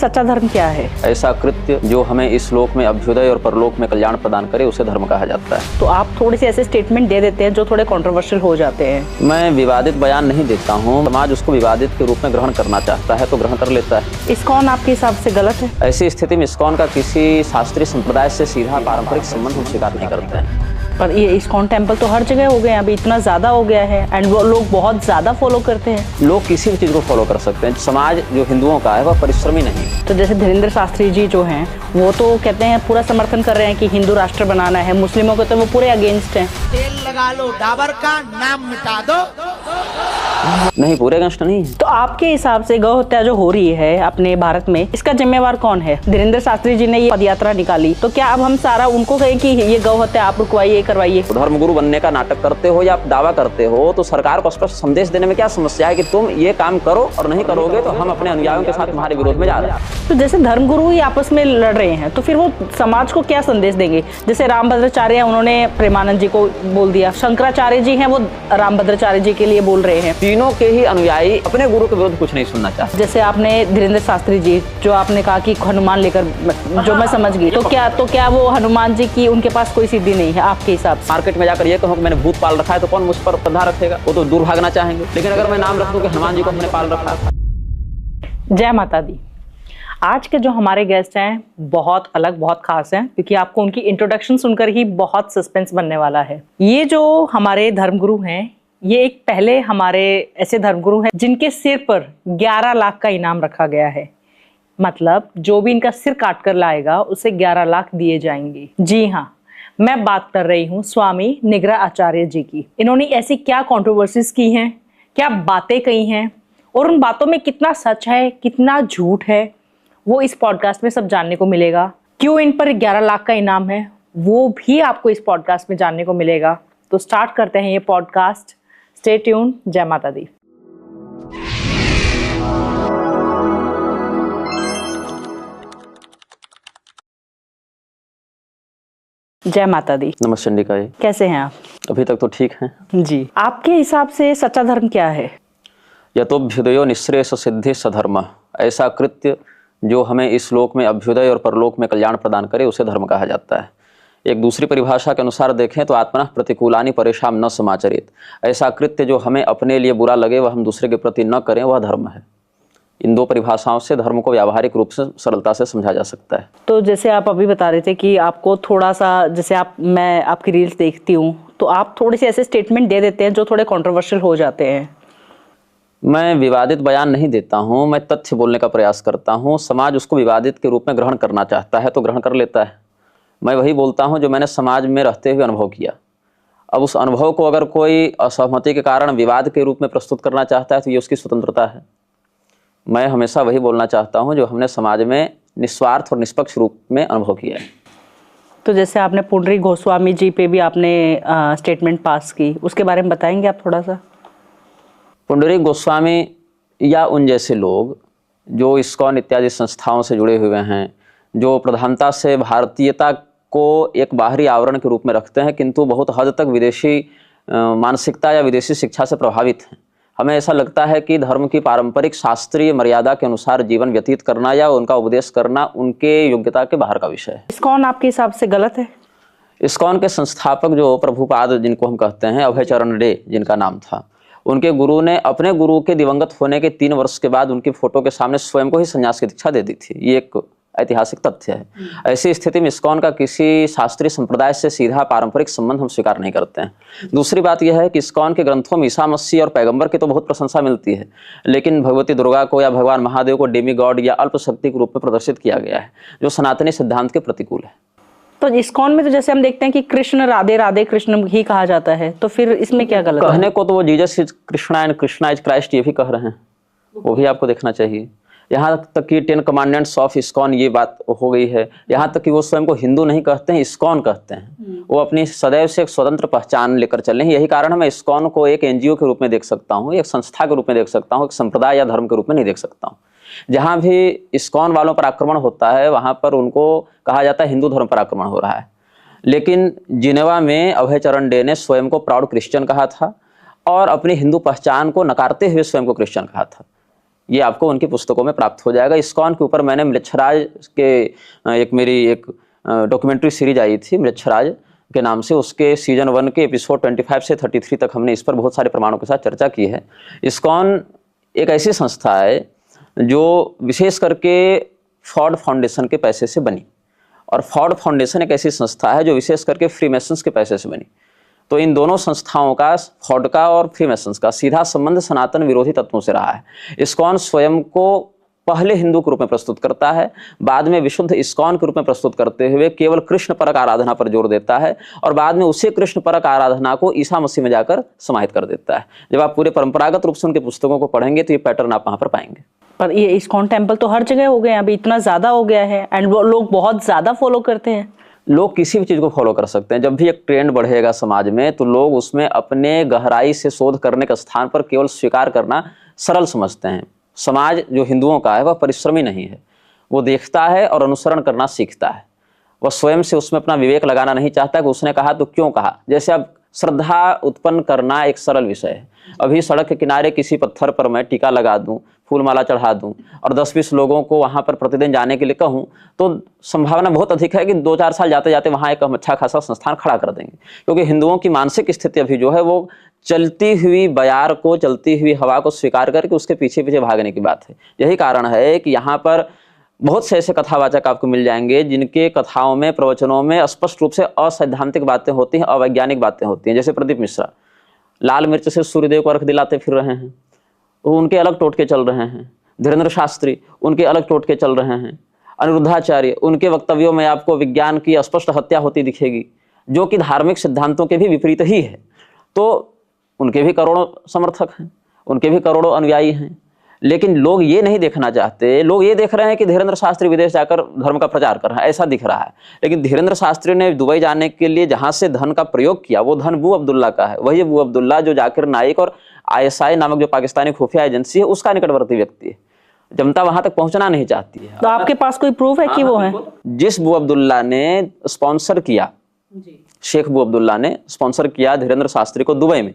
सच्चा धर्म क्या है? ऐसा कृत्य जो हमें इस लोक में अभ्युदय और परलोक में कल्याण प्रदान करे उसे धर्म कहा जाता है। तो आप थोड़े से ऐसे स्टेटमेंट दे देते हैं जो थोड़े कंट्रोवर्शियल हो जाते हैं। मैं विवादित बयान नहीं देता हूँ। समाज उसको विवादित के रूप में ग्रहण करना चाहता है तो ग्रहण कर लेता है। इस्कॉन आपके हिसाब से गलत है? ऐसी स्थिति में इस्कॉन का किसी शास्त्रीय संप्रदाय से सीधा पारंपरिक संबंध हम स्वीकार नहीं करते हैं। पर ये इस्कॉन टेम्पल तो हर जगह हो गए हैं, अभी इतना ज्यादा हो गया है एंड वो लोग बहुत ज्यादा फॉलो करते हैं। लोग किसी भी चीज को फॉलो कर सकते हैं। समाज जो हिंदुओं का है वह परिश्रमी नहीं। तो जैसे धीरेन्द्र शास्त्री जी जो हैं वो तो कहते हैं पूरा समर्थन कर रहे हैं कि हिंदू राष्ट्र बनाना है, मुस्लिमों के तो वो पूरे अगेंस्ट हैं। तेल लगा लो डाबर का, नाम मिटा दो। नहीं, पूरे अगेंस्ट नहीं है। तो आपके हिसाब से गौ हत्या जो हो रही है अपने भारत में, इसका जिम्मेवार कौन है? धीरेन्द्र शास्त्री जी ने ये पदयात्रा निकाली, तो क्या अब हम सारा उनको कहें कि ये गौ हत्या आप रुकवाइए, करवाइए? धर्मगुरु बनने का नाटक करते हो या आप दावा करते हो तो सरकार को स्पष्ट संदेश देने में क्या समस्या है कि तुम ये काम करो और नहीं करोगे तो हम अपने अनुयायियों के साथ तुम्हारे विरोध में जा रहे हैं। तो जैसे धर्मगुरु ही आपस में लड़ रहे हैं तो फिर वो समाज को क्या संदेश देंगे? जैसे रामभद्राचार्य हैं, उन्होंने प्रेमानंद जी को बोल दिया, शंकराचार्य जी हैं वो रामभद्राचार्य जी के लिए बोल रहे हैं। तीनों के ही अनुयायी अपने गुरु के विरुद्ध कुछ नहीं सुनना चाहते। जैसे आपने धीरेन्द्र शास्त्री जी जो आपने कहा कि हनुमान लेकर, जो मैं समझ गई, तो क्या वो हनुमान जी की उनके पास कोई सिद्धि नहीं है आपके हिसाब से? मार्केट में जाकर ये कहूँ कि मैंने भूत पाल रखा है तो कौन मुझ पर श्रद्धा रखेगा? वो तो दूर भागना चाहेंगे। लेकिन अगर मैं नाम रख दूं कि हनुमान जी को हमने पाल रखा है। जय माता दी। आज के जो हमारे गेस्ट हैं बहुत अलग, बहुत खास हैं, क्योंकि आपको उनकी इंट्रोडक्शन सुनकर ही बहुत सस्पेंस बनने वाला है। ये जो हमारे धर्मगुरु हैं, ये एक पहले हमारे ऐसे धर्मगुरु हैं जिनके सिर पर 11 लाख का इनाम रखा गया है। मतलब जो भी इनका सिर काट कर लाएगा उसे 11 लाख दिए जाएंगे। जी हाँ, मैं बात कर रही हूँ स्वामी निग्रह आचार्य जी की। इन्होंने ऐसी क्या कंट्रोवर्सीज की हैं, क्या बातें कही हैं और उन बातों में कितना सच है, कितना झूठ है, वो इस पॉडकास्ट में सब जानने को मिलेगा। क्यों इन पर 11 लाख का इनाम है वो भी आपको इस पॉडकास्ट में जानने को मिलेगा। तो स्टार्ट करते हैं ये पॉडकास्ट। Stay tune. जय माता दी। जय माता दी। नमस्ते चंडिका जी। कैसे हैं आप? अभी तक तो ठीक हैं जी। आपके हिसाब से सच्चा धर्म क्या है? यतोभ्युदयो निःश्रेयस सिद्धि सधर्म। ऐसा कृत्य जो हमें इस लोक में अभ्युदय और परलोक में कल्याण प्रदान करे उसे धर्म कहा जाता है। एक दूसरी परिभाषा के अनुसार देखें तो आत्मनः प्रतिकूलानि परेशान न समाचरित। ऐसा कृत्य जो हमें अपने लिए बुरा लगे वह हम दूसरे के प्रति न करें, वह धर्म है। इन दो परिभाषाओं से धर्म को व्यावहारिक रूप से सरलता से समझा जा सकता है। तो जैसे आप अभी बता रहे थे कि आपको थोड़ा सा, जैसे मैं आपकी रील्स देखती हूँ तो आप थोड़े से ऐसे स्टेटमेंट दे देते हैं जो थोड़े कंट्रोवर्शियल हो जाते हैं। मैं विवादित बयान नहीं देता हूँ, मैं तथ्य बोलने का प्रयास करता हूँ। समाज उसको विवादित के रूप में ग्रहण करना चाहता है तो ग्रहण कर लेता है। मैं वही बोलता हूँ जो मैंने समाज में रहते हुए अनुभव किया। अब उस अनुभव को अगर कोई असहमति के कारण विवाद के रूप में प्रस्तुत करना चाहता है तो ये उसकी स्वतंत्रता है। मैं हमेशा वही बोलना चाहता हूँ जो हमने समाज में निस्वार्थ और निष्पक्ष रूप में अनुभव किया है। तो जैसे आपने पुंडरीक गोस्वामी जी पे भी आपने स्टेटमेंट पास की, उसके बारे में बताएंगे आप थोड़ा सा? पुंडरीक गोस्वामी या उन जैसे लोग जो इस्कॉन इत्यादि संस्थाओं से जुड़े हुए हैं, जो प्रधानता से भारतीयता को एक बाहरी आवरण के रूप में रखते हैं किंतु बहुत हद तक विदेशी मानसिकता या विदेशी शिक्षा से प्रभावित हैं। हमें ऐसा लगता है कि धर्म की पारंपरिक शास्त्रीय मर्यादा के अनुसार जीवन व्यतीत करना या उनका उपदेश करना उनके योग्यता के बाहर का विषय है। इस्कॉन आपके हिसाब से गलत है? इस्कॉन के संस्थापक जो प्रभुपाद जिनको हम कहते हैं, अभय चरण डे जिनका नाम था, उनके गुरु ने अपने गुरु के दिवंगत होने के 3 वर्ष के बाद उनकी फोटो के सामने स्वयं को ही संन्यास की दीक्षा दे दी थी। ये एक ऐतिहासिक तथ्य है। ऐसी स्थिति में इस्कॉन का किसी शास्त्रीय संप्रदाय से सीधा पारंपरिक संबंध हम स्वीकार नहीं करते हैं। दूसरी बात यह है कि इस्कॉन के ग्रंथों में ईसा मसीह और पैगंबर की तो बहुत प्रशंसा मिलती है, लेकिन भगवती दुर्गा को या भगवान महादेव को डेमी गॉड या अल्प शक्ति के रूप में प्रदर्शित किया गया है, जो सनातनी सिद्धांत के प्रतिकूल है। तो इस्कॉन में तो जैसे हम देखते हैं कि कृष्ण राधे राधे कृष्ण ही कहा जाता है, तो फिर इसमें क्या गलत है? कहने को तो वो Jesus is Krishna and Krishna is Christ ये भी कह रहे हैं, वो भी आपको देखना चाहिए। यहाँ तक कि 10 कमांडेंट्स ऑफ इस्कॉन ये बात हो गई है। यहाँ तक कि वो स्वयं को हिंदू नहीं कहते हैं, इस्कॉन कहते हैं। वो अपनी सदैव से एक स्वतंत्र पहचान लेकर चले हैं। यही कारण है मैं इस्कॉन को एक एनजीओ के रूप में देख सकता हूँ, एक संस्था के रूप में देख सकता हूँ, एक संप्रदाय या धर्म के रूप में नहीं देख सकता हूँ। जहाँ भी इस्कॉन वालों पर आक्रमण होता है वहाँ पर उनको कहा जाता है हिंदू धर्म पर आक्रमण हो रहा है। लेकिन जिनेवा में अभय चरण डे ने स्वयं को प्राउड क्रिश्चियन कहा था और अपनी हिंदू पहचान को नकारते हुए स्वयं को क्रिश्चियन कहा था। ये आपको उनकी पुस्तकों में प्राप्त हो जाएगा। इस्कॉन के ऊपर मैंने म्लेच्छराज के मेरी एक डॉक्यूमेंट्री सीरीज आई थी म्लेच्छराज के नाम से, उसके सीजन 1 के एपिसोड 25 से 33 तक हमने इस पर बहुत सारे प्रमाणों के साथ चर्चा की है। इस्कॉन एक ऐसी संस्था है जो विशेष करके फॉर्ड फाउंडेशन के पैसे से बनी, और फॉर्ड फाउंडेशन एक ऐसी संस्था है जो विशेष करके फ्रीमेसन्स के पैसे से बनी। तो इन दोनों संस्थाओं का, फॉर्ड का और फ्रीमेसन्स का, सीधा संबंध सनातन विरोधी तत्वों से रहा है। इस्कॉन स्वयं को पहले हिंदू के रूप में प्रस्तुत करता है, बाद में विशुद्ध इस्कॉन के रूप में प्रस्तुत करते हुए केवल कृष्ण परक आराधना पर जोर देता है, और बाद में उसी कृष्ण परक आराधना को ईसा मसीह में जाकर समाहित कर देता है। जब आप पूरे परंपरागत रूप से उनके पुस्तकों को पढ़ेंगे तो ये पैटर्न आप वहां पर पाएंगे। पर ये इस्कॉन टेम्पल तो हर जगह हो गए हैं, अभी इतना ज्यादा हो गया है, एंड लोग बहुत ज्यादा फॉलो करते हैं। लोग किसी भी चीज को फॉलो कर सकते हैं। जब भी एक ट्रेंड बढ़ेगा समाज में तो लोग उसमें अपने गहराई से शोध करने के स्थान पर केवल स्वीकार करना सरल समझते हैं। समाज जो हिंदुओं का है वह परिश्रमी नहीं है, वो देखता है और अनुसरण करना सीखता है। वह स्वयं से उसमें अपना विवेक लगाना नहीं चाहता कि उसने कहा तो क्यों कहा। जैसे अब श्रद्धा उत्पन्न करना एक सरल विषय है। अभी सड़क के किनारे किसी पत्थर पर मैं टीका लगा दूं, फूल माला चढ़ा दूं और 10-20 लोगों को वहां पर प्रतिदिन जाने के लिए कहूं तो संभावना बहुत अधिक है कि 2-4 साल जाते जाते वहां एक अच्छा खासा संस्थान खड़ा कर देंगे। क्योंकि हिंदुओं की मानसिक स्थिति अभी जो है वो चलती हुई बयार को, चलती हुई हवा को स्वीकार करके उसके पीछे पीछे भागने की बात है। यही कारण है कि यहाँ पर बहुत से ऐसे कथावाचक आपको मिल जाएंगे जिनके कथाओं में, प्रवचनों में स्पष्ट रूप से असैद्धांतिक बातें होती हैं, अवैज्ञानिक बातें होती हैं। जैसे प्रदीप मिश्रा लाल मिर्च से सूर्यदेव को अर्घ दिलाते फिर रहे हैं, उनके अलग टोटके चल रहे हैं। धीरेन्द्र शास्त्री, उनके अलग टोटके चल रहे हैं। अनिरुद्धाचार्य, उनके वक्तव्यों में आपको विज्ञान की स्पष्ट हत्या होती दिखेगी, जो कि धार्मिक सिद्धांतों के भी विपरीत ही है। तो उनके भी करोड़ों समर्थक हैं, उनके भी करोड़ों अनुयायी हैं, लेकिन लोग ये नहीं देखना चाहते। लोग ये देख रहे हैं कि धीरेन्द्र शास्त्री विदेश जाकर धर्म का प्रचार कर रहा है, ऐसा दिख रहा है। लेकिन धीरेन्द्र शास्त्री ने दुबई जाने के लिए जहां से धन का प्रयोग किया वो धन अबू अब्दुल्ला का है। वही अबू अब्दुल्ला जो जाकिर नाइक और ISI नामक जो पाकिस्तानी खुफिया एजेंसी है उसका निकटवर्ती व्यक्ति है। जनता वहां तक पहुंचना नहीं चाहती है। तो आपके पास कोई प्रूफ है कि वो है? जिस अबू अब्दुल्ला ने स्पॉन्सर किया, शेख अबू अब्दुल्ला ने स्पॉन्सर किया धीरेन्द्र शास्त्री को दुबई में,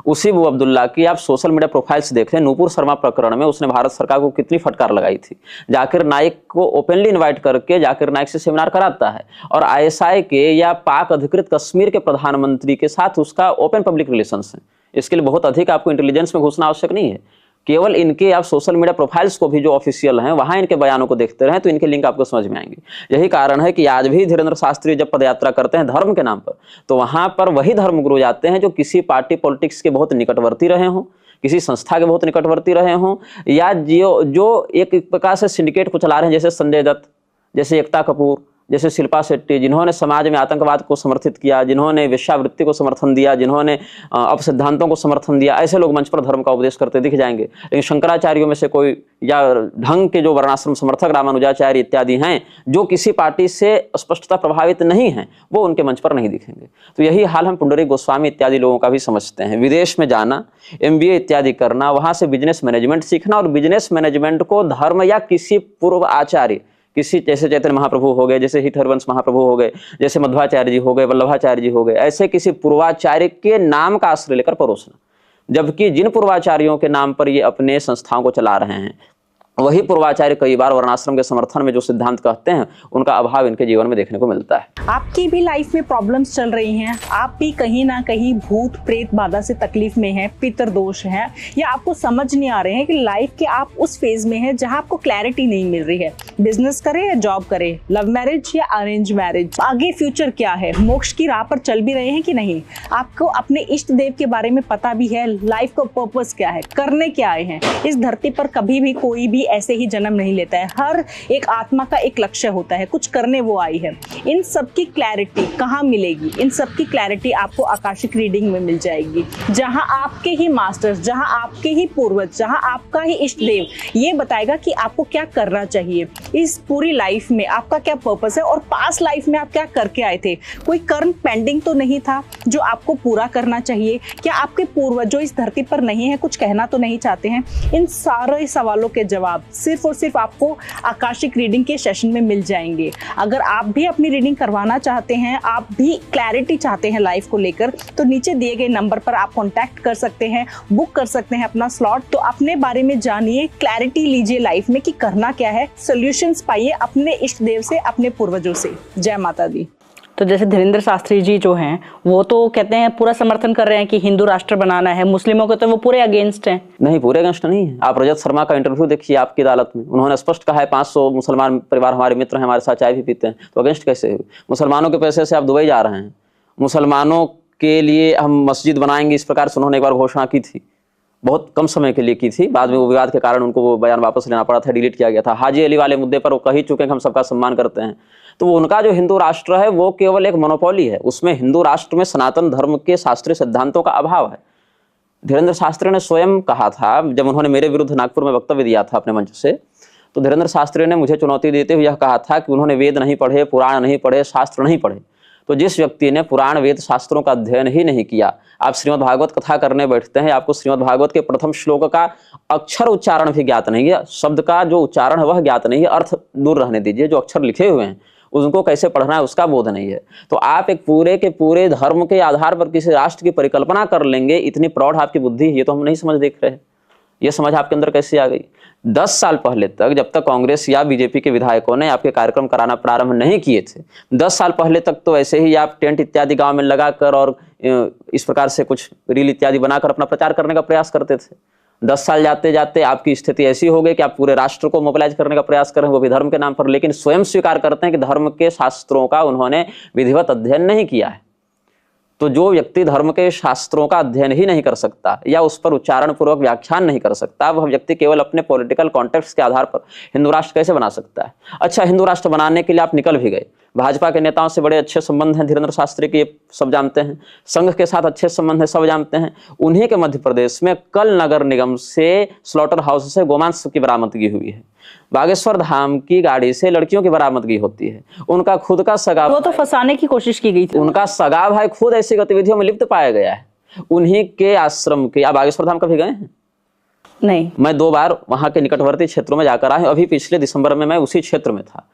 उसी अबू अब्दुल्ला की आप सोशल मीडिया प्रोफाइल्स देखें। नूपुर शर्मा प्रकरण में उसने भारत सरकार को कितनी फटकार लगाई थी। जाकिर नाइक को ओपनली इनवाइट करके जाकिर नाइक से सेमिनार कराता है, और ISI के या पाक अधिकृत कश्मीर के प्रधानमंत्री के साथ उसका ओपन पब्लिक रिलेशंस है। इसके लिए बहुत अधिक आपको इंटेलिजेंस में घुसना आवश्यक नहीं है। केवल इनके आप सोशल मीडिया प्रोफाइल्स को भी जो ऑफिशियल हैं वहां इनके बयानों को देखते रहें तो इनके लिंक आपको समझ में आएंगे। यही कारण है कि आज भी धीरेन्द्र शास्त्री जब पदयात्रा करते हैं धर्म के नाम पर, तो वहां पर वही धर्मगुरु जाते हैं जो किसी पार्टी पॉलिटिक्स के बहुत निकटवर्ती रहे हों, किसी संस्था के बहुत निकटवर्ती रहे हों, या जो एक प्रकार से सिंडिकेट को चला रहे हैं, जैसे संजय दत्त, जैसे एकता कपूर, जैसे शिल्पा शेट्टी, जिन्होंने समाज में आतंकवाद को समर्थित किया, जिन्होंने वेश्यावृत्ति को समर्थन दिया, जिन्होंने अपसिद्धांतों को समर्थन दिया। ऐसे लोग मंच पर धर्म का उपदेश करते दिख जाएंगे। लेकिन शंकराचार्यों में से कोई या ढंग के जो वर्णाश्रम समर्थक रामानुजाचार्य इत्यादि हैं जो किसी पार्टी से स्पष्टता प्रभावित नहीं हैं, वो उनके मंच पर नहीं दिखेंगे। तो यही हाल हम पुंडरीक गोस्वामी इत्यादि लोगों का भी समझते हैं। विदेश में जाना, MBA इत्यादि करना, वहां से बिजनेस मैनेजमेंट सीखना, और बिजनेस मैनेजमेंट को धर्म या किसी पूर्व आचार्य, किसी जैसे चैतन्य महाप्रभु हो गए, जैसे हित हरिवंश महाप्रभु हो गए, जैसे मध्वाचार्य जी हो गए, वल्लभाचार्य जी हो गए, ऐसे किसी पूर्वाचार्य के नाम का आश्रय लेकर परोसना। जबकि जिन पूर्वाचार्यों के नाम पर ये अपने संस्थाओं को चला रहे हैं वही पूर्वाचार्य कई बार वर्णाश्रम के समर्थन में जो सिद्धांत कहते हैं उनका अभाव इनके जीवन में देखने को मिलता है। आपकी भी लाइफ में प्रॉब्लम्स चल रही हैं, आप भी कहीं ना कहीं भूत प्रेत बाधा से तकलीफ में हैं, पितर दोष है, या आपको समझ नहीं आ रहे हैं कि लाइफ के आप उस फेज में हैं जहां आपको क्लैरिटी नहीं मिल रही है, बिजनेस करें या जॉब करें, लव मैरिज या अरेंज मैरिज, आगे फ्यूचर क्या है, मोक्ष की राह पर चल भी रहे हैं कि नहीं, आपको अपने इष्ट देव के बारे में पता भी है, लाइफ का पर्पस क्या है, करने क्या आए हैं। इस धरती पर कभी भी कोई भी ऐसे ही जन्म नहीं लेता है, हर एक आत्मा का एक लक्ष्य होता है, कुछ करने वो आई है। इन सब की क्लैरिटी कहाँ मिलेगी? इन सब की क्लैरिटी आपको आकाशिक रीडिंग में मिल जाएगी, जहां आपके ही मास्टर्स, जहां आपके ही पूर्वज, जहां आपका ही इष्ट देव ये बताएगा कि आपको क्या करना चाहिए, इस पूरी लाइफ में आपका क्या पर्पस है, और पास्ट लाइफ में आप क्या करके आए थे। कोई कर्म पेंडिंग तो नहीं था जो आपको पूरा करना चाहिए? क्या आपके पूर्वज जो इस धरती पर नहीं है कुछ कहना तो नहीं चाहते हैं? इन सारे सवालों के जवाब जवाब सिर्फ और सिर्फ आपको आकाशिक रीडिंग के सेशन में मिल जाएंगे। अगर आप भी अपनी रीडिंग करवाना चाहते हैं, आप भी क्लैरिटी चाहते हैं लाइफ को लेकर, तो नीचे दिए गए नंबर पर आप कॉन्टैक्ट कर सकते हैं, बुक कर सकते हैं अपना स्लॉट। तो अपने बारे में जानिए, क्लैरिटी लीजिए लाइफ में कि करना क्या है, सॉल्यूशंस पाइए अपने इष्ट देव से, अपने पूर्वजों से। जय माता दी। तो जैसे धीरेन्द्र शास्त्री जी जो हैं वो तो कहते हैं, पूरा समर्थन कर रहे हैं कि हिंदू राष्ट्र बनाना है, मुस्लिमों के तो वो पूरे अगेंस्ट हैं। नहीं, पूरे अगेंस्ट नहीं है। आप रजत शर्मा का इंटरव्यू देखिए आपकी अदालत में, उन्होंने स्पष्ट कहा है 500 मुसलमान परिवार हमारे मित्र हैं, हमारे साथ चाय भी पीते हैं, तो अगेंस्ट कैसे हुए? मुसलमानों के पैसे से आप दुबई जा रहे हैं, मुसलमानों के लिए हम मस्जिद बनाएंगे, इस प्रकार से उन्होंने एक बार घोषणा की थी, बहुत कम समय के लिए की थी, बाद में वो विवाद के कारण उनको वो बयान वापस लेना पड़ा था, डिलीट किया गया था। हाजी अली वाले मुद्दे पर वो कह ही चुके हैं कि हम सबका सम्मान करते हैं। तो उनका जो हिंदू राष्ट्र है वो केवल एक मोनोपोली है, उसमें हिंदू राष्ट्र में सनातन धर्म के शास्त्रीय सिद्धांतों का अभाव है। धीरेन्द्र शास्त्री ने स्वयं कहा था, जब उन्होंने मेरे विरुद्ध नागपुर में वक्तव्य दिया था अपने मंच से, तो धीरेन्द्र शास्त्री ने मुझे चुनौती देते हुए यह कहा था कि उन्होंने वेद नहीं पढ़े, पुराण नहीं पढ़े, शास्त्र नहीं पढ़े। तो जिस व्यक्ति ने पुराण वेद शास्त्रों का अध्ययन ही नहीं किया, आप श्रीमद् भागवत कथा करने बैठते हैं, आपको श्रीमद् भागवत के प्रथम श्लोक का अक्षर उच्चारण भी ज्ञात नहीं है, शब्द का जो उच्चारण है वह ज्ञात नहीं है, अर्थ दूर रहने दीजिए, जो अक्षर लिखे हुए हैं उनको कैसे पढ़ना है उसका बोध नहीं है। तो आप एक पूरे के पूरे धर्म के आधार पर किसी राष्ट्र की परिकल्पना कर लेंगे, इतनी प्रौढ़ आपकी बुद्धि, ये तो हम नहीं समझ देख रहे हैं। ये समझ आपके अंदर कैसे आ गई? 10 साल पहले तक, जब तक कांग्रेस या बीजेपी के विधायकों ने आपके कार्यक्रम कराना प्रारंभ नहीं किए थे, 10 साल पहले तक तो ऐसे ही आप टेंट इत्यादि गांव में लगाकर और इस प्रकार से कुछ रील इत्यादि बनाकर अपना प्रचार करने का प्रयास करते थे। 10 साल जाते जाते आपकी स्थिति ऐसी हो गई कि आप पूरे राष्ट्र को मोबिलाइज करने का प्रयास करें, वो भी धर्म के नाम पर, लेकिन स्वयं स्वीकार करते हैं कि धर्म के शास्त्रों का उन्होंने विधिवत अध्ययन नहीं किया है। तो जो व्यक्ति धर्म के शास्त्रों का अध्ययन ही नहीं कर सकता या उस पर उच्चारण पूर्वक व्याख्यान नहीं कर सकता, वह व्यक्ति केवल अपने पॉलिटिकल कॉन्टेक्स्ट के आधार पर हिंदू राष्ट्र कैसे बना सकता है? अच्छा, हिंदू राष्ट्र बनाने के लिए आप निकल भी गए, भाजपा के नेताओं से बड़े अच्छे संबंध हैं धीरेन्द्र शास्त्री के, ये सब जानते हैं, संघ के साथ अच्छे संबंध है, सब जानते हैं। उन्हीं के मध्य प्रदेश में कल नगर निगम से स्लॉटर हाउस से गोमांस की बरामदगी हुई है, बागेश्वर धाम की गाड़ी से लड़कियों की बरामदगी होती है, उनका खुद का सगा, वो तो फंसाने की कोशिश की गई थी, उनका सगा भाई खुद ऐसी गतिविधियों में लिप्त पाया गया है, उन्हीं के आश्रम के। आप बागेश्वर धाम कभी गए हैं? नहीं। मैं 2 बार वहां के निकटवर्ती क्षेत्रों में जाकर आया हूं, अभी पिछले दिसंबर में मैं उसी क्षेत्र में था।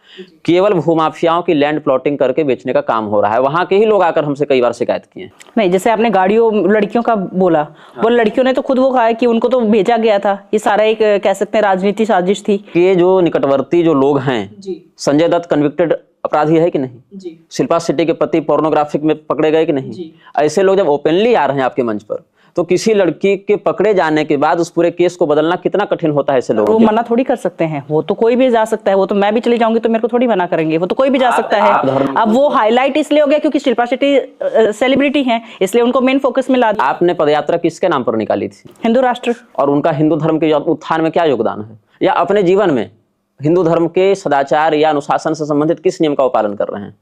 केवल भूमाफियाओं की लैंड प्लॉटिंग करके बेचने का काम हो रहा है, वहां के ही लोग आकर हमसे कई बार शिकायत किए। नहीं, जैसे आपने गाड़ियों लड़कियों का बोला, वो लड़कियों ने तो खुद वो कहा कि उनको तो भेजा गया था, ये सारा एक कह सकते हैं राजनीति साजिश थी। ये जो निकटवर्ती जो लोग हैं, संजय दत्त कन्विक्टेड अपराधी है कि नहीं? शिल्पा शेट्टी के पति पोर्नोग्राफिक में पकड़े गए कि नहीं? ऐसे लोग जब ओपनली आ रहे हैं आपके मंच पर, तो किसी लड़की के पकड़े जाने के बाद उस पूरे केस को बदलना कितना कठिन होता है ऐसे लोगों को। वो मना थोड़ी कर सकते हैं, वो तो कोई भी जा सकता है, वो तो मैं भी चली जाऊंगी तो मेरे को थोड़ी मना करेंगे, वो तो कोई भी जा सकता है। अब वो हाईलाइट इसलिए हो गया क्योंकि शिल्पा शेट्टी सेलिब्रिटी हैं, इसलिए उनको मेन फोकस में ला दिया। आपने पदयात्रा किसके नाम पर निकाली थी? हिंदू राष्ट्र। और उनका हिंदू धर्म के उत्थान में क्या योगदान है, या अपने जीवन में हिंदू धर्म के सदाचार या अनुशासन से संबंधित किस नियम का पालन कर रहे हैं?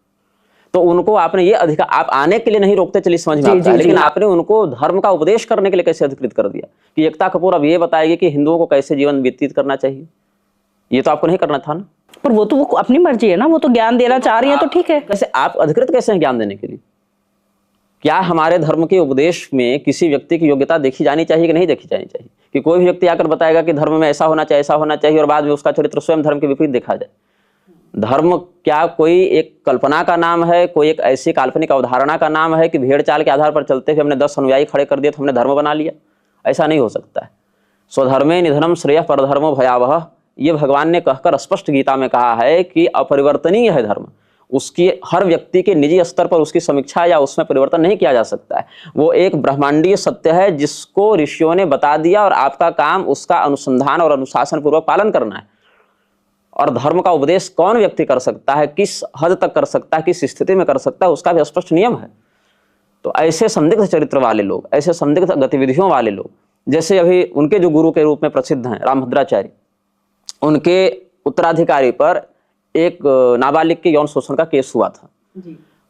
तो उनको आपने ये अधिकार, आप आने के लिए नहीं रोकते, चलिए समझ में आता है, लेकिन आपने उनको धर्म का उपदेश करने के लिए कैसे अधिकृत कर दिया कि एकता कपूर अब ये बताएगी कि हिंदुओं को कैसे जीवन व्यतीत करना चाहिए? ये तो आपको नहीं करना था ना। पर वो तो वो अपनी मर्जी है ना, वो तो ज्ञान देना चाह रही है, तो ठीक है। कैसे आप अधिकृत कैसे हैं ज्ञान देने के लिए? क्या हमारे धर्म के उपदेश में किसी व्यक्ति की योग्यता देखी जानी चाहिए कि नहीं देखी जानी चाहिए? कि कोई भी व्यक्ति आकर बताएगा कि धर्म में ऐसा होना चाहिए, ऐसा होना चाहिए, और बाद में उसका चरित्र स्वयं धर्म के विपरीत देखा जाए? धर्म क्या कोई एक कल्पना का नाम है, कोई एक ऐसी काल्पनिक अवधारणा का नाम है कि भेड़ चाल के आधार पर चलते हुए हमने 10 अनुयायी खड़े कर दिए तो हमने धर्म बना लिया? ऐसा नहीं हो सकता है। स्वधर्मे निधनम श्रेय परधर्मो भयावह, ये भगवान ने कहकर स्पष्ट गीता में कहा है कि अपरिवर्तनीय है धर्म, उसकी हर व्यक्ति के निजी स्तर पर उसकी समीक्षा या उसमें परिवर्तन नहीं किया जा सकता है। वो एक ब्रह्मांडीय सत्य है जिसको ऋषियों ने बता दिया और आपका काम उसका अनुसंधान और अनुशासन पूर्वक पालन करना है। और धर्म का उपदेश कौन व्यक्ति कर सकता है, किस हद तक कर सकता है, किस स्थिति में कर सकता है, उसका भी स्पष्ट नियम है। तो ऐसे संदिग्ध चरित्र वाले लोग, ऐसे संदिग्ध गतिविधियों वाले लोग, जैसे अभी उनके जो गुरु के रूप में प्रसिद्ध हैं रामभद्राचार्य, उनके उत्तराधिकारी पर एक नाबालिग के यौन शोषण का केस हुआ था।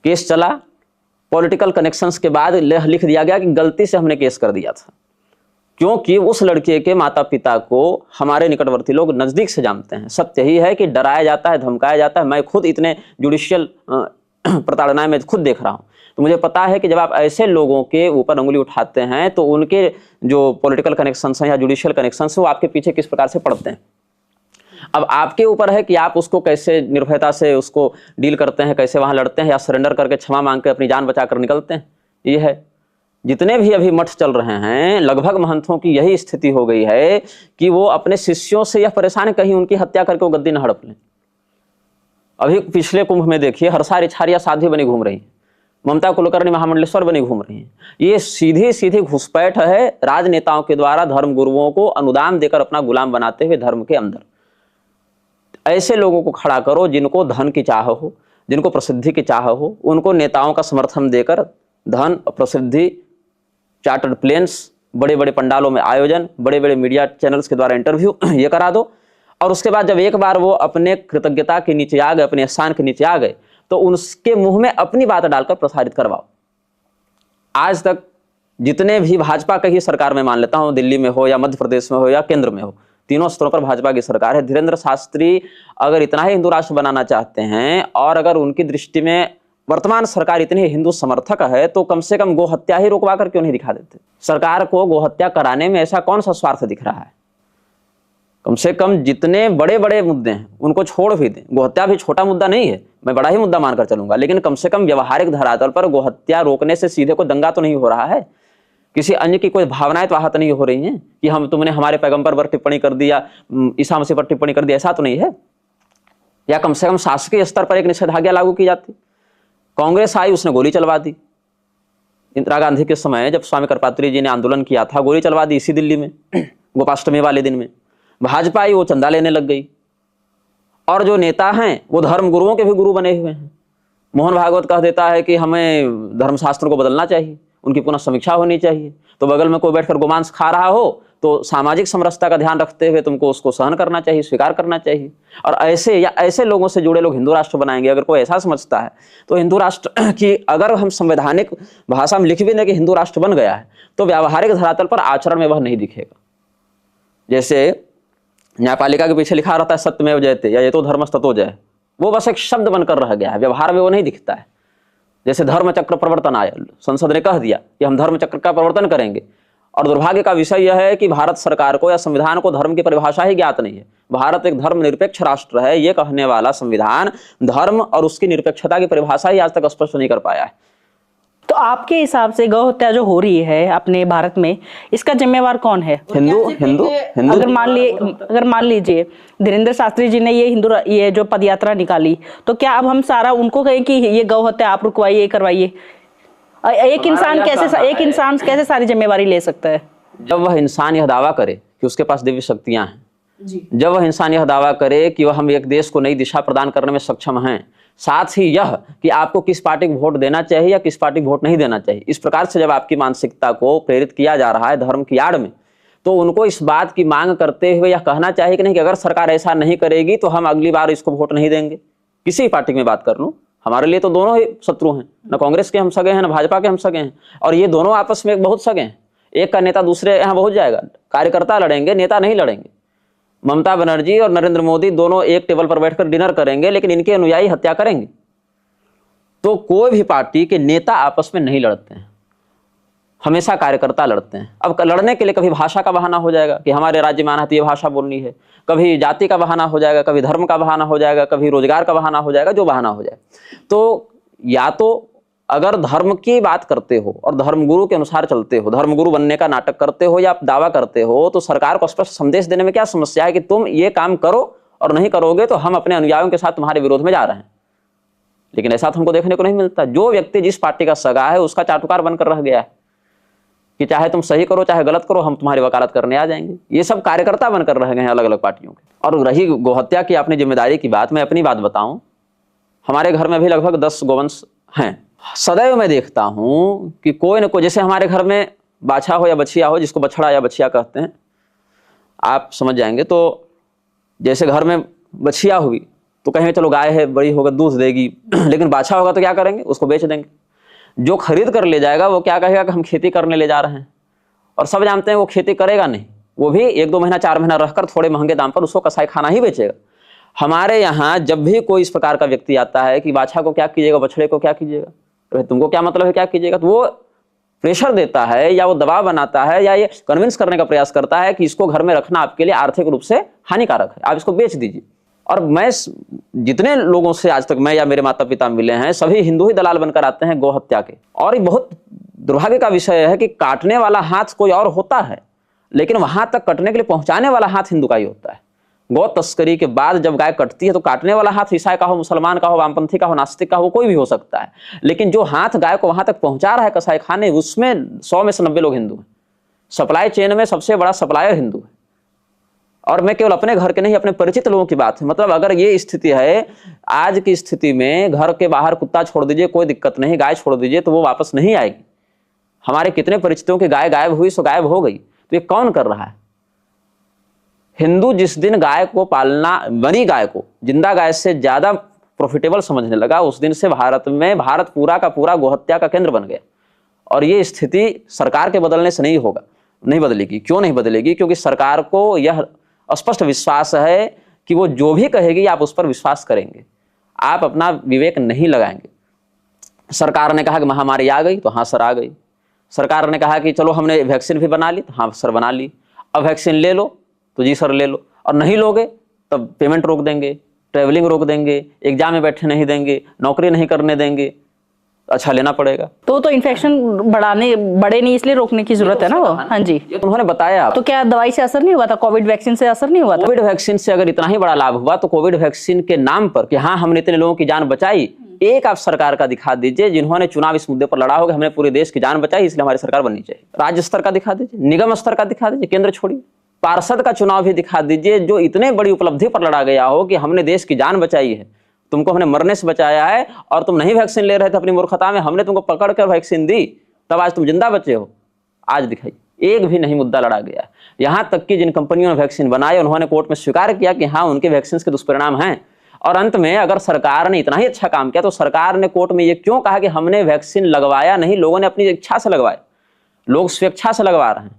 केस चला, पॉलिटिकल कनेक्शंस के बाद लिख दिया गया कि गलती से हमने केस कर दिया था, क्योंकि उस लड़के के माता पिता को हमारे निकटवर्ती लोग नजदीक से जानते हैं। सत्य ही है कि डराया जाता है, धमकाया जाता है। मैं खुद इतने जुडिशियल प्रताड़नाएं मैं खुद देख रहा हूं, तो मुझे पता है कि जब आप ऐसे लोगों के ऊपर उंगली उठाते हैं तो उनके जो पॉलिटिकल कनेक्शंस हैं या जुडिशियल कनेक्शंस हैं वो आपके पीछे किस प्रकार से पड़ते हैं। अब आपके ऊपर है कि आप उसको कैसे निर्भयता से उसको डील करते हैं, कैसे वहां लड़ते हैं, या सरेंडर करके क्षमा मांग के अपनी जान बचाकर निकलते हैं। ये है जितने भी अभी मठ चल रहे हैं, लगभग महंतों की यही स्थिति हो गई है कि वो अपने शिष्यों से यह परेशान कहीं उनकी हत्या करके वो गद्दी न हड़प लें। अभी पिछले कुंभ में देखिए हर्षा रिछारिया साध्वी बनी घूम रही है, ममता कुलकर्णी महामंडलेश्वर बनी घूम रही हैं। ये सीधी सीधी घुसपैठ है राजनेताओं के द्वारा धर्म गुरुओं को अनुदान देकर अपना गुलाम बनाते हुए धर्म के अंदर। ऐसे लोगों को खड़ा करो जिनको धन की चाह हो, जिनको प्रसिद्धि की चाह हो, उनको नेताओं का समर्थन देकर धन, प्रसिद्धि, चार्टर्ड प्लेन्स, बड़े बड़े पंडालों में आयोजन, बड़े बड़े मीडिया चैनल्स के द्वारा इंटरव्यू ये करा दो। और उसके बाद जब एक बार वो अपने कृतज्ञता के नीचे आ गए, अपने एहसान के नीचे आ गए, तो उनके मुंह में अपनी बात डालकर प्रसारित करवाओ। आज तक जितने भी भाजपा की सरकार में मान लेता हूं, दिल्ली में हो या मध्य प्रदेश में हो या केंद्र में हो, तीनों स्तरों पर भाजपा की सरकार है। धीरेन्द्र शास्त्री अगर इतना ही हिंदू राष्ट्र बनाना चाहते हैं और अगर उनकी दृष्टि में वर्तमान सरकार इतनी हिंदू समर्थक है, तो कम से कम गोहत्या ही रोकवा कर क्यों नहीं दिखा देते? सरकार को गोहत्या कराने में ऐसा कौन सा स्वार्थ दिख रहा है? कम से कम जितने बड़े बड़े मुद्दे हैं उनको छोड़ भी दें। गोहत्या भी छोटा मुद्दा नहीं है, मैं बड़ा ही मुद्दा मानकर चलूंगा, लेकिन कम से कम व्यवहारिक धरातल पर गोहत्या रोकने से सीधे कोई दंगा तो नहीं हो रहा है, किसी अन्य की कोई भावनाएं तो आहत नहीं हो रही हैं कि हम तुमने हमारे पैगंबर पर टिप्पणी कर दी या ईसा मसीह पर टिप्पणी कर दी, ऐसा तो नहीं है। या कम से कम शासकीय स्तर पर एक निषेधाज्ञा लागू की जाती। कांग्रेस आई, उसने गोली चलवा दी। इंदिरा गांधी के समय जब स्वामी करपात्री जी ने आंदोलन किया था, गोली चलवा दी इसी दिल्ली में गोपाष्टमी वाले दिन में। भाजपा आई, वो चंदा लेने लग गई। और जो नेता हैं वो धर्म गुरुओं के भी गुरु बने हुए हैं। मोहन भागवत कह देता है कि हमें धर्मशास्त्रों को बदलना चाहिए, उनकी पुनः समीक्षा होनी चाहिए। तो बगल में कोई बैठकर गोमांस खा रहा हो तो सामाजिक समरसता का ध्यान रखते हुए तुमको उसको सहन करना चाहिए, स्वीकार करना चाहिए। और ऐसे लोगों से जुड़े लोग हिंदू राष्ट्र बनाएंगे। अगर कोई ऐसा समझता है तो हिंदू राष्ट्र की अगर हम संवैधानिक भाषा में लिख भी दें कि हिंदू राष्ट्र बन गया है, तो व्यावहारिक धरातल पर आचरण में वह नहीं दिखेगा। जैसे न्यायपालिका के पीछे लिखा रहता है सत्यमेव जयते या ये तो धर्मस्ततो जय, वो बस एक शब्द बनकर रह गया है, व्यवहार में वो नहीं दिखता है। जैसे धर्म चक्र प्रवर्तन आया, संसद ने कह दिया कि हम धर्म चक्र का प्रवर्तन करेंगे, और दुर्भाग्य का विषय यह है कि भारत सरकार को या संविधान को धर्म की परिभाषा ही ज्ञात नहीं है। भारत एक धर्मनिरपेक्ष राष्ट्र है, ये कहने वाला संविधान धर्म और उसकी निरपेक्षता की परिभाषा ही आज तक स्पष्ट नहीं कर पाया है। तो आपके हिसाब से गौ हत्या जो हो रही है अपने भारत में, इसका जिम्मेवार कौन है? हिंदू। अगर मान लीजिए धीरेन्द्र शास्त्री जी ने ये जो पदयात्रा निकाली, तो क्या अब हम सारा उनको कहें कि ये गौ हत्या आप रुकवाइए, ये करवाइए? एक इंसान कैसे सारी जिम्मेवारी ले सकता है? जब वह इंसान यह दावा करे कि उसके पास दिव्य शक्तियां हैं, जब वह इंसान यह दावा करे कि वह हम एक देश को नई दिशा प्रदान करने में सक्षम हैं, साथ ही यह कि आपको किस पार्टी को वोट देना चाहिए या किस पार्टी को वोट नहीं देना चाहिए, इस प्रकार से जब आपकी मानसिकता को प्रेरित किया जा रहा है धर्म की आड़ में, तो उनको इस बात की मांग करते हुए यह कहना चाहिए कि नहीं कि अगर सरकार ऐसा नहीं करेगी तो हम अगली बार इसको वोट नहीं देंगे। किसी पार्टी में बात कर लूं, हमारे लिए तो दोनों ही शत्रु हैं, न कांग्रेस के हम सगे हैं न भाजपा के हम सगे हैं, और ये दोनों आपस में बहुत सगे हैं। एक का नेता दूसरे यहाँ पहुंच जाएगा, कार्यकर्ता लड़ेंगे, नेता नहीं लड़ेंगे। ममता बनर्जी और नरेंद्र मोदी दोनों एक टेबल पर बैठकर डिनर करेंगे, लेकिन इनके अनुयायी हत्या करेंगे। तो कोई भी पार्टी के नेता आपस में नहीं लड़ते हैं, हमेशा कार्यकर्ता लड़ते हैं। अब लड़ने के लिए कभी भाषा का बहाना हो जाएगा कि हमारे राज्य में आना तो ये भाषा बोलनी है, कभी जाति का बहाना हो जाएगा, कभी धर्म का बहाना हो जाएगा, कभी रोजगार का बहाना हो जाएगा, जो बहाना हो जाए। तो या तो अगर धर्म की बात करते हो और धर्मगुरु के अनुसार चलते हो, धर्मगुरु बनने का नाटक करते हो या आप दावा करते हो, तो सरकार को स्पष्ट संदेश देने में क्या समस्या है कि तुम ये काम करो और नहीं करोगे तो हम अपने अनुयायियों के साथ तुम्हारे विरोध में जा रहे हैं। लेकिन ऐसा तो हमको देखने को नहीं मिलता। जो व्यक्ति जिस पार्टी का सगा है उसका चाटुकार बनकर रह गया है कि चाहे तुम सही करो चाहे गलत करो, हम तुम्हारी वकालत करने आ जाएंगे। ये सब कार्यकर्ता बनकर रह गए हैं अलग अलग पार्टियों के। और रही गोहत्या की अपनी जिम्मेदारी की बात, मैं अपनी बात बताऊं, हमारे घर में भी लगभग 10 गोवंश हैं। सदैव मैं देखता हूं कि कोई न कोई, जैसे हमारे घर में बाछा हो या बछिया हो, जिसको बछड़ा या बछिया कहते हैं, आप समझ जाएंगे। तो जैसे घर में बछिया हुई तो कहेंगे चलो गाय है, बड़ी होगा दूध देगी, लेकिन बाछा होगा तो क्या करेंगे, उसको बेच देंगे। जो खरीद कर ले जाएगा वो क्या कहेगा कि हम खेती करने ले जा रहे हैं, और सब जानते हैं वो खेती करेगा नहीं, वो भी 1-2 महीना 4 महीना रहकर थोड़े महंगे दाम पर उसको कसाई खाना ही बेचेगा। हमारे यहाँ जब भी कोई इस प्रकार का व्यक्ति आता है कि बाछा को क्या कीजिएगा, बछड़े को क्या कीजिएगा, तुमको क्या मतलब है क्या कीजिएगा, तो वो प्रेशर देता है या वो दबाव बनाता है या ये कन्विंस करने का प्रयास करता है कि इसको घर में रखना आपके लिए आर्थिक रूप से हानिकारक है, आप इसको बेच दीजिए। और मैं जितने लोगों से आज तक मैं या मेरे माता पिता मिले हैं, सभी हिंदू ही दलाल बनकर आते हैं गौ हत्या के। और ये बहुत दुर्भाग्य का विषय है कि काटने वाला हाथ कोई और होता है, लेकिन वहां तक कटने के लिए पहुंचाने वाला हाथ हिंदू का ही होता है। गौ तस्करी के बाद जब गाय कटती है तो काटने वाला हाथ ईसाई का हो, मुसलमान का हो, वामपंथी का हो, नास्तिक का हो, कोई भी हो सकता है, लेकिन जो हाथ गाय को वहां तक पहुंचा रहा है कसाई खाने, उसमें 100 में से 90 लोग हिंदू हैं। सप्लाई चेन में सबसे बड़ा सप्लायर हिंदू है। और मैं केवल अपने घर के नहीं, अपने परिचित लोगों की बात है। मतलब अगर ये स्थिति है आज की स्थिति में, घर के बाहर कुत्ता छोड़ दीजिए कोई दिक्कत नहीं, गाय छोड़ दीजिए तो वो वापस नहीं आएगी। हमारे कितने परिचितों की गाय गायब हुई सो गायब हो गई। तो ये कौन कर रहा है? हिंदू जिस दिन गाय को पालना, मरी गाय को जिंदा गाय से ज्यादा प्रॉफिटेबल समझने लगा, उस दिन से भारत पूरा का पूरा गोहत्या का केंद्र बन गया। और ये स्थिति सरकार के बदलने से नहीं होगा, नहीं बदलेगी। क्यों नहीं बदलेगी? क्योंकि सरकार को यह स्पष्ट विश्वास है कि वो जो भी कहेगी आप उस पर विश्वास करेंगे, आप अपना विवेक नहीं लगाएंगे। सरकार ने कहा कि महामारी आ गई, तो हाँ सर आ गई। सरकार ने कहा कि चलो हमने वैक्सीन भी बना ली, तो हाँ सर बना ली। अब वैक्सीन ले लो, तो जी सर ले लो। और नहीं लोगे तब पेमेंट रोक देंगे, ट्रेवलिंग रोक देंगे, एग्जाम में बैठने नहीं देंगे, नौकरी नहीं करने देंगे। अच्छा लेना पड़ेगा। तो इन्फेक्शन बढ़े नहीं, इसलिए रोकने की जरूरत है ना वो। हाँ जी, ये तो उन्होंने बताया। तो क्या दवाई से असर नहीं हुआ था? कोविड वैक्सीन से असर नहीं हुआ था? कोविड वैक्सीन से अगर इतना ही बड़ा लाभ हुआ तो कोविड वैक्सीन के नाम पर कि हाँ हमने इतने लोगों की जान बचाई, एक आप सरकार का दिखा दीजिए जिन्होंने चुनाव इस मुद्दे पर लड़ा होगा, हमने पूरे देश की जान बचाई इसलिए हमारी सरकार बननी चाहिए। राज्य स्तर का दिखा दीजिए, निगम स्तर का दिखा दीजिए, केंद्र छोड़िए, पार्षद का चुनाव भी दिखा दीजिए जो इतने बड़ी उपलब्धि पर लड़ा गया हो कि हमने देश की जान बचाई है, तुमको हमने मरने से बचाया है और तुम नहीं वैक्सीन ले रहे थे अपनी मूर्खता में, हमने तुमको पकड़ कर वैक्सीन दी, तब आज तुम जिंदा बचे हो। आज दिखाइए, एक भी नहीं मुद्दा लड़ा गया। यहां तक कि जिन कंपनियों ने वैक्सीन बनाए उन्होंने कोर्ट में स्वीकार किया कि हाँ उनके वैक्सीन के दुष्परिणाम हैं। और अंत में अगर सरकार ने इतना ही अच्छा काम किया तो सरकार ने कोर्ट में ये क्यों कहा कि हमने वैक्सीन लगवाया नहीं, लोगों ने अपनी इच्छा से लगवाया, लोग स्वेच्छा से लगवा रहे हैं।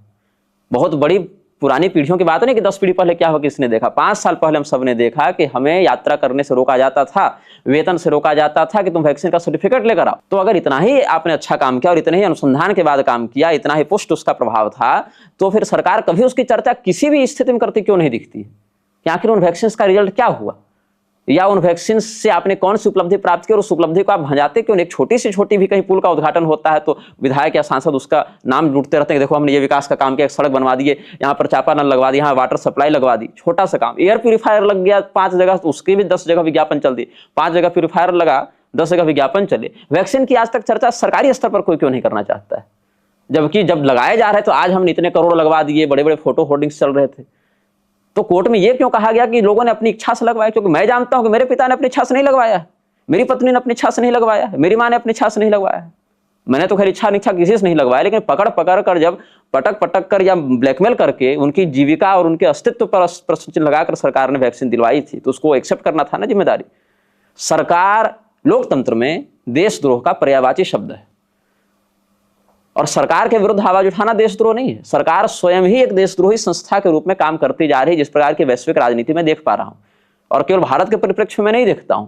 बहुत बड़ी पुरानी पीढ़ियों की बात नहीं कि 10 पीढ़ी पहले क्या हो किसने देखा। 5 साल पहले हम सब ने देखा कि हमें यात्रा करने से रोका जाता था, वेतन से रोका जाता था कि तुम वैक्सीन का सर्टिफिकेट लेकर आओ। तो अगर इतना ही आपने अच्छा काम किया और इतने ही अनुसंधान के बाद काम किया, इतना ही पुष्ट उसका प्रभाव था, तो फिर सरकार कभी उसकी चर्चा किसी भी स्थिति में करती क्यों नहीं दिखती है कि आखिर उन वैक्सीन का रिजल्ट क्या हुआ या उन वैक्सीन से आपने कौन सी उपलब्धि प्राप्त की और उस उपलब्धि को आप भंजाते क्यों? एक छोटी से छोटी भी कहीं पुल का उद्घाटन होता है तो विधायक या सांसद उसका नाम लूटते रहते हैं, देखो हमने ये विकास का काम किया, एक सड़क बनवा दिए, यहाँ पर चापा नल लगवा दिया, यहाँ वाटर सप्लाई लगवा दी। छोटा सा काम, एयर प्यूरिफायर लग गया 5 जगह, तो उसकी भी 10 जगह विज्ञापन चल दी। 5 जगह प्यूरिफायर लगा, 10 जगह विज्ञापन चले। वैक्सीन की आज तक चर्चा सरकारी स्तर पर कोई क्यों नहीं करना चाहता है? जबकि जब लगाए जा रहे तो आज हमने इतने करोड़ लगवा दिए, बड़े बड़े फोटो होर्डिंग्स चल रहे थे। तो कोर्ट में ये क्यों कहा गया कि लोगों ने अपनी इच्छा से लगवाया? क्योंकि मैं जानता हूं कि मेरे पिता ने अपनी इच्छा से नहीं लगवाया है, मेरी पत्नी ने अपनी इच्छा से नहीं लगवाया है, मेरी मां ने अपनी इच्छा से नहीं लगवाया है। मैंने तो खैर इच्छा किसी से नहीं लगवाया, लेकिन पकड़ कर जब पटक कर या ब्लैकमेल करके उनकी जीविका और उनके अस्तित्व पर प्रश्न चिन्ह लगाकर सरकार ने वैक्सीन दिलवाई थी, तो उसको एक्सेप्ट करना था ना जिम्मेदारी। सरकार लोकतंत्र में देशद्रोह का पर्यायवाची शब्द है और सरकार के विरुद्ध आवाज उठाना देशद्रोह नहीं है। सरकार स्वयं ही एक देशद्रोही संस्था के रूप में काम करती जा रही है, जिस प्रकार की वैश्विक राजनीति में देख पा रहा हूं। और केवल भारत के परिप्रेक्ष्य में नहीं देखता हूं,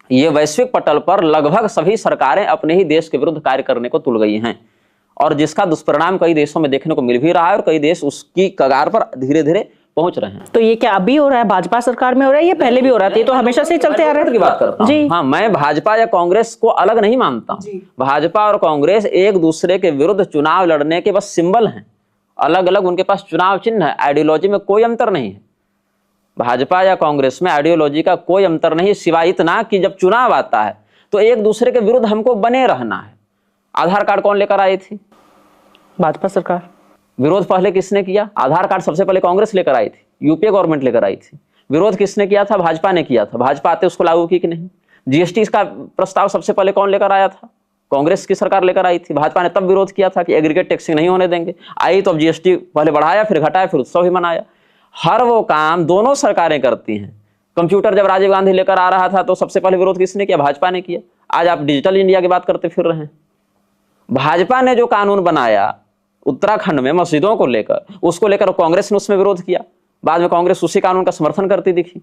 ये वैश्विक पटल पर लगभग सभी सरकारें अपने ही देश के विरुद्ध कार्य करने को तुल गई हैं और जिसका दुष्परिणाम कई देशों में देखने को मिल भी रहा है और कई देश उसकी कगार पर धीरे धीरे पहुंच रहे हैं। तो ये क्या अभी हो रहा है, भाजपा सरकार में हो रहा है, ये पहले भी हो रहा था? ये तो हमेशा से चलते आ रहे थे। की बात करता हूं। हाँ, मैं भाजपा या कांग्रेस को अलग नहीं मानता हूं। भाजपा और कांग्रेस एक दूसरे के विरुद्ध चुनाव लड़ने के बस सिंबल हैं, अलग अलग उनके पास चुनाव चिन्ह है, आइडियोलॉजी में कोई अंतर नहीं है। भाजपा या कांग्रेस में आइडियोलॉजी का कोई अंतर नहीं, सिवाय इतना कि जब चुनाव आता है तो एक दूसरे के विरुद्ध हमको बने रहना है। आधार कार्ड कौन लेकर आई थी? भाजपा सरकार। विरोध पहले किसने किया? आधार कार्ड सबसे पहले कांग्रेस लेकर आई थी, यूपीए गवर्नमेंट लेकर आई थी। विरोध किसने किया था? भाजपा ने किया था। भाजपा आते उसको लागू की कि नहीं? जीएसटी का प्रस्ताव सबसे पहले कौन लेकर आया था? कांग्रेस की सरकार लेकर आई थी। भाजपा ने तब विरोध किया था कि एग्रीगेट टैक्सिंग नहीं होने देंगे। आई तो अब जीएसटी पहले बढ़ाया, फिर घटाया, फिर उत्सव भी मनाया। हर वो काम दोनों सरकारें करती हैं। कंप्यूटर जब राजीव गांधी लेकर आ रहा था तो सबसे पहले विरोध किसने किया? भाजपा ने किया। आज आप डिजिटल इंडिया की बात करते फिर रहे हैं। भाजपा ने जो कानून बनाया उत्तराखंड में मस्जिदों को लेकर, उसको लेकर कांग्रेस ने उसमें विरोध किया। बाद में कांग्रेस उसी कानून का समर्थन करती दिखी।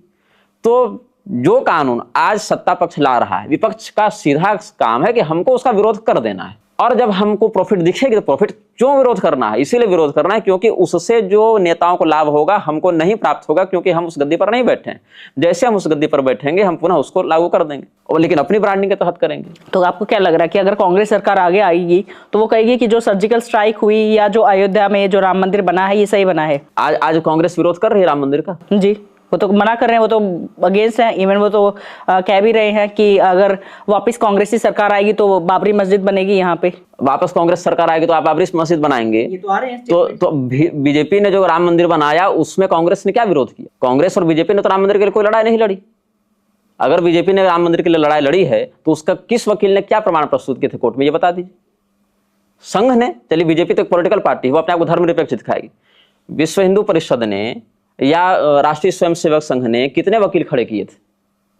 तो जो कानून आज सत्ता पक्ष ला रहा है, विपक्ष का सीधा काम है कि हमको उसका विरोध कर देना है। और जब हमको प्रॉफिट दिखेगी तो प्रॉफिट क्यों विरोध करना है? इसीलिए विरोध करना है क्योंकि उससे जो नेताओं को लाभ होगा हमको नहीं प्राप्त होगा, क्योंकि हम उस गद्दी पर नहीं बैठे हैं। जैसे हम उस गद्दी पर बैठेंगे हम पुनः उसको लागू कर देंगे, और लेकिन अपनी ब्रांडिंग के तहत करेंगे। तो आपको क्या लग रहा है कि अगर कांग्रेस सरकार आगे आएगी तो वो कहेगी कि जो सर्जिकल स्ट्राइक हुई या जो अयोध्या में जो राम मंदिर बना है ये सही बना है? आज कांग्रेस विरोध कर रही है राम मंदिर का। जी, वो तो मना कर रहे हैं, वो तो अगेंस्ट है। इवन वो तो कह भी रहे हैं कि अगर वापस कांग्रेसी सरकार आएगी तो बाबरी मस्जिद बनेगी यहाँ पे। वापस कांग्रेस सरकार आएगी तो आप बाबरी मस्जिद बनाएंगे? ये तो आ रहे हैं तो बीजेपी ने जो राम मंदिर बनाया उसमें कांग्रेस ने क्या विरोध किया? कांग्रेस और बीजेपी ने तो राम मंदिर के लिए कोई लड़ाई नहीं लड़ी। अगर बीजेपी ने राम मंदिर के लिए लड़ाई लड़ी है तो उसका किस वकील ने क्या प्रमाण प्रस्तुत किए थे कोर्ट में, ये बता दीजिए। संघ ने, चलिए बीजेपी तो एक पॉलिटिकल पार्टी, वो अपने आप को धर्मनिरपेक्ष दिखाएगी। विश्व हिंदू परिषद ने या राष्ट्रीय स्वयंसेवक संघ ने कितने वकील खड़े किए थे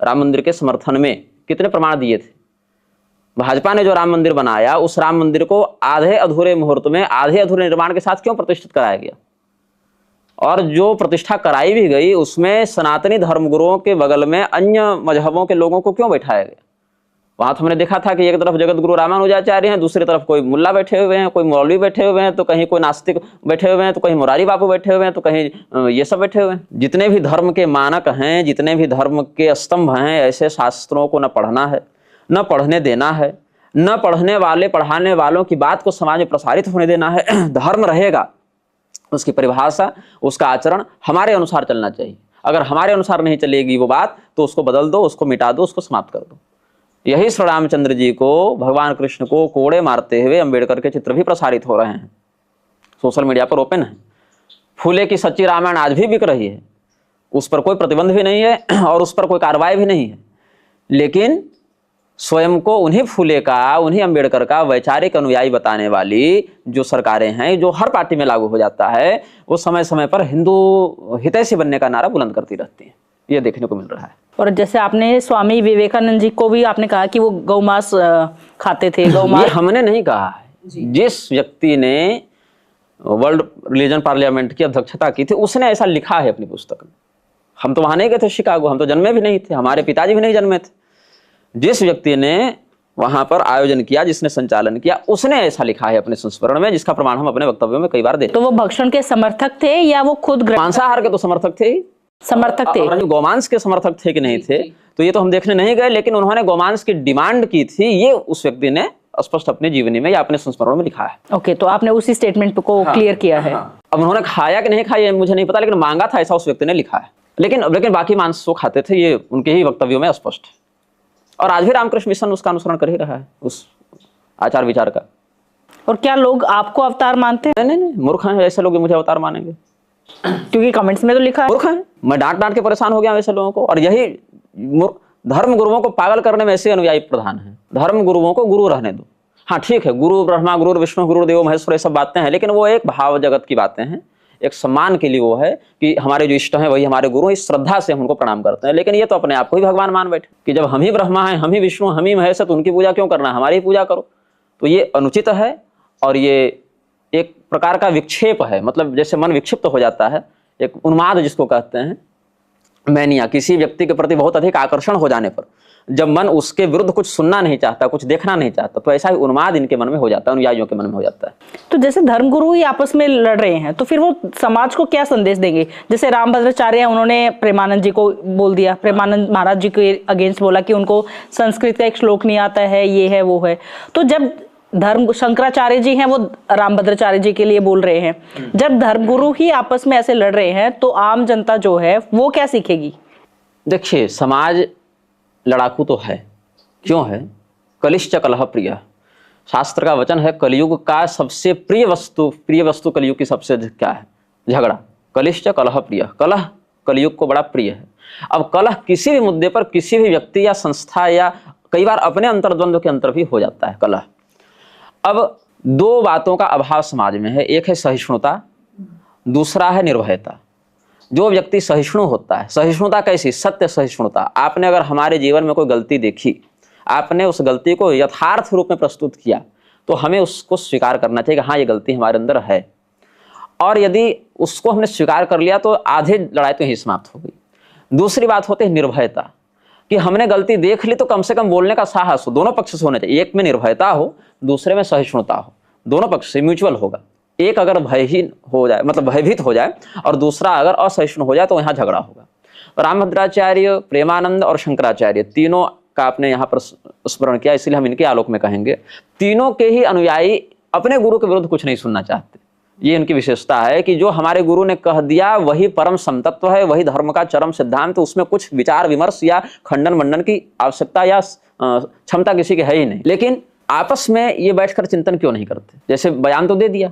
राम मंदिर के समर्थन में, कितने प्रमाण दिए थे? भाजपा ने जो राम मंदिर बनाया उस राम मंदिर को आधे अधूरे मुहूर्त में आधे अधूरे निर्माण के साथ क्यों प्रतिष्ठित कराया गया? और जो प्रतिष्ठा कराई भी गई उसमें सनातनी धर्मगुरुओं के बगल में अन्य मजहबों के लोगों को क्यों बैठाया गया? वहां तो हमने देखा था कि एक तरफ जगत गुरु रामानुजाचार्य हैं, दूसरी तरफ कोई मुल्ला बैठे हुए हैं, कोई मौलवी बैठे हुए हैं, तो कहीं कोई नास्तिक बैठे हुए हैं, तो कहीं मुरारी बापू बैठे हुए हैं, तो कहीं ये सब बैठे हुए हैं। जितने भी धर्म के मानक हैं, जितने भी धर्म के स्तंभ हैं, ऐसे शास्त्रों को न पढ़ना है, न पढ़ने देना है, न पढ़ने वाले पढ़ाने वालों की बात को समाज में प्रसारित होने देना है। धर्म रहेगा, उसकी परिभाषा, उसका आचरण हमारे अनुसार चलना चाहिए। अगर हमारे अनुसार नहीं चलेगी वो बात तो उसको बदल दो, उसको मिटा दो, उसको समाप्त कर दो। यही श्री रामचंद्र जी को, भगवान कृष्ण को कोड़े मारते हुए अंबेडकर के चित्र भी प्रसारित हो रहे हैं, सोशल मीडिया पर ओपन है। फूले की सच्ची रामायण आज भी बिक रही है, उस पर कोई प्रतिबंध भी नहीं है और उस पर कोई कार्रवाई भी नहीं है, लेकिन स्वयं को उन्हीं फूले का, उन्हीं अंबेडकर का वैचारिक अनुयायी बताने वाली जो सरकारें हैं, जो हर पार्टी में लागू हो जाता है, वो समय समय पर हिंदू हितैषी बनने का नारा बुलंद करती रहती है। ये देखने को मिल रहा है। और जैसे आपने स्वामी विवेकानंद जी को भी आपने कहा कि वो गौमांस खाते थे। गौमांस ये हमने नहीं कहा है, जिस व्यक्ति ने वर्ल्ड रिलीजन पार्लियामेंट की अध्यक्षता की थी उसने ऐसा लिखा है अपनी पुस्तक में। हम तो वहां नहीं गए थे शिकागो, हम तो जन्मे भी नहीं थे, हमारे पिताजी भी नहीं जन्मे थे। जिस व्यक्ति ने वहां पर आयोजन किया, जिसने संचालन किया, उसने ऐसा लिखा है अपने संस्मरण में, जिसका प्रमाण हम अपने वक्तव्यों में कई बार देते। तो वो भक्षण के समर्थक थे या वो खुद मांसाहार के तो समर्थक थे ही। समर्थक थे। और गौमांस के समर्थक थे कि नहीं थे तो ये तो हम देखने नहीं गए, लेकिन उन्होंने गौमांस की डिमांड की थी, ये उस व्यक्ति ने स्पष्ट अपनी जीवनी में या अपने संस्मरणों में लिखा है। ओके, तो आपने उसी स्टेटमेंट को क्लियर किया है। अब उन्होंने खाया कि नहीं खाया मुझे नहीं पता, लेकिन मांगा था ऐसा उस व्यक्ति ने लिखा है। लेकिन बाकी मांस वो खाते थे, ये उनके ही वक्तव्यों में स्पष्ट है। और आज भी रामकृष्ण मिशन उसका अनुसरण कर ही रहा है, उस आचार विचार का। और क्या लोग आपको अवतार मानते हैं? नहीं, मूर्ख हैं ऐसे लोग, मुझे अवतार मानेंगे? क्योंकि कमेंट्स में तो लिखा है। मूर्ख हैं, मैं डांट के परेशान हो गया ऐसे लोगों को। और यही धर्म गुरुओं को पागल करने में ऐसे अनुयायी प्रधान हैं। धर्म गुरुओं को गुरु रहने दो। हाँ ठीक है, गुरु ब्रह्मा, गुरु विष्णु, गुरु देव महेश्वर, ये सब बातें हैं, लेकिन वो एक भाव जगत की बातें हैं, एक सम्मान के लिए वो है कि हमारे जो इष्ट हैं वही हमारे गुरु हैं, इस श्रद्धा से हम उनको प्रणाम करते हैं। लेकिन ये तो अपने आप को ही भगवान मान बैठे कि जब हम ही ब्रह्मा हैं, हम ही विष्णु, हम ही महेश, तो उनकी पूजा क्यों करना है, हमारी ही पूजा करो। तो ये अनुचित है और ये एक प्रकार का विक्षेप है। मतलब जैसे मन विक्षिप्त हो जाता है, एक उन्माद जिसको कहते हैं, मैनिया, किसी व्यक्ति के प्रति बहुत अधिक आकर्षण हो जाने पर जब मन उसके विरुद्ध कुछ सुनना नहीं चाहता, कुछ देखना नहीं चाहता, तो ऐसा ही उन्माद इनके मन में हो जाता है, अनुयायियों के मन में हो जाता है। तो जैसे धर्मगुरु ही आपस में लड़ रहे हैं तो फिर वो समाज को क्या संदेश देंगे? जैसे रामभद्राचार्य हैं, उन्होंने प्रेमानंद जी को बोल दिया, प्रेमानंद महाराज जी के अगेंस्ट बोला कि उनको संस्कृत का एक श्लोक नहीं आता है, ये है वो है। तो जब धर्म शंकराचार्य जी हैं वो रामभद्राचार्य जी के लिए बोल रहे हैं, जब धर्मगुरु ही आपस में ऐसे लड़ रहे हैं तो आम जनता जो है वो क्या सीखेगी? देखिए, समाज लड़ाकू तो है, क्यों है? कलिश्च कलह प्रिय, शास्त्र का वचन है, कलयुग का सबसे प्रिय वस्तु कलयुग की सबसे क्या है? झगड़ा। कलिश्च कलह प्रिय, कलह कलयुग को बड़ा प्रिय है। अब कलह किसी भी मुद्दे पर किसी भी व्यक्ति या संस्था या कई बार अपने अंतर्द्वंद के अंतर भी हो जाता है कलह। अब दो बातों का अभाव समाज में है, एक है सहिष्णुता, दूसरा है निर्भयता। जो व्यक्ति सहिष्णु होता है, सहिष्णुता कैसी? सत्य सहिष्णुता। आपने अगर हमारे जीवन में कोई गलती देखी, आपने उस गलती को यथार्थ रूप में प्रस्तुत किया, तो हमें उसको स्वीकार करना चाहिए कि हाँ ये गलती हमारे अंदर है। और यदि उसको हमने स्वीकार कर लिया तो आधे लड़ाई तो ही समाप्त हो गई। दूसरी बात होती है निर्भयता। कि हमने गलती देख ली तो कम से कम बोलने का साहस हो, दोनों पक्ष से होना चाहिए। एक में निर्भयता हो, दूसरे में सहिष्णुता हो, दोनों पक्ष से म्यूचुअल होगा। एक अगर भयहीन हो जाए, मतलब भयभीत हो जाए, और दूसरा अगर असहिष्णु हो जाए तो यहाँ झगड़ा होगा। रामभद्राचार्य, प्रेमानंद और शंकराचार्य तीनों का आपने यहाँ पर स्मरण किया, इसलिए हम इनके आलोक में कहेंगे। तीनों के ही अनुयायी अपने गुरु के विरुद्ध कुछ नहीं सुनना चाहते। ये इनकी विशेषता है कि जो हमारे गुरु ने कह दिया वही परम समतत्व है, वही धर्म का चरम सिद्धांत, तो उसमें कुछ विचार विमर्श या खंडन मंडन की आवश्यकता या क्षमता किसी की है ही नहीं। लेकिन आपस में ये बैठकर चिंतन क्यों नहीं करते? जैसे बयान तो दे दिया,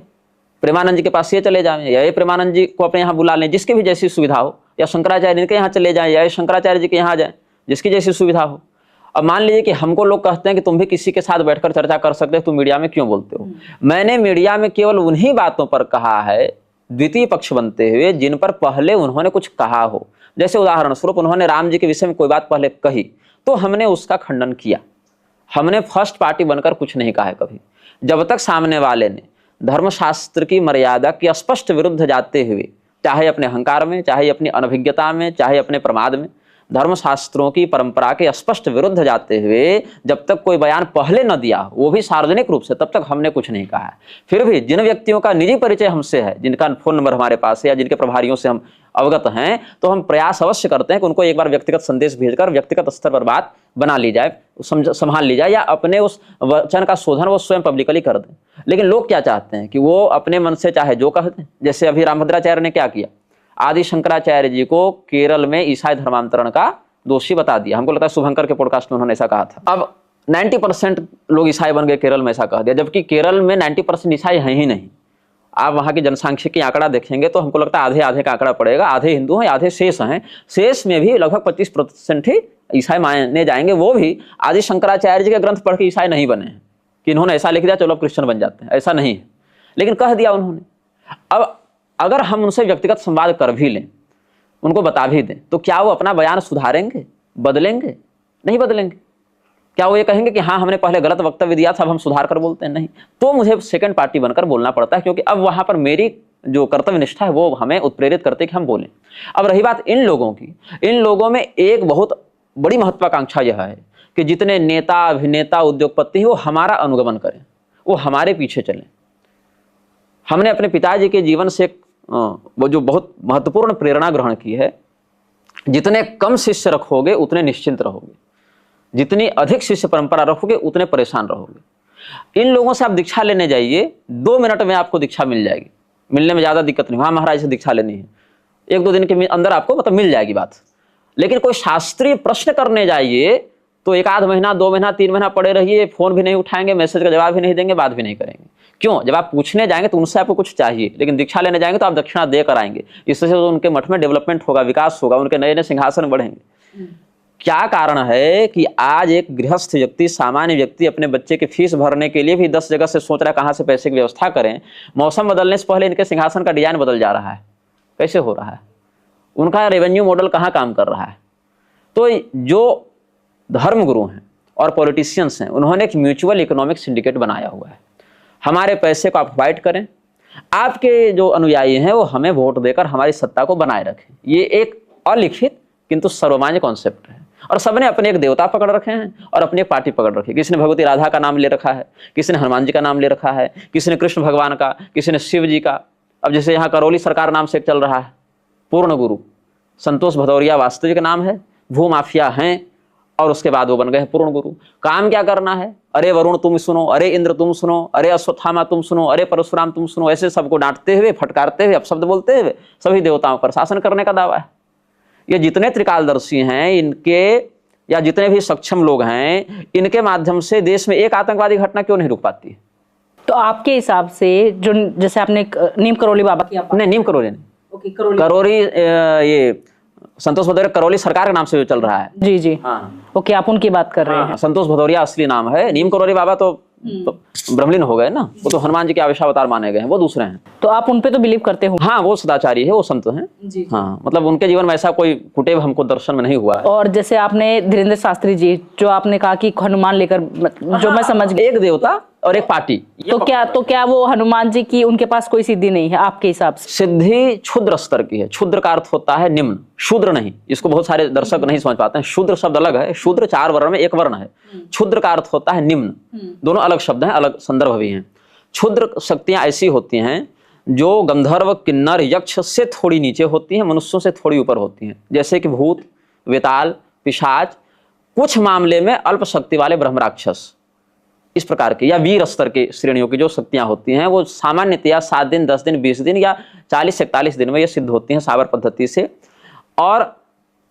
प्रेमानंद जी के पास ये चले जाएं, या ये प्रेमानंद जी को अपने यहाँ बुला लें, जिसकी भी जैसी सुविधा हो, या शंकराचार्य के यहाँ चले जाएं, या शंकराचार्य जी के यहाँ जाएं, जिसकी जैसी सुविधा हो। अब मान लीजिए कि हमको लोग कहते हैं कि तुम भी किसी के साथ बैठकर चर्चा कर सकते हो, तुम मीडिया में क्यों बोलते हो? मैंने मीडिया में केवल उन्हीं बातों पर कहा है, द्वितीय पक्ष बनते हुए, जिन पर पहले उन्होंने कुछ कहा हो। जैसे उदाहरण स्वरूप उन्होंने राम जी के विषय में कोई बात पहले कही तो हमने उसका खंडन किया। हमने फर्स्ट पार्टी बनकर कुछ नहीं कहा है कभी। जब तक सामने वाले ने धर्मशास्त्र की मर्यादा के स्पष्ट विरुद्ध जाते हुए, चाहे अपने अहंकार में, चाहे अपनी अनभिज्ञता में, चाहे अपने प्रमाद में, धर्मशास्त्रों की परंपरा के स्पष्ट विरुद्ध जाते हुए जब तक कोई बयान पहले न दिया, वो भी सार्वजनिक रूप से, तब तक हमने कुछ नहीं कहा है। फिर भी जिन व्यक्तियों का निजी परिचय हमसे है, जिनका फोन नंबर हमारे पास है, या जिनके प्रभारियों से हम अवगत हैं, तो हम प्रयास अवश्य करते हैं कि उनको एक बार व्यक्तिगत संदेश भेजकर व्यक्तिगत स्तर पर बात बना ली जाए, संभाल ली जाए, या अपने उस वचन का शोधन वो स्वयं पब्लिकली कर दें। लेकिन लोग क्या चाहते हैं कि वो अपने मन से चाहे जो कहते हैं। जैसे अभी रामभद्राचार्य ने क्या किया, आदि शंकराचार्य जी को केरल में ईसाई धर्मांतरण का दोषी बता दिया। हमको लगता है शुभंकर के पॉडकास्ट में उन्होंने ऐसा कहा था। अब 90% लोग ईसाई बन गए केरल में, ऐसा कह दिया, जबकि केरल में 90% ईसाई हैं ही नहीं। आप वहाँ की जनसांख्यिकी आंकड़ा देखेंगे तो हमको लगता है आधे आधे का आंकड़ा पड़ेगा, आधे हिंदू हैं, आधे शेष हैं। शेष में भी लगभग 25% ही ईसाई माने जाएंगे। वो भी आदि शंकराचार्य जी के ग्रंथ पढ़ के ईसाई नहीं बने हैं कि इन्होंने ऐसा लिख दिया चलो अब क्रिश्चियन बन जाते हैं, ऐसा नहीं है, लेकिन कह दिया उन्होंने। अब अगर हम उनसे व्यक्तिगत संवाद कर भी लें, उनको बता भी दें, तो क्या वो अपना बयान सुधारेंगे, बदलेंगे? नहीं बदलेंगे। क्या वो ये कहेंगे कि हाँ हमने पहले गलत वक्तव्य दिया था अब हम सुधार कर बोलते हैं? नहीं। तो मुझे सेकंड पार्टी बनकर बोलना पड़ता है, क्योंकि अब वहां पर मेरी जो कर्तव्य निष्ठा है वो हमें उत्प्रेरित करते कि हम बोलें। अब रही बात इन लोगों की, इन लोगों में एक बहुत बड़ी महत्वाकांक्षा यह है कि जितने नेता, अभिनेता, उद्योगपति वो हमारा अनुगमन करें, वो हमारे पीछे चलें। हमने अपने पिताजी के जीवन से वो जो बहुत महत्वपूर्ण प्रेरणा ग्रहण की है, जितने कम शिष्य रखोगे उतने निश्चिंत रहोगे, जितनी अधिक शिष्य परंपरा रखोगे उतने परेशान रहोगे। इन लोगों से आप दीक्षा लेने जाइए, 2 मिनट में आपको दीक्षा मिल जाएगी, मिलने में ज़्यादा दिक्कत नहीं। हाँ महाराज से दीक्षा लेनी है, 1-2 दिन के अंदर आपको मतलब मिल जाएगी बात। लेकिन कोई शास्त्रीय प्रश्न करने जाइए तो 1 आध महीना, 2 महीना, 3 महीना पड़े रहिए, फोन भी नहीं उठाएंगे, मैसेज का जवाब भी नहीं देंगे, बात भी नहीं करेंगे। क्यों? जब आप पूछने जाएंगे तो उनसे आपको कुछ चाहिए, लेकिन दीक्षा लेने जाएंगे तो आप दक्षिणा देकर आएंगे। इससे तो उनके मठ में डेवलपमेंट होगा, विकास होगा, उनके नए नए सिंहासन बढ़ेंगे। क्या कारण है कि आज एक गृहस्थ व्यक्ति, सामान्य व्यक्ति अपने बच्चे की फीस भरने के लिए भी 10 जगह से सोच रहा है कहाँ से पैसे की व्यवस्था करें। मौसम बदलने से पहले इनके सिंहासन का डिजाइन बदल जा रहा है। कैसे हो रहा है? उनका रेवेन्यू मॉडल कहाँ काम कर रहा है? तो जो धर्मगुरु हैं और पॉलिटिशियंस हैं, उन्होंने एक म्यूचुअल इकोनॉमिक सिंडिकेट बनाया हुआ है। हमारे पैसे को आप फाइट करें, आपके जो अनुयायी हैं वो हमें वोट देकर हमारी सत्ता को बनाए रखें। ये एक अलिखित किंतु सर्वमान्य कॉन्सेप्ट है, और सबने अपने एक देवता पकड़ रखे हैं और अपनी एक पार्टी पकड़ रखी है। किसी ने भगवती राधा का नाम ले रखा है, किसी ने हनुमान जी का नाम ले रखा है, किसी ने कृष्ण भगवान का, किसी ने शिव जी का। अब जैसे यहाँ करौली सरकार नाम से एक चल रहा है, पूर्ण गुरु संतोष भदौरिया वास्तविक नाम है, भू माफिया हैं, और उसके बाद वो बन गए पूर्ण गुरु। काम क्या करना है? अरे वरुण तुम सुनो, अरे इंद्र तुम सुनो, अरे अश्वत्थामा तुम सुनो, अरे परशुराम तुम सुनो, ऐसे सबको डांटते हुए, फटकारते हुए, अपशब्द बोलते हुए सभी देवताओं पर शासन करने का दावा है। ये जितने त्रिकालदर्शी हैं इनके, या जितने भी सक्षम लोग हैं, इनके माध्यम से देश में एक आतंकवादी घटना क्यों नहीं रुक पाती है? तो आपके हिसाब से जो, जैसे आपने नीम करौली बाबा की, नहीं नीम करौली नहीं, करौली ये संतोष भदौरिया करौली सरकार के नाम से जो चल रहा है। जी जी, हाँ ओके, आप उनकी बात कर रहे हैं। संतोष भदौरिया असली नाम है। नीम करौली बाबा तो ब्रह्मलीन हो गए ना, वो तो हनुमान जी के आवेशावतार माने गए हैं, वो दूसरे हैं। तो आप उन पे तो बिलीव करते हो? हाँ, वो सदाचारी है, वो संत हैं। हाँ, मतलब उनके जीवन में ऐसा कोई कुटेव हमको दर्शन में नहीं हुआ है। और जैसे आपने धीरेन्द्र शास्त्री जी, जो आपने कहा कि हनुमान लेकर, जो मैं समझ गई, एक देवता और एक पार्टी। तो क्या वो हनुमान जी की उनके पास कोई सिद्धि नहीं है आपके हिसाब से? सिद्धि क्षुद्र स्तर की है। क्षुद्र का अर्थ होता है निम्न, शूद्र नहीं। इसको बहुत सारे दर्शक नहीं समझ पाते हैं। शूद्र शब्द अलग है, शूद्र 4 वर्ण में एक वर्ण है। क्षुद्र का अर्थ होता है निम्न। दोनों अलग शब्द हैं, अलग संदर्भ भी हैं। क्षुद्र शक्तियां ऐसी होती हैं जो गंधर्व, किन्नर, यक्ष से थोड़ी नीचे होती हैं, मनुष्यों से थोड़ी ऊपर होती हैं। जैसे कि भूत, वेताल, पिशाच, कुछ मामले में अल्प शक्ति वाले ब्रह्म राक्षस, इस प्रकार के, या वीर स्तर के श्रेणियों की जो शक्तियां होती हैं वो सामान्यतया 7 दिन, 10 दिन, 20 दिन या 40-41 दिन में ये सिद्ध होती हैं साबर पद्धति से। और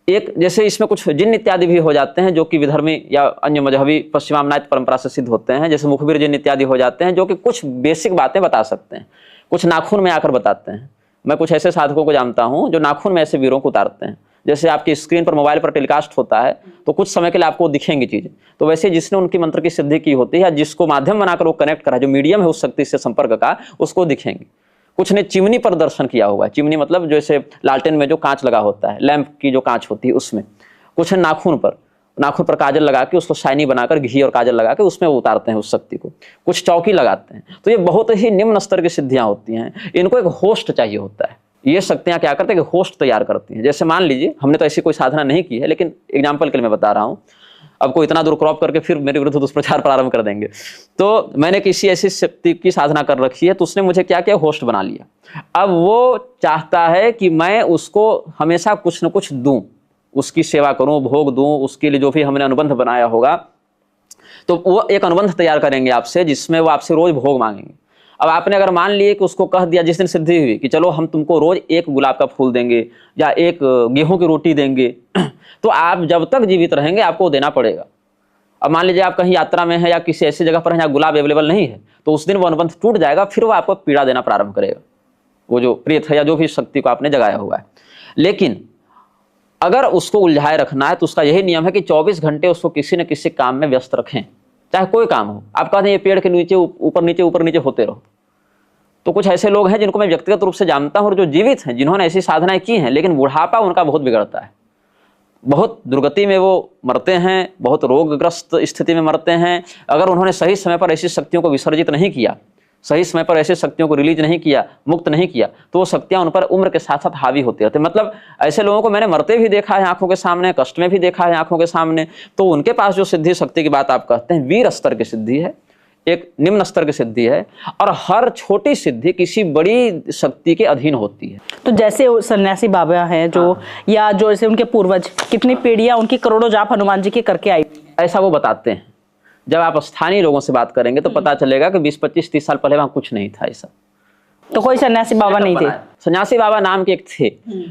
एक जैसे इसमें कुछ जिन्न इत्यादि भी हो जाते हैं जो कि विधर्मी या अन्य मजहबी पश्चिमामनायत परंपरा से सिद्ध होते हैं। जैसे मुखबिर जिन्न इत्यादि हो जाते हैं जो कि कुछ बेसिक बातें बता सकते हैं, कुछ नाखून में आकर बताते हैं। मैं कुछ ऐसे साधकों को जानता हूं जो नाखून में ऐसे वीरों को उतारते हैं। जैसे आपकी स्क्रीन पर मोबाइल पर टेलीकास्ट होता है तो कुछ समय के लिए आपको दिखेंगी चीजें, तो वैसे जिसने उनकी मंत्र की सिद्धि की होती है, जिसको माध्यम बनाकर वो कनेक्ट करा, जो मीडियम है उस शक्ति से संपर्क का, उसको दिखेंगे। कुछ ने चिमनी पर दर्शन किया होगा। चिमनी मतलब जैसे लालटेन में जो कांच लगा होता है, लैंप की जो कांच होती है उसमें। कुछ है नाखून पर काजल लगा के उसको शाइनी बनाकर घी और काजल लगा के उसमें वो उतारते हैं उस शक्ति को। कुछ चौकी लगाते हैं। तो ये बहुत ही निम्न स्तर की सिद्धियां होती हैं। इनको एक होस्ट चाहिए होता है। ये शक्तियां क्या करते हैं कि होस्ट तैयार करती हैं। जैसे मान लीजिए हमने तो ऐसी कोई साधना नहीं की है, लेकिन एग्जाम्पल के लिए मैं बता रहा हूँ। अब कोई इतना दूर क्रॉप करके फिर मेरे विरुद्ध दुष्प्रचार प्रारंभ कर देंगे। तो मैंने किसी ऐसी शक्ति की साधना कर रखी है, तो उसने मुझे क्या किया, होस्ट बना लिया। अब वो चाहता है कि मैं उसको हमेशा कुछ न कुछ दूं, उसकी सेवा करूं, भोग दूं, उसके लिए जो भी हमने अनुबंध बनाया होगा। तो वो एक अनुबंध तैयार करेंगे आपसे, जिसमें वो आपसे रोज भोग मांगेंगे। अब आपने अगर मान लिए कि उसको कह दिया जिस दिन सिद्धि हुई कि चलो हम तुमको रोज 1 गुलाब का फूल देंगे या 1 गेहूं की रोटी देंगे, तो आप जब तक जीवित रहेंगे आपको देना पड़ेगा। अब मान लीजिए आप कहीं यात्रा में है या किसी ऐसी जगह पर है जहाँ गुलाब अवेलेबल नहीं है, तो उस दिन वो अनुबंध टूट जाएगा, फिर वो आपको पीड़ा देना प्रारंभ करेगा, वो जो प्रेत है या जो भी शक्ति को आपने जगाया हुआ है। लेकिन अगर उसको उलझाए रखना है तो उसका यही नियम है कि 24 घंटे उसको किसी न किसी काम में व्यस्त रखें, चाहे कोई काम हो। आप कहते हैं ये पेड़ के नीचे ऊपर नीचे होते रहो। तो कुछ ऐसे लोग हैं जिनको मैं व्यक्तिगत रूप से जानता हूं और जो जीवित हैं, जिन्होंने ऐसी साधनाएं की हैं, लेकिन बुढ़ापा उनका बहुत बिगड़ता है, बहुत दुर्गति में वो मरते हैं, बहुत रोगग्रस्त स्थिति में मरते हैं। अगर उन्होंने सही समय पर ऐसी शक्तियों को विसर्जित नहीं किया, सही समय पर ऐसे शक्तियों को रिलीज नहीं किया, मुक्त नहीं किया, तो वो शक्तियां उन पर उम्र के साथ साथ हावी होती रहती है। मतलब ऐसे लोगों को मैंने मरते भी देखा है आंखों के सामने, कष्ट में भी देखा है आंखों के सामने। तो उनके पास जो सिद्धि शक्ति की बात आप कहते हैं, वीर स्तर की सिद्धि है, एक निम्न स्तर की सिद्धि है, और हर छोटी सिद्धि किसी बड़ी शक्ति के अधीन होती है। तो जैसे सन्यासी बाबा हैं जो या जो जैसे उनके पूर्वज, कितनी पीढ़ियां उनकी करोड़ों जाप हनुमान जी के करके आई, ऐसा वो बताते हैं। जब आप स्थानीय लोगों से बात करेंगे तो पता चलेगा कि 20, 25, 30 साल पहले वहां कुछ नहीं था ऐसा। तो कोई सन्यासी बाबा नहीं थे? सन्यासी बाबा नाम के एक थे,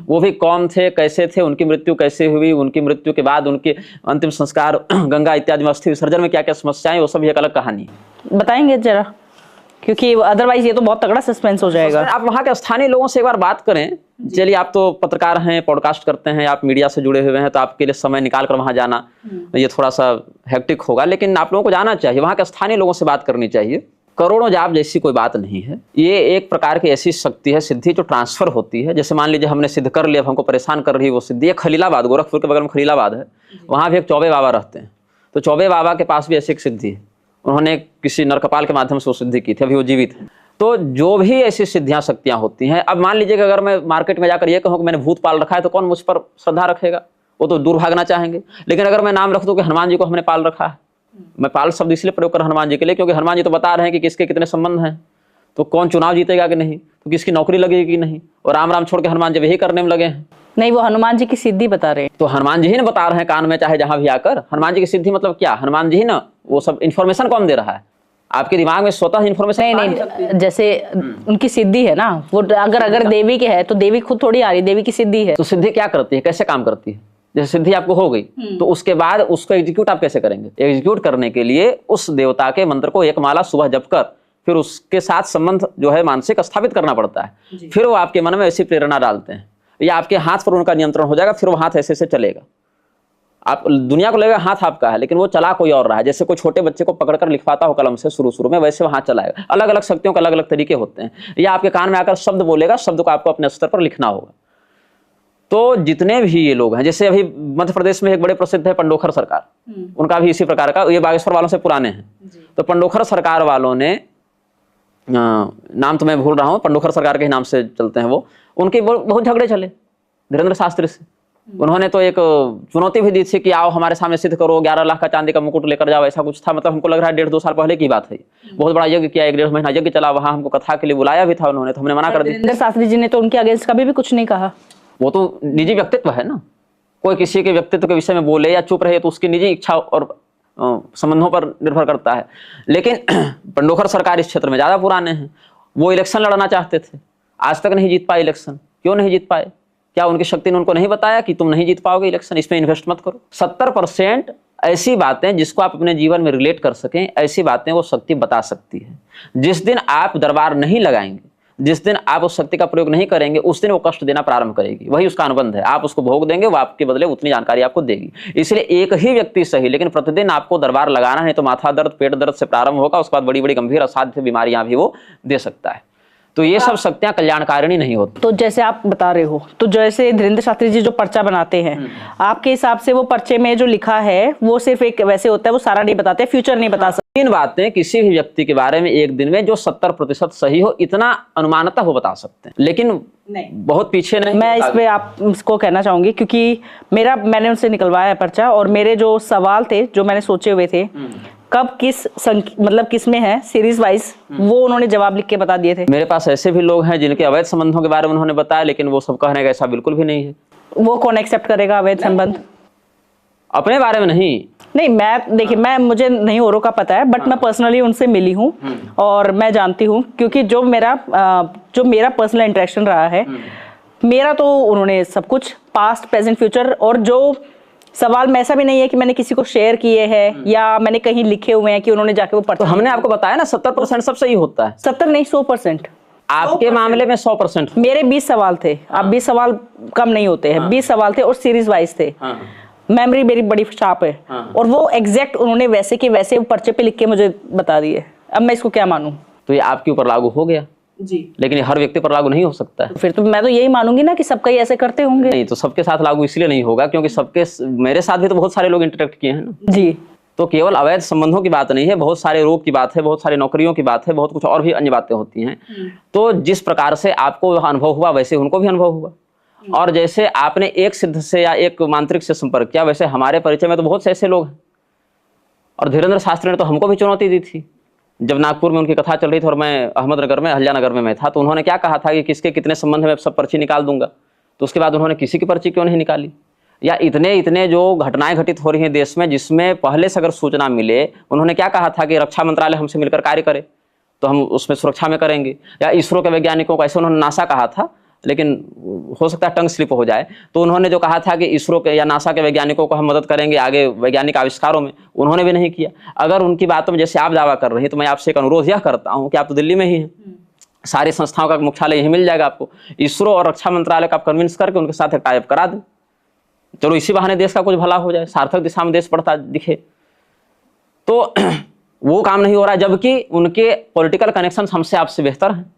वो भी कौन थे, कैसे थे, उनकी मृत्यु कैसे हुई, उनकी मृत्यु के बाद उनके अंतिम संस्कार गंगा इत्यादि में अस्थि विसर्जन में क्या क्या समस्याएं, वो सब एक अलग कहानी बताएंगे जरा, क्योंकि अदरवाइज ये तो बहुत तगड़ा सस्पेंस हो जाएगा। आप वहाँ के स्थानीय लोगों से एक बार बात करें। चलिए, आप तो पत्रकार हैं, पॉडकास्ट करते हैं, आप मीडिया से जुड़े हुए हैं, तो आपके लिए समय निकाल कर वहाँ जाना ये थोड़ा सा हेक्टिक होगा, लेकिन आप लोगों को जाना चाहिए, वहाँ के स्थानीय लोगों से बात करनी चाहिए। करोड़ों जाप जैसी कोई बात नहीं है। ये एक प्रकार की ऐसी शक्ति है, सिद्धि जो ट्रांसफर होती है। जैसे मान लीजिए हमने सिद्ध कर लिया, हमको परेशान कर रही है वो सिद्धि। खलीलाबाद, गोरखपुर के बगल में खलीलाबाद है, वहाँ भी एक चौबे बाबा रहते हैं। तो चौबे बाबा के पास भी ऐसी एक सिद्धि है, उन्होंने किसी नरकपाल के माध्यम से वो सिद्धि की थी, अभी वो जीवित है। तो जो भी ऐसी सिद्धियां शक्तियां होती हैं, अब मान लीजिए कि अगर मैं मार्केट में जाकर ये कहूँ कि मैंने भूत पाल रखा है, तो कौन मुझ पर श्रद्धा रखेगा? वो तो दूर भागना चाहेंगे। लेकिन अगर मैं नाम रख दूं कि हनुमान जी को हमने पाल रखा है, मैं पाल शब्द इसलिए प्रयोग कर हनुमान जी के लिए क्योंकि हनुमान जी तो बता रहे हैं कि किसके कितने संबंध हैं, तो कौन चुनाव जीतेगा कि नहीं, तो किसकी नौकरी लगेगी कि नहीं, और राम राम छोड़ के हनुमान जी यही करने में लगे हैं। नहीं, वो हनुमान जी की सिद्धि बता रहे हैं। तो हनुमान जी ही ना बता रहे हैं कान में, चाहे जहां भी आकर। हनुमान जी की सिद्धि मतलब क्या? हनुमान जी ही ना वो सब इन्फॉर्मेशन कौन दे रहा है? आपके दिमाग में स्वतः इन्फॉर्मेशन नहीं, जैसे उनकी सिद्धि है ना, वो अगर देवी की है तो देवी खुद थोड़ी आ रही, देवी की सिद्धि है। तो सिद्धि क्या करती है, कैसे काम करती है? जैसे सिद्धि आपको हो गई तो उसके बाद उसको एग्जीक्यूट आप कैसे करेंगे? एग्जीक्यूट करने के लिए उस देवता के मंत्र को एक माला सुबह जप कर फिर उसके साथ संबंध जो है मानसिक स्थापित करना पड़ता है। फिर वो आपके मन में ऐसी प्रेरणा डालते हैं, या आपके हाथ पर उनका नियंत्रण हो जाएगा, फिर वो हाथ ऐसे ऐसे चलेगा। आप दुनिया को लगेगा हाथ आपका है, लेकिन वो चला कोई और रहा है। जैसे कोई छोटे बच्चे को पकड़कर लिखवाता हो कलम से शुरू में, वैसे वो हाथ चलाएगा। अलग अलग शक्तियों के अलग अलग तरीके होते हैं। या आपके कान में आकर शब्द बोलेगा, शब्द को आपको अपने स्तर पर लिखना होगा। तो जितने भी ये लोग हैं, जैसे अभी मध्य प्रदेश में एक बड़े प्रसिद्ध है पंडोखर सरकार, उनका भी इसी प्रकार का, ये बागेश्वर वालों से पुराने हैं। तो पंडोखर सरकार वालों ने, नाम तो मैं भूल रहा हूँ, पंडोखर सरकार के ही नाम से चलते हैं वो, उनके बहुत झगड़े चले धीरेन्द्र शास्त्री से। उन्होंने तो एक चुनौती भी दी थी कि आओ हमारे सामने सिद्ध करो, 11 लाख का चांदी का मुकुट लेकर जाओ, ऐसा कुछ था। मतलब हमको लग रहा है 1.5-2 साल पहले की बात है। बहुत बड़ा यज्ञ किया, 1-1.5 महीना यज्ञ चला, वहां हमको कथा के लिए बुलाया भी था उन्होंने, तो हमने मना कर दिया। धीरेन्द्र शास्त्री जी ने तो उनके अगेंस्ट कभी भी कुछ नहीं कहा। वो तो निजी व्यक्तित्व है ना, कोई किसी के व्यक्तित्व के विषय में बोले या चुप रहे तो उसकी निजी इच्छा और संबंधों पर निर्भर करता है। लेकिन पंडोखर सरकार इस क्षेत्र में ज्यादा पुराने हैं, वो इलेक्शन लड़ना चाहते थे, आज तक नहीं जीत पाए इलेक्शन। क्यों नहीं जीत पाए? क्या उनकी शक्ति ने उनको नहीं बताया कि तुम नहीं जीत पाओगे इलेक्शन, इसमें इन्वेस्ट मत करो? 70% ऐसी बातें जिसको आप अपने जीवन में रिलेट कर सकें, ऐसी बातें वो शक्ति बता सकती है। जिस दिन आप दरबार नहीं लगाएंगे, जिस दिन आप उस शक्ति का प्रयोग नहीं करेंगे, उस दिन वो कष्ट देना प्रारंभ करेगी। वही उसका अनुबंध है, आप उसको भोग देंगे, वो आपके बदले उतनी जानकारी आपको देगी। इसलिए एक ही व्यक्ति सही, लेकिन प्रतिदिन आपको दरबार लगाना है, तो माथा दर्द, पेट दर्द से प्रारंभ होगा, उसके बाद बड़ी बड़ी गंभीर असाध्य बीमारियां भी वो दे सकता है। तो ये सब शक्तियां कल्याणकारिणी नहीं होती। तो जैसे आप बता रहे हो, तो जैसे धीरेन्द्र शास्त्री जी जो पर्चा बनाते हैं, आपके हिसाब से वो पर्चे में जो लिखा है वो सिर्फ एक वैसे होता है, वो सारा नहीं बताते, फ्यूचर नहीं बता सकते। 3 बातें किसी भी व्यक्ति के बारे में एक दिन में जो 70% सही हो, इतना अनुमानतः वो बता सकते हैं, लेकिन नहीं, बहुत पीछे नहीं। मैं इस पे आपको कहना चाहूंगी, क्योंकि मैंने उनसे निकलवाया है पर्चा, और मेरे जो सवाल थे जो मैंने सोचे हुए थे, कब किस मतलब किस में है सीरीज वाइज, वो उन्होंने जवाब लिख के बता दिए थे। मेरे पास ऐसे भी लोग हैं जिनके अवैध संबंधों के बारे में उन्होंने बताया, लेकिन वो सब कहने का ऐसा बिल्कुल भी नहीं है। वो कौन एक्सेप्ट करेगा अवैध संबंध? अपने बारे में नहीं, मैं देखिए, मुझे नहीं औरों का पता है, बट मैं पर्सनली उनसे मिली हूँ और मैं जानती हूँ, क्योंकि जो मेरा पर्सनल इंटरेक्शन रहा है, मेरा तो उन्होंने सब कुछ पास्ट प्रेजेंट फ्यूचर, और जो सवाल में ऐसा भी नहीं है कि मैंने किसी को शेयर किए हैं या मैंने कहीं लिखे हुए हैं कि उन्होंने जाके वो पढ़ा। तो हमने आपको बताया ना 70% सब सही होता है। 70 नहीं, 100%। आपके मामले में 100%। मेरे 20 सवाल थे। अब 20 सवाल कम नहीं होते हैं। 20 सवाल थे और सीरीज वाइज थे। मेमोरी मेरी बड़ी शार्प है, और वो एग्जैक्ट उन्होंने वैसे के वैसे पर्चे पे लिख के मुझे बता दिए। अब मैं इसको क्या मानूं? तो ये आपके ऊपर लागू हो गया जी, लेकिन हर व्यक्ति पर लागू नहीं हो सकता है। फिर तो मैं तो यही मानूंगी ना कि सबका ही ऐसे करते होंगे। नहीं, तो सबके साथ लागू इसलिए नहीं होगा क्योंकि मेरे साथ भी तो बहुत सारे लोग इंटरेक्ट किए हैं ना जी। तो केवल अवैध संबंधों की बात नहीं है, बहुत सारे रोग की बात है, बहुत सारी नौकरियों की बात है, बहुत कुछ और भी अन्य बातें होती हैं। तो जिस प्रकार से आपको अनुभव हुआ वैसे उनको भी अनुभव हुआ, और जैसे आपने एक सिद्ध से या एक मांत्रिक से संपर्क किया, वैसे हमारे परिचय में तो बहुत से ऐसे लोग हैं। और धीरेन्द्र शास्त्री ने तो हमको भी चुनौती दी थी। जब नागपुर में उनकी कथा चल रही थी और मैं अहमदनगर में, अहिल्यानगर में मैं था, तो उन्होंने क्या कहा था कि किसके कितने संबंध में सब पर्ची निकाल दूंगा। तो उसके बाद उन्होंने किसी की पर्ची क्यों नहीं निकाली? या इतने जो घटनाएं घटित हो रही हैं देश में, जिसमें पहले से अगर सूचना मिले, उन्होंने क्या कहा था कि रक्षा मंत्रालय हमसे मिलकर कार्य करे तो हम उसमें सुरक्षा में करेंगे। या इसरो के वैज्ञानिकों को, ऐसे उन्होंने नासा कहा था, लेकिन हो सकता है टंग स्लिप हो जाए, तो उन्होंने जो कहा था कि इसरो के या नासा के वैज्ञानिकों को हम मदद करेंगे आगे वैज्ञानिक आविष्कारों में, उन्होंने भी नहीं किया। अगर उनकी बातों में जैसे आप दावा कर रही हैं, तो मैं आपसे एक अनुरोध यह करता हूं कि आप तो दिल्ली में ही हैं, सारी संस्थाओं का मुख्यालय यही मिल जाएगा आपको। इसरो और रक्षा मंत्रालय का आप कन्विंस करके उनके साथ एक टाइप करा दें, चलो इसी बहाने देश का कुछ भला हो जाए, सार्थक दिशा में देश बढ़ता दिखे। तो वो काम नहीं हो रहा है, जबकि उनके पॉलिटिकल कनेक्शन हमसे आपसे बेहतर हैं।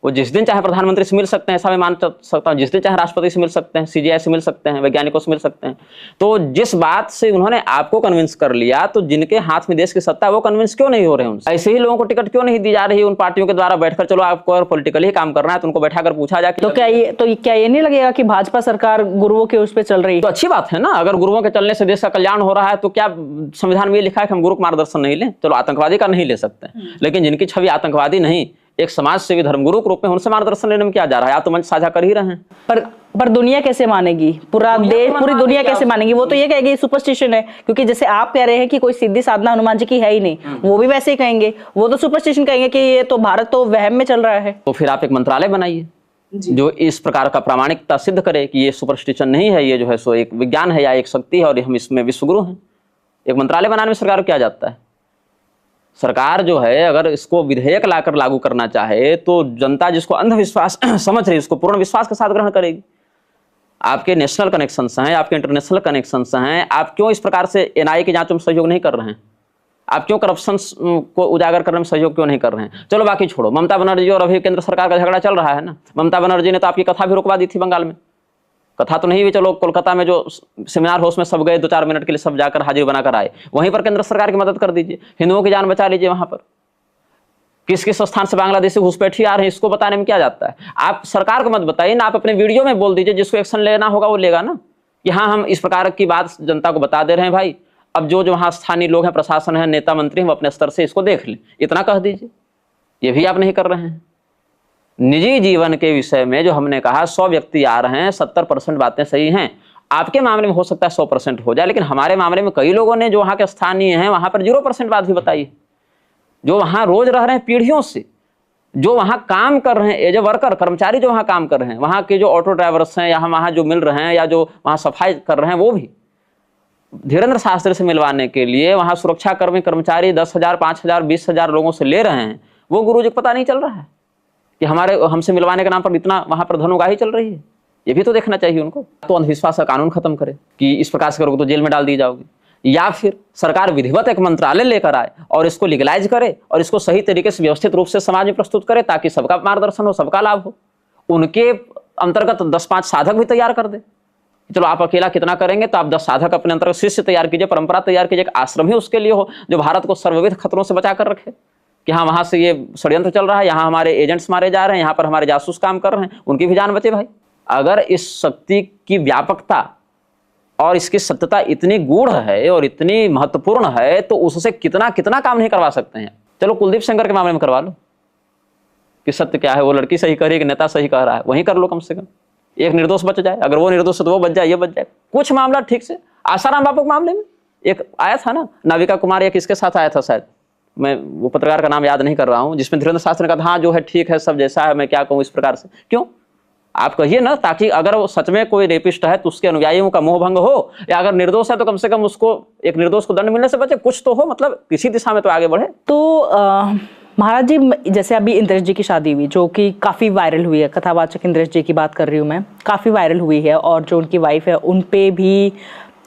वो जिस दिन चाहे प्रधानमंत्री से मिल सकते हैं, ऐसा मैं मान सकता हूँ, जिस दिन चाहे राष्ट्रपति से मिल सकते हैं, सीजीआई से मिल सकते हैं, वैज्ञानिकों से मिल सकते हैं। तो जिस बात से उन्होंने आपको कन्विंस कर लिया, तो जिनके हाथ में देश की सत्ता है वो कन्विंस क्यों नहीं हो रहे हैं उनसे? ऐसे ही लोगों को टिकट क्यों नहीं दी जा रही उन पार्टियों के द्वारा बैठकर, चलो आपको अगर पॉलिटिकली काम करना है तो उनको बैठाकर पूछा जाए। तो क्या ये नहीं लगेगा कि भाजपा सरकार गुरुओं के उस पर चल रही है? तो अच्छी बात है ना, अगर गुरुओं के चलने से देश का कल्याण हो रहा है, तो क्या संविधान में ये लिखा है कि हम गुरु का मार्गदर्शन नहीं लें? चलो आतंकवादी का नहीं ले सकते, लेकिन जिनकी छवि आतंकवादी नहीं, एक समाज सेवी धर्मगुरु के रूप में, उनसे मार्गदर्शन लेने में क्या जा रहा है? आप तो मंच साझा कर ही रहे हैं। पर दुनिया कैसे मानेगी? पूरी दुनिया कैसे मानेगी? वो तो ये कहेगी सुपरस्टिशन है, क्योंकि जैसे आप कह रहे हैं कि कोई सिद्धि साधना हनुमान जी की है ही नहीं, वो भी वैसे ही कहेंगे, वो तो सुपरस्टिशन कहेंगे कि ये तो भारत तो वहम में चल रहा है। तो फिर आप एक मंत्रालय बनाइए जो इस प्रकार का प्रामाणिकता सिद्ध करे कि ये सुपरस्टिशन नहीं है, ये जो है सो एक विज्ञान है या एक शक्ति है और हम इसमें विश्वगुरु हैं। एक मंत्रालय बनाने में सरकार को क्या जाता है? सरकार जो है अगर इसको विधेयक लाकर लागू करना चाहे तो जनता जिसको अंधविश्वास समझ रही है उसको पूर्ण विश्वास के साथ ग्रहण करेगी। आपके नेशनल कनेक्शंस हैं, आपके इंटरनेशनल कनेक्शंस हैं, आप क्यों इस प्रकार से एनआईए की जांच में सहयोग नहीं कर रहे हैं? आप क्यों करप्शन को उजागर करने में सहयोग क्यों नहीं कर रहे हैं? चलो बाकी छोड़ो, ममता बनर्जी और अभी केंद्र सरकार का झगड़ा चल रहा है ना, ममता बनर्जी ने तो आपकी कथा भी रुकवा दी थी बंगाल में, कथा तो नहीं हुई, चलो कोलकाता में जो सेमिनार हो उसमें सब गए, 2-4 मिनट के लिए सब जाकर हाजिरी बनाकर आए, वहीं पर केंद्र सरकार की मदद कर दीजिए, हिंदुओं की जान बचा लीजिए। वहां पर किस किस स्थान से बांग्लादेशी घुसपैठी आ रहे हैं, इसको बताने में क्या जाता है? आप सरकार को मत बताइए ना, आप अपने वीडियो में बोल दीजिए, जिसको एक्शन लेना होगा वो लेगा ना, कि हाँ हम इस प्रकार की बात जनता को बता दे रहे हैं भाई, अब जो वहाँ स्थानीय लोग हैं, प्रशासन है, नेता मंत्री हैं, वो अपने स्तर से इसको देख लें, इतना कह दीजिए। ये भी आप नहीं कर रहे हैं। निजी जीवन के विषय में जो हमने कहा 100 व्यक्ति आ रहे हैं, 70% बातें सही हैं। आपके मामले में हो सकता है 100% हो जाए, लेकिन हमारे मामले में कई लोगों ने जो वहाँ के स्थानीय हैं वहाँ पर 0% बात भी बताई, जो वहाँ रोज रह रहे हैं पीढ़ियों से, जो वहाँ काम कर रहे हैं एज ए वर्कर, कर्मचारी जो वहाँ काम कर रहे हैं, वहाँ के जो ऑटो ड्राइवर्स हैं या हम वहाँ जो मिल रहे हैं या जो वहाँ सफाई कर रहे हैं, वो भी धीरेन्द्र शास्त्री से मिलवाने के लिए वहाँ सुरक्षाकर्मी कर्मचारी 10,000, 5,000, 20,000 लोगों से ले रहे हैं। वो गुरुजी को पता नहीं चल रहा है कि हमसे मिलवाने के नाम पर इतना वहाँ पर धनोगाही चल रही है। ये भी तो देखना चाहिए उनको। तो अंधविश्वास का कानून खत्म करे कि इस प्रकार से करोगे तो जेल में डाल दी जाओगी, या फिर सरकार विधिवत एक मंत्रालय लेकर आए और इसको लीगलाइज करे और इसको सही तरीके से व्यवस्थित रूप से समाज में प्रस्तुत करे, ताकि सबका मार्गदर्शन हो, सबका लाभ हो। उनके अंतर्गत 10-5 साधक भी तैयार कर दे। चलो आप अकेला कितना करेंगे, तो आप 10 साधक अपने अंतर्गत शिष्य तैयार कीजिए, परंपरा तैयार कीजिए, एक आश्रम ही उसके लिए हो जो भारत को सर्वविध खतरों से बचा कर रखे, कि हाँ वहां से ये षड्यंत्र चल रहा है, यहाँ हमारे एजेंट्स मारे जा रहे हैं, यहाँ पर हमारे जासूस काम कर रहे हैं, उनकी भी जान बचे भाई। अगर इस शक्ति की व्यापकता और इसकी सत्यता इतनी गूढ़ है और इतनी महत्वपूर्ण है, तो उससे कितना कितना काम नहीं करवा सकते हैं। चलो कुलदीप सेंगर के मामले में करवा लो कि सत्य क्या है, वो लड़की सही कह रही है कि नेता सही कह रहा है, वहीं कर लो, कम से कम एक निर्दोष बच जाए। अगर वो निर्दोष है तो वो बच जाए, ये बच जाए। कुछ मामला ठीक से, आसाराम बापू के मामले में एक आया था ना, नाविका कुमार या किसके साथ आया था शायद, मैं वो पत्रकार का नाम याद नहीं कर रहा हूं, जिसमें धीरेन्द्र शास्त्री ने कहा हाँ जो है ठीक है, सब जैसा है, मैं क्या कहूँ इस प्रकार से। क्यों आप कहिए ना, ताकि अगर वो सच में कोई रेपिस्ट है तो उसके अनुयायियों का मोह भंग हो, या अगर निर्दोष है तो कम से कम उसको एक निर्दोष को दंड मिलने से बचे, कुछ तो हो, मतलब किसी दिशा में तो आगे बढ़े। तो महाराज जी, जैसे अभी इंद्रेश जी की शादी हुई जो कि काफ़ी वायरल हुई है, कथावाचक इंद्रेश जी की बात कर रही हूँ मैं, काफ़ी वायरल हुई है, और जो उनकी वाइफ है उन पे भी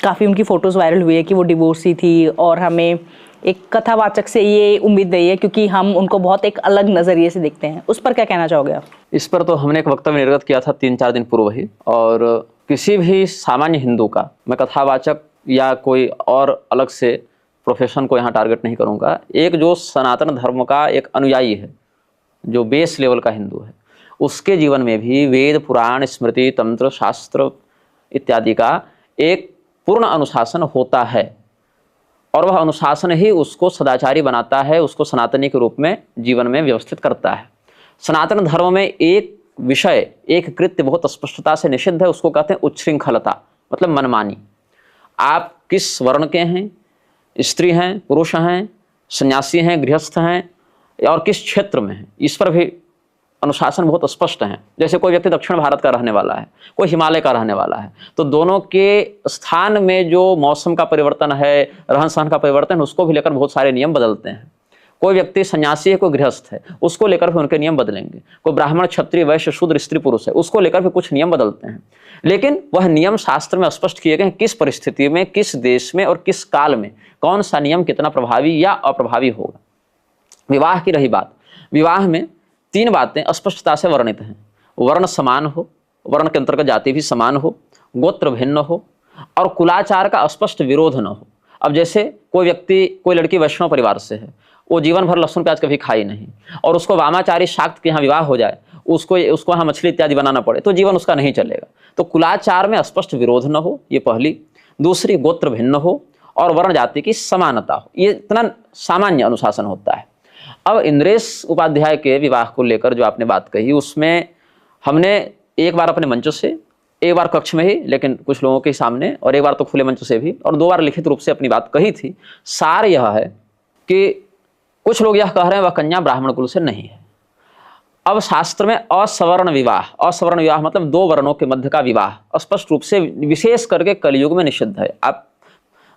काफ़ी उनकी फ़ोटोज़ वायरल हुई है कि वो डिवोर्सी थी, और हमें एक कथावाचक से ये उम्मीद नहीं है क्योंकि हम उनको बहुत एक अलग नज़रिए से देखते हैं। उस पर क्या कहना चाहोगे आप? इस पर तो हमने एक वक्तव्य निर्गत किया था 3-4 दिन पूर्व ही, और किसी भी सामान्य हिंदू का, मैं कथावाचक या कोई और अलग से प्रोफेशन को यहाँ टारगेट नहीं करूँगा, एक जो सनातन धर्म का एक अनुयायी है, जो बेस लेवल का हिंदू है, उसके जीवन में भी वेद, पुराण, स्मृति, तंत्र, शास्त्र इत्यादि का एक पूर्ण अनुशासन होता है, और वह अनुशासन ही उसको सदाचारी बनाता है, उसको सनातनी के रूप में जीवन में व्यवस्थित करता है। सनातन धर्म में एक विषय, एक कृत्य बहुत स्पष्टता से निषिद्ध है, उसको कहते हैं उच्छृंखलता, मतलब मनमानी। आप किस वर्ण के हैं, स्त्री हैं, पुरुष हैं, सन्यासी हैं, गृहस्थ हैं, और किस क्षेत्र में हैं, इस पर भी अनुशासन बहुत स्पष्ट है। जैसे कोई व्यक्ति दक्षिण भारत का रहने वाला है, कोई हिमालय का रहने वाला है, तो दोनों के स्थान में जो मौसम का परिवर्तन है, रहन सहन का परिवर्तन, उसको भी लेकर बहुत सारे नियम बदलते हैं। कोई व्यक्ति सन्यासी है, कोई गृहस्थ है, उसको लेकर भी उनके नियम बदलेंगे। कोई ब्राह्मण, क्षत्रिय, वैश्य, शूद्र, स्त्री, पुरुष है, उसको लेकर भी कुछ नियम बदलते हैं। लेकिन वह नियम शास्त्र में स्पष्ट किए गए हैं, किस परिस्थिति में, किस देश में और किस काल में कौन सा नियम कितना प्रभावी या अप्रभावी होगा। विवाह की रही बात, विवाह में 3 बातें स्पष्टता से वर्णित हैं। वर्ण समान हो, वर्ण के अंतर्गत जाति भी समान हो, गोत्र भिन्न हो, और कुलाचार का स्पष्ट विरोध न हो। अब जैसे कोई व्यक्ति, कोई लड़की वैष्णव परिवार से है, वो जीवन भर लहसुन प्याज कभी खाई नहीं, और उसको वामाचारी शाक्त के यहाँ विवाह हो जाए, उसको यहाँ मछली इत्यादि बनाना पड़े, तो जीवन उसका नहीं चलेगा। तो कुलाचार में स्पष्ट विरोध न हो, ये पहली। दूसरी, गोत्र भिन्न हो और वर्ण जाति की समानता हो। ये इतना सामान्य अनुशासन होता है। अब इंद्रेश उपाध्याय के विवाह को लेकर जो आपने बात कही, उसमें हमने एक बार अपने मंच से, एक बार कक्ष में ही लेकिन कुछ लोगों के सामने, और एक बार तो खुले मंच से भी, और 2 बार लिखित रूप से अपनी बात कही थी। सार यह है कि कुछ लोग यह कह रहे हैं वह कन्या ब्राह्मण कुल से नहीं है। अब शास्त्र में असवर्ण विवाह, असवर्ण विवाह मतलब 2 वर्णों के मध्य का विवाह स्पष्ट रूप से विशेष करके कलयुग में निषिद्ध है। आप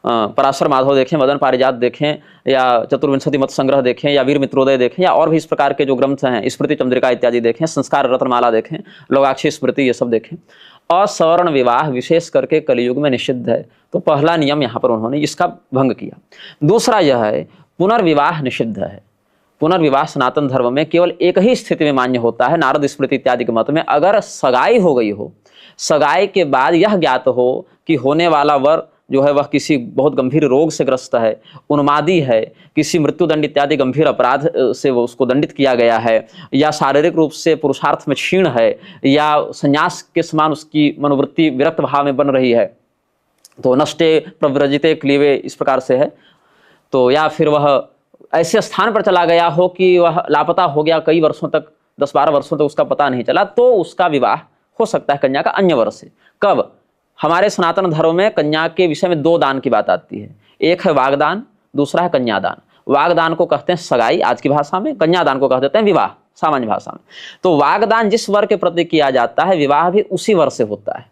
पराशर माधव देखें, मदन पारिजात देखें, या चतुर्विंशति मत संग्रह देखें, या वीर मित्रोदय देखें, या और भी इस प्रकार के जो ग्रंथ हैं, स्मृति चंद्रिका इत्यादि देखें, संस्कार रत्नमाला देखें, लोगाक्षी स्मृति, ये सब देखें। असवर्ण विवाह विशेष करके कलयुग में निषिद्ध है। तो पहला नियम यहाँ पर उन्होंने इसका भंग किया। दूसरा यह है, पुनर्विवाह निषिद्ध है। पुनर्विवाह सनातन धर्म में केवल एक ही स्थिति में मान्य होता है, नारद स्मृति इत्यादि के मत में। अगर सगाई हो गई हो सगाई के बाद यह ज्ञात हो कि होने वाला वर जो है वह किसी बहुत गंभीर रोग से ग्रस्त है, उन्मादी है, किसी मृत्युदंड इत्यादि गंभीर अपराध से वो उसको दंडित किया गया है, या शारीरिक रूप से पुरुषार्थ में क्षीण है, या संन्यास के समान उसकी मनोवृत्ति विरक्त भाव में बन रही है, तो नष्टे प्रव्रजिते क्लीवे इस प्रकार से है, तो या फिर वह ऐसे स्थान पर चला गया हो कि वह लापता हो गया कई वर्षों तक, 10-12 वर्षों तक उसका पता नहीं चला, तो उसका विवाह हो सकता है कन्या का अन्य वर से। कब? हमारे सनातन धर्म में कन्या के विषय में 2 दान की बात आती है, एक है वागदान, दूसरा है कन्यादान। वागदान को कहते हैं सगाई आज की भाषा में, कन्यादान को कह देते हैं विवाह सामान्य भाषा में। तो वागदान जिस वर के प्रति किया जाता है, विवाह भी उसी वर से होता है।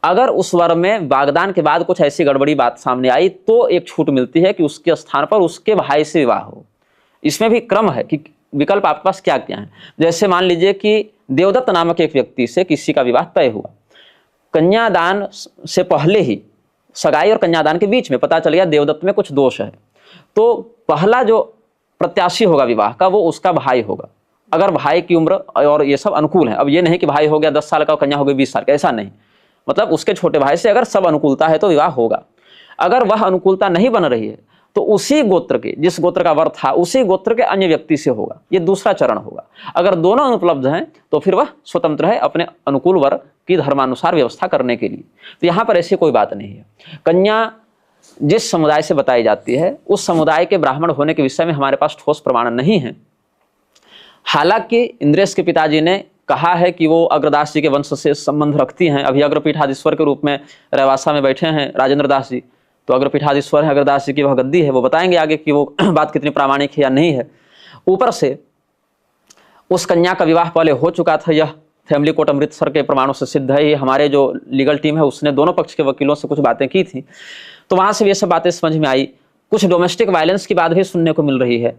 अगर उस वर में वागदान के बाद कुछ ऐसी गड़बड़ी बात सामने आई तो एक छूट मिलती है कि उसके स्थान पर उसके भाई से विवाह हो। इसमें भी क्रम है कि विकल्प आपके पास क्या क्या है। जैसे मान लीजिए कि देवदत्त नामक एक व्यक्ति से किसी का विवाह तय हुआ, कन्यादान से पहले ही सगाई और कन्यादान के बीच में पता चल गया देवदत्त में कुछ दोष है, तो पहला जो प्रत्याशी होगा विवाह का वो उसका भाई होगा, अगर भाई की उम्र और ये सब अनुकूल है। अब ये नहीं कि भाई हो गया 10 साल का और कन्या हो गई 20 साल का, ऐसा नहीं, मतलब उसके छोटे भाई से अगर सब अनुकूलता है तो विवाह होगा। अगर वह अनुकूलता नहीं बन रही है तो उसी गोत्र के, जिस गोत्र का वर था उसी गोत्र के अन्य व्यक्ति से होगा, ये दूसरा चरण होगा। अगर दोनों अनुपलब्ध हैं तो फिर वह स्वतंत्र है अपने अनुकूल वर की धर्मानुसार व्यवस्था करने के लिए। तो यहाँ पर ऐसी कोई बात नहीं है। कन्या जिस समुदाय से बताई जाती है उस समुदाय के ब्राह्मण होने के विषय में हमारे पास ठोस प्रमाण नहीं है। हालांकि इंद्रेश के पिताजी ने कहा है कि वो अग्रदास जी के वंश से संबंध रखती हैं। अभी अग्रपीठाधीश्वर के रूप में रेवासा में बैठे हैं राजेंद्र दास जी, तो अग्रपीठाधीश्वर है, अग्रदास जी की वह गद्दी है। वो बताएंगे आगे कि वो बात कितनी प्रामाणिक है या नहीं है। ऊपर से उस कन्या का विवाह पहले हो चुका था, यह फैमिली कोर्ट अमृतसर के प्रमाणों से सिद्ध है। ये हमारे जो लीगल टीम है उसने दोनों पक्ष के वकीलों से कुछ बातें की थी, तो वहाँ से ये सब बातें समझ में आई। कुछ डोमेस्टिक वायलेंस की बात भी सुनने को मिल रही है,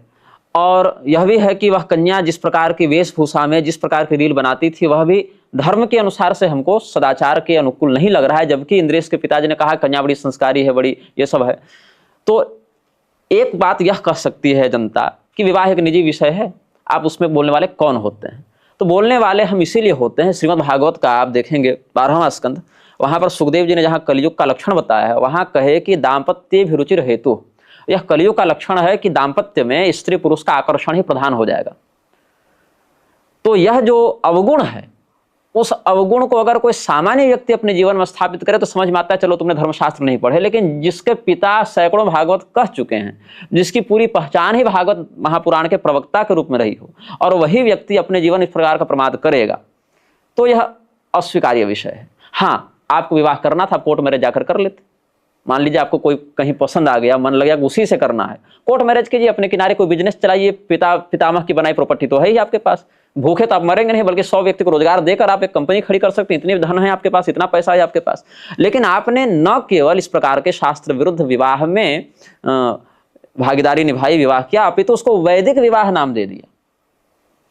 और यह भी है कि वह कन्या जिस प्रकार की वेशभूषा में जिस प्रकार की रील बनाती थी वह भी धर्म के अनुसार से हमको सदाचार के अनुकूल नहीं लग रहा है। जबकि इंद्रेश के पिताजी ने कहा कन्या बड़ी संस्कारी है, बड़ी ये सब है। तो एक बात यह कह सकती है जनता कि विवाह एक निजी विषय है, आप उसमें बोलने वाले कौन होते हैं? तो बोलने वाले हम इसीलिए होते हैं, श्रीमद् भागवत का आप देखेंगे 12वां स्कंद, वहां पर सुखदेव जी ने जहाँ कलयुग का लक्षण बताया है वहां कहे कि दाम्पत्य भिरुचिर हेतु, यह कलयुग का लक्षण है कि दाम्पत्य में स्त्री पुरुष का आकर्षण ही प्रधान हो जाएगा। तो यह जो अवगुण है उस अवगुण को अगर कोई सामान्य व्यक्ति अपने जीवन में स्थापित करे तो समझ में आता है चलो तुमने धर्मशास्त्र नहीं पढ़े। लेकिन जिसके पिता सैकड़ों भागवत कह चुके हैं, जिसकी पूरी पहचान ही भागवत महापुराण के प्रवक्ता के रूप में रही हो, और वही व्यक्ति अपने जीवन इस प्रकार का प्रमाद करेगा, तो यह अस्वीकार्य विषय है। हाँ, आपको विवाह करना था, कोर्ट मैरिज जाकर कर लेते। मान लीजिए आपको कोई कहीं पसंद आ गया, मन लग गया उसी से करना है, कोर्ट मैरिज कीजिए, अपने किनारे कोई बिजनेस चलाइए, पितामह की बनाई प्रॉपर्टी तो है ही आपके पास, भूखे तो आप मरेंगे नहीं, बल्कि 100 व्यक्ति को रोजगार देकर आप एक कंपनी खड़ी कर सकते हैं। इतनी धन है आपके पास, इतना पैसा है आपके पास। लेकिन आपने न केवल इस प्रकार के शास्त्र विरुद्ध विवाह में भागीदारी निभाई, विवाह किया, आप तो उसको वैदिक विवाह नाम दे दिया।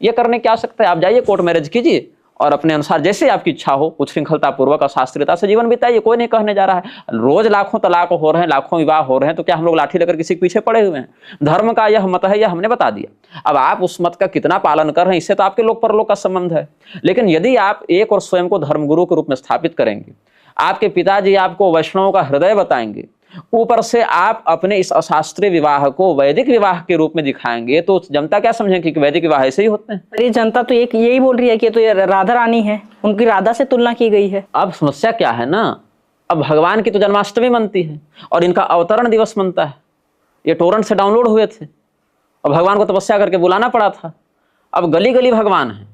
ये करने की आवश्यकता है? आप जाइए कोर्ट मैरिज कीजिए और अपने अनुसार जैसे आपकी इच्छा हो उच्छृंखलता पूर्वक और शास्त्रीयता से जीवन बिताइए। कोई नहीं कहने जा रहा है। रोज लाखों तलाक हो रहे हैं, लाखों विवाह हो रहे हैं, तो क्या हम लोग लाठी लेकर किसी के पीछे पड़े हुए हैं? धर्म का यह मत है, यह हमने बता दिया। अब आप उस मत का कितना पालन कर रहे हैं इससे तो आपके लोक परलोक का संबंध है। लेकिन यदि आप एक और स्वयं को धर्मगुरु के रूप में स्थापित करेंगे, आपके पिताजी आपको वैष्णवों का हृदय बताएंगे, ऊपर से आप अपने इस अशास्त्रीय विवाह को वैदिक विवाह के रूप में दिखाएंगे, तो जनता क्या समझेगी कि वैदिक विवाह ऐसे ही होते हैं? अरे जनता तो यही बोल रही है कि तो ये राधा रानी है, उनकी राधा से तुलना की गई है। अब समस्या क्या है ना, अब भगवान की तो जन्माष्टमी मनती है और इनका अवतरण दिवस मनता है। ये टोरेंट से डाउनलोड हुए थे और भगवान को तपस्या करके बुलाना पड़ा था। अब गली गली भगवान है,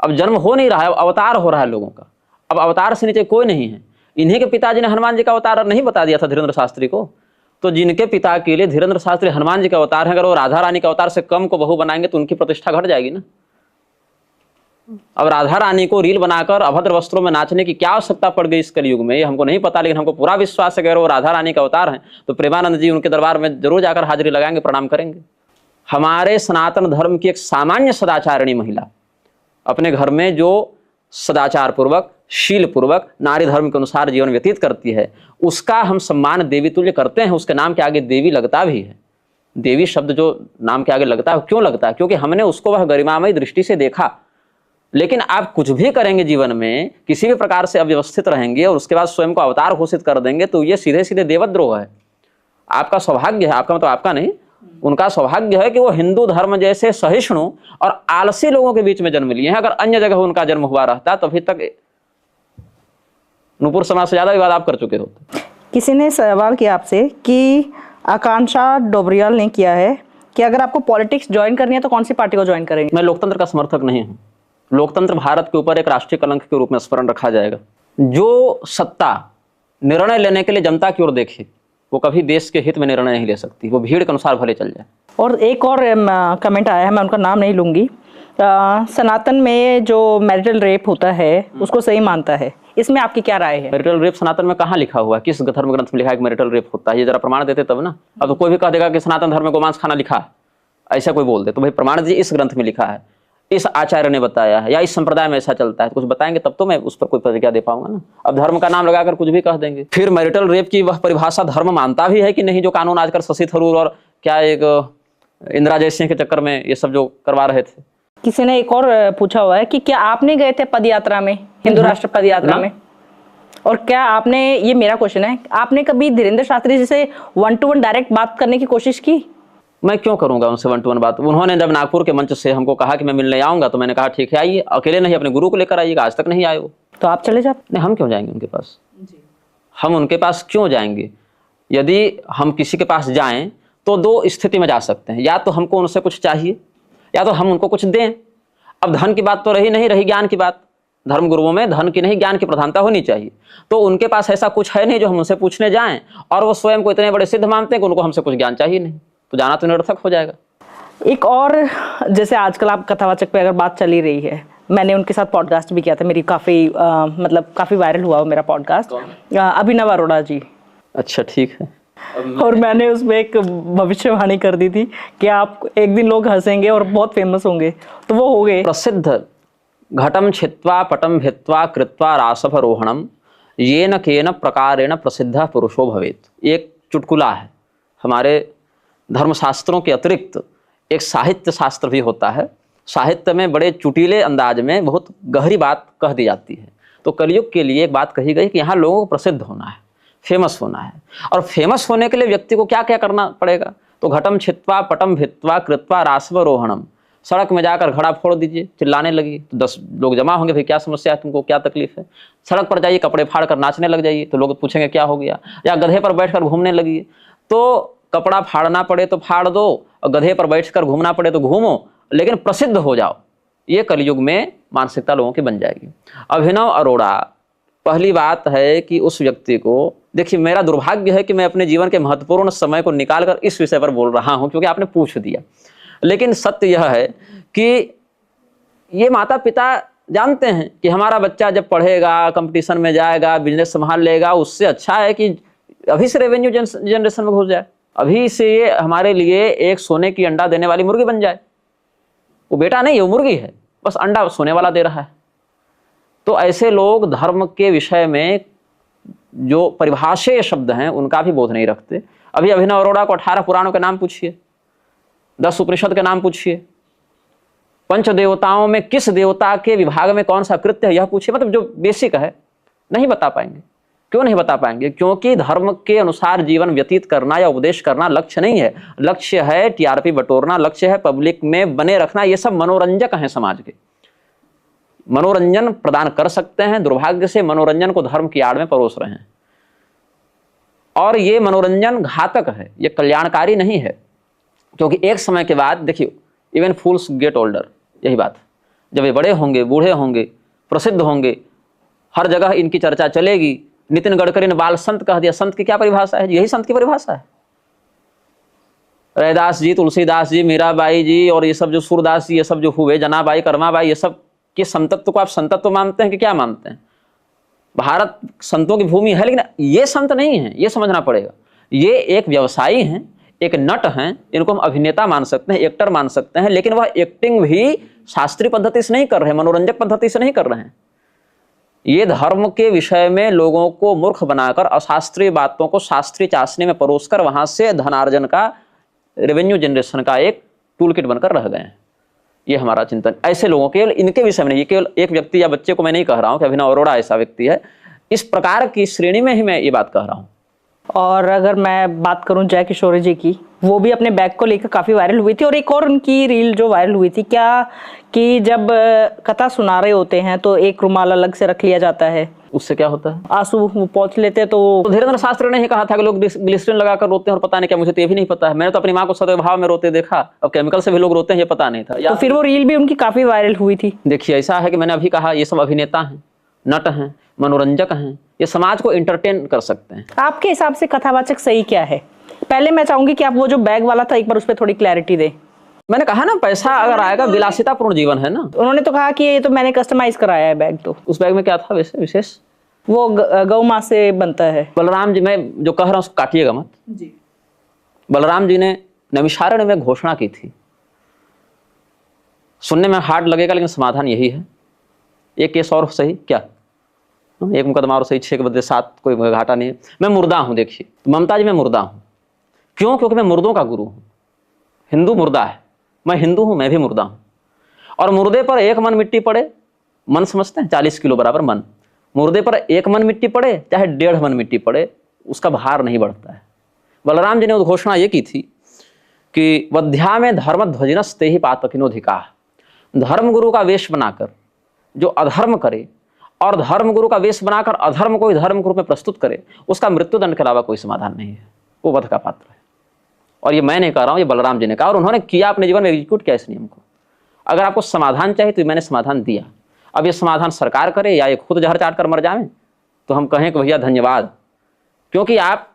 अब जन्म हो नहीं रहा है, अब अवतार हो रहा है लोगों का। अब अवतार से नीचे कोई नहीं है। इन्हीं के पिताजी ने हनुमान जी का अवतार नहीं बता दिया था धीरेन्द्र शास्त्री को। तो जिनके पिता के लिए धीरेन्द्र शास्त्री हनुमान जी का अवतार है, अगर वो राधा रानी का अवतार से कम को बहू बनाएंगे तो उनकी प्रतिष्ठा घट जाएगी ना। अब राधा रानी को रील बनाकर अभद्र वस्त्रों में नाचने की क्या आवश्यकता पड़ गई इस कलयुग में, ये हमको नहीं पता। लेकिन हमको पूरा विश्वास है कि अगर वो राधा रानी का अवतार है तो प्रेमानंद जी उनके दरबार में जरूर जाकर हाजिरी लगाएंगे, प्रणाम करेंगे। हमारे सनातन धर्म की एक सामान्य सदाचारिणी महिला अपने घर में जो सदाचार पूर्वक, शील पूर्वक, नारी धर्म के अनुसार जीवन व्यतीत करती है, उसका हम सम्मान देवी तुल्य करते हैं। उसके नाम के आगे देवी लगता भी है। देवी शब्द जो नाम के आगे लगता है, क्यों लगता है? क्योंकि हमने उसको वह गरिमामयी दृष्टि से देखा। लेकिन आप कुछ भी करेंगे जीवन में, किसी भी प्रकार से अव्यवस्थित रहेंगे और उसके बाद स्वयं को अवतार घोषित कर देंगे, तो ये सीधे सीधे देवद्रोह है। आपका सौभाग्य है, आपका मतलब आपका नहीं, उनका सौभाग्य है कि वो हिंदू धर्म जैसे सहिष्णु और आलसी लोगों के बीच में जन्म लिए हैं। अगर अन्य जगह उनका जन्म हुआ रहता तो अभी तक नूपुर समाज से ज्यादा विवाद आप कर चुके होते। किसी ने सवाल किया आपसे कि आकांक्षा डोबरियाल ने किया है कि अगर आपको पॉलिटिक्स ज्वाइन करनी है तो कौन सी पार्टी को ज्वाइन करेंगे? मैं लोकतंत्र का समर्थक नहीं हूं। लोकतंत्र भारत के ऊपर एक राष्ट्रीय कलंक के रूप में स्मरण रखा जाएगा। जो सत्ता निर्णय लेने के लिए जनता की ओर देखे, वो कभी देश के हित में निर्णय नहीं ले सकती, वो भीड़ के अनुसार भले चल जाए। और एक और कमेंट आया है, मैं उनका नाम नहीं लूंगी। सनातन में जो मैरिटल रेप होता है उसको सही मानता है, इसमें आपकी क्या राय है? मैरिटल रेप सनातन में कहाँ लिखा हुआ है? किस धर्म ग्रंथ में लिखा है कि मैरिटल रेप होता है? ये जरा प्रमाण देते तब ना। अब तो कोई भी कह देगा कि सनातन धर्म में गोमांस खाना लिखा है, ऐसा कोई बोल दे तो भाई प्रमाण दीजिए, इस ग्रंथ में लिखा है, इस आचार्य ने बताया है, या इस संप्रदाय में ऐसा चलता है, तो कुछ बताएंगे तब तो मैं उस पर कोई प्रतिक्रिया दे पाऊंगा ना। अब धर्म का नाम लगाकर कुछ भी कह देंगे। फिर मैरिटल रेप की वह परिभाषा धर्म मानता भी है कि नहीं, जो कानून आजकल शशि थरूर और क्या एक इंदिरा जयसिंह के चक्कर में ये सब जो करवा रहे थे। किसी ने एक और पूछा हुआ है कि क्या आपने गए थे पद यात्रा में, हिंदू राष्ट्र पद यात्रा में, और क्या आपने, ये मेरा क्वेश्चन है, आपने कभी धीरेन्द्र शास्त्री जी से 1-to-1 डायरेक्ट बात करने की कोशिश की? मैं क्यों करूंगा उनसे 1-to-1 बात? उन्होंने जब नागपुर के मंच से हमको कहा कि मैं मिलने आऊंगा, तो मैंने कहा ठीक है आइए, अकेले नहीं अपने गुरु को लेकर आइएगा। आज तक नहीं आए वो, तो आप चले जाते? नहीं, हम क्यों जाएंगे उनके पास? हम उनके पास क्यों जाएंगे? यदि हम किसी के पास जाएं तो दो स्थिति में जा सकते हैं, या तो हमको उनसे कुछ चाहिए या तो हम उनको कुछ दें। अब धन की बात तो रही ज्ञान की बात। धर्म गुरुओं में धन की नहीं ज्ञान की प्रधानता होनी चाहिए। तो उनके पास ऐसा कुछ है नहीं जो हम उनसे पूछने जाएं, और वो स्वयं को इतने बड़े सिद्ध मानते हैं कि उनको हमसे कुछ ज्ञान चाहिए नहीं, तो जाना तो निरर्थक हो जाएगा। एक और, जैसे आजकल आप कथावाचक पे अगर बात चली रही है, मैंने उनके साथ पॉडकास्ट भी किया था, मेरी काफी वायरल हुआ वो मेरा पॉडकास्ट, अभिनव अरोड़ा जी। अच्छा ठीक है। और मैंने उसमें एक भविष्यवाणी कर दी थी कि आप एक दिन लोग हंसेंगे और बहुत फेमस होंगे, तो वो हो गए। प्रसिद्ध घटम छित्वा पटम भित्वा कृत्वा रासभरोहणम येन केन प्रकारेण प्रसिद्ध पुरुषो भवेत। एक चुटकुला है। हमारे धर्मशास्त्रों के अतिरिक्त एक साहित्य शास्त्र भी होता है। साहित्य में बड़े चुटीले अंदाज में बहुत गहरी बात कह दी जाती है। तो कलयुग के लिए एक बात कही गई कि यहाँ लोगों को प्रसिद्ध होना है, फेमस होना है, और फेमस होने के लिए व्यक्ति को क्या क्या करना पड़ेगा? तो घटम छित्वा पटम भित्वा कृत्वा रासवरोहणम, सड़क में जाकर घड़ा फोड़ दीजिए, चिल्लाने लगी तो 10 लोग जमा होंगे, भाई क्या समस्या है तुमको, क्या तकलीफ है? सड़क पर जाइए, कपड़े फाड़ कर नाचने लग जाइए, तो लोग पूछेंगे क्या हो गया? या गधे पर बैठकर घूमने लगी, तो कपड़ा फाड़ना पड़े तो फाड़ दो, और गधे पर बैठकर घूमना पड़े तो घूमो, लेकिन प्रसिद्ध हो जाओ। ये कलयुग में मानसिकता लोगों की बन जाएगी। अभिनव अरोड़ा, पहली बात है कि उस व्यक्ति को, देखिए मेरा दुर्भाग्य है कि मैं अपने जीवन के महत्वपूर्ण समय को निकालकर इस विषय पर बोल रहा हूं, क्योंकि आपने पूछ दिया, लेकिन सत्य यह है कि ये माता पिता जानते हैं कि हमारा बच्चा जब पढ़ेगा, कंपटीशन में जाएगा, बिजनेस संभाल लेगा, उससे अच्छा है कि अभी से रेवेन्यू जनरेशन में घुस जाए, अभी से ये हमारे लिए एक सोने की अंडा देने वाली मुर्गी बन जाए। वो बेटा नहीं है, वो मुर्गी है, बस अंडा सोने वाला दे रहा है। तो ऐसे लोग धर्म के विषय में जो परिभाषेय शब्द हैं उनका भी बोध नहीं रखते। अभी अभिनव अरोड़ा को 18 पुराणों के नाम पूछिए, 10 उपनिषद के नाम पूछिए, पंच देवताओं में किस देवता के विभाग में कौन सा कृत्य है यह पूछिए, मतलब जो बेसिक है, नहीं बता पाएंगे। क्यों नहीं बता पाएंगे? क्योंकि धर्म के अनुसार जीवन व्यतीत करना या उपदेश करना लक्ष्य नहीं है। लक्ष्य है टीआरपी बटोरना, लक्ष्य है पब्लिक में बने रखना। ये सब मनोरंजक हैं, समाज के मनोरंजन प्रदान कर सकते हैं, दुर्भाग्य से मनोरंजन को धर्म की आड़ में परोस रहे हैं, और ये मनोरंजन घातक है, ये कल्याणकारी नहीं है। क्योंकि एक समय के बाद देखिए, इवन फूल्स गेट ओल्डर, यही बात, जब ये बड़े होंगे, बूढ़े होंगे, प्रसिद्ध होंगे, हर जगह इनकी चर्चा चलेगी। नितिन गडकरी ने बाल संत कह दिया। संत की क्या परिभाषा है? यही संत की परिभाषा है। रैदास जी, तुलसीदास जी, मीराबाई जी, और ये सब जो सूरदास जी, ये सब जो हुए, जनाबाई, कर्माबाई, ये सब के संतत्व को आप संतत्व मानते हैं कि क्या मानते हैं? भारत संतों की भूमि है, लेकिन ये संत नहीं है, ये समझना पड़ेगा। ये एक व्यवसायी हैं, एक नट हैं, इनको हम अभिनेता मान सकते हैं, एक्टर मान सकते हैं, लेकिन वह एक्टिंग भी शास्त्रीय पद्धति से नहीं कर रहे, मनोरंजक पद्धति से नहीं कर रहे हैं। ये धर्म के विषय में लोगों को मूर्ख बनाकर अशास्त्रीय बातों को शास्त्रीय चाशनी में परोसकर वहां से धनार्जन का, रेवेन्यू जनरेशन का एक टूल किट बनकर रह गए हैं। ये हमारा चिंतन। ऐसे लोगों, केवल इनके विषय में नहीं, ये केवल एक व्यक्ति या बच्चे को मैं नहीं कह रहा हूँ कि अभिनव अरोड़ा ऐसा व्यक्ति है, इस प्रकार की श्रेणी में ही मैं ये बात कह रहा हूँ। और अगर मैं बात करूं जय किशोर जी की, वो भी अपने बैग को लेकर काफी वायरल हुई थी। और एक और उनकी रील जो वायरल हुई थी क्या, कि जब कथा सुना रहे होते हैं तो एक रुमाल अलग से रख लिया जाता है, उससे क्या होता है? आंसू वो पोंछ लेते तो धीरेन्द्र शास्त्री ने ही कहा था कि लोग ग्लिसरीन लगाकर रोते हैं, और पता नहीं क्या, मुझे तो ये भी नहीं पता है। मैंने तो अपनी माँ को सदैव भाव में रोते देखा, अब केमिकल से भी लोग रोते हैं ये पता नहीं था। तो फिर वो रील भी उनकी काफी वायरल हुई थी। देखिए, ऐसा है कि मैंने अभी कहा, ये सब अभिनेता हैं, नट हैं, मनोरंजक हैं, ये समाज को इंटरटेन कर सकते हैं। आपके हिसाब से कथावाचक सही क्या है? पहले मैं चाहूंगी कि आप वो जो बैग वाला था एक बार उस पर थोड़ी क्लैरिटी दें। मैंने कहा ना, पैसा अगर आएगा, विलासितापूर्ण जीवन है ना। उन्होंने तो कहा कि ये तो मैंने कस्टमाइज कराया है बैग। तो उस बैग में क्या था वैसे विशेष? वो गौ माँ से बनता है। बलराम जी, मैं जो कह रहा हूँ उसको काटिएगा मत जी। बलराम जी ने नैमिषारण्य में घोषणा की थी, सुनने में हार्ड लगेगा लेकिन समाधान यही है। एक केस और सही क्या, एक मुकदमा और सही, 6 के बदले 7, कोई घाटा नहीं है। मैं मुर्दा हूं, देखिए ममता जी, मैं मुर्दा हूं। क्यों? क्योंकि मैं मुर्दों का गुरु हूं। हिंदू मुर्दा है, मैं हिंदू हूं, मैं भी मुर्दा हूं। और मुर्दे पर 1 मन मिट्टी पड़े, मन समझते हैं 40 किलो बराबर मन, मुर्दे पर 1 मन मिट्टी पड़े चाहे 1.5 मन मिट्टी पड़े, उसका भार नहीं बढ़ता है। बलराम जी ने घोषणा ये की थी कि वध्या में धर्म ध्वजिनस्ते ही पातकिनोधिका, धर्म गुरु का वेश बनाकर जो अधर्म करे और धर्म गुरु का वेश बनाकर अधर्म को धर्म के रूप में प्रस्तुत करे, उसका मृत्युदंड के अलावा कोई समाधान नहीं है, वो वध का पात्र है। और ये मैं नहीं कह रहा हूं, ये बलराम जी ने कहा, और उन्होंने किया, अपने जीवन में एग्जीक्यूट किया इस नियम को। अगर आपको समाधान चाहिए तो मैंने समाधान दिया। अब ये समाधान सरकार करे या ये खुद जहर चाट कर मर जाए, तो हम कहें कि भैया धन्यवाद। क्योंकि आप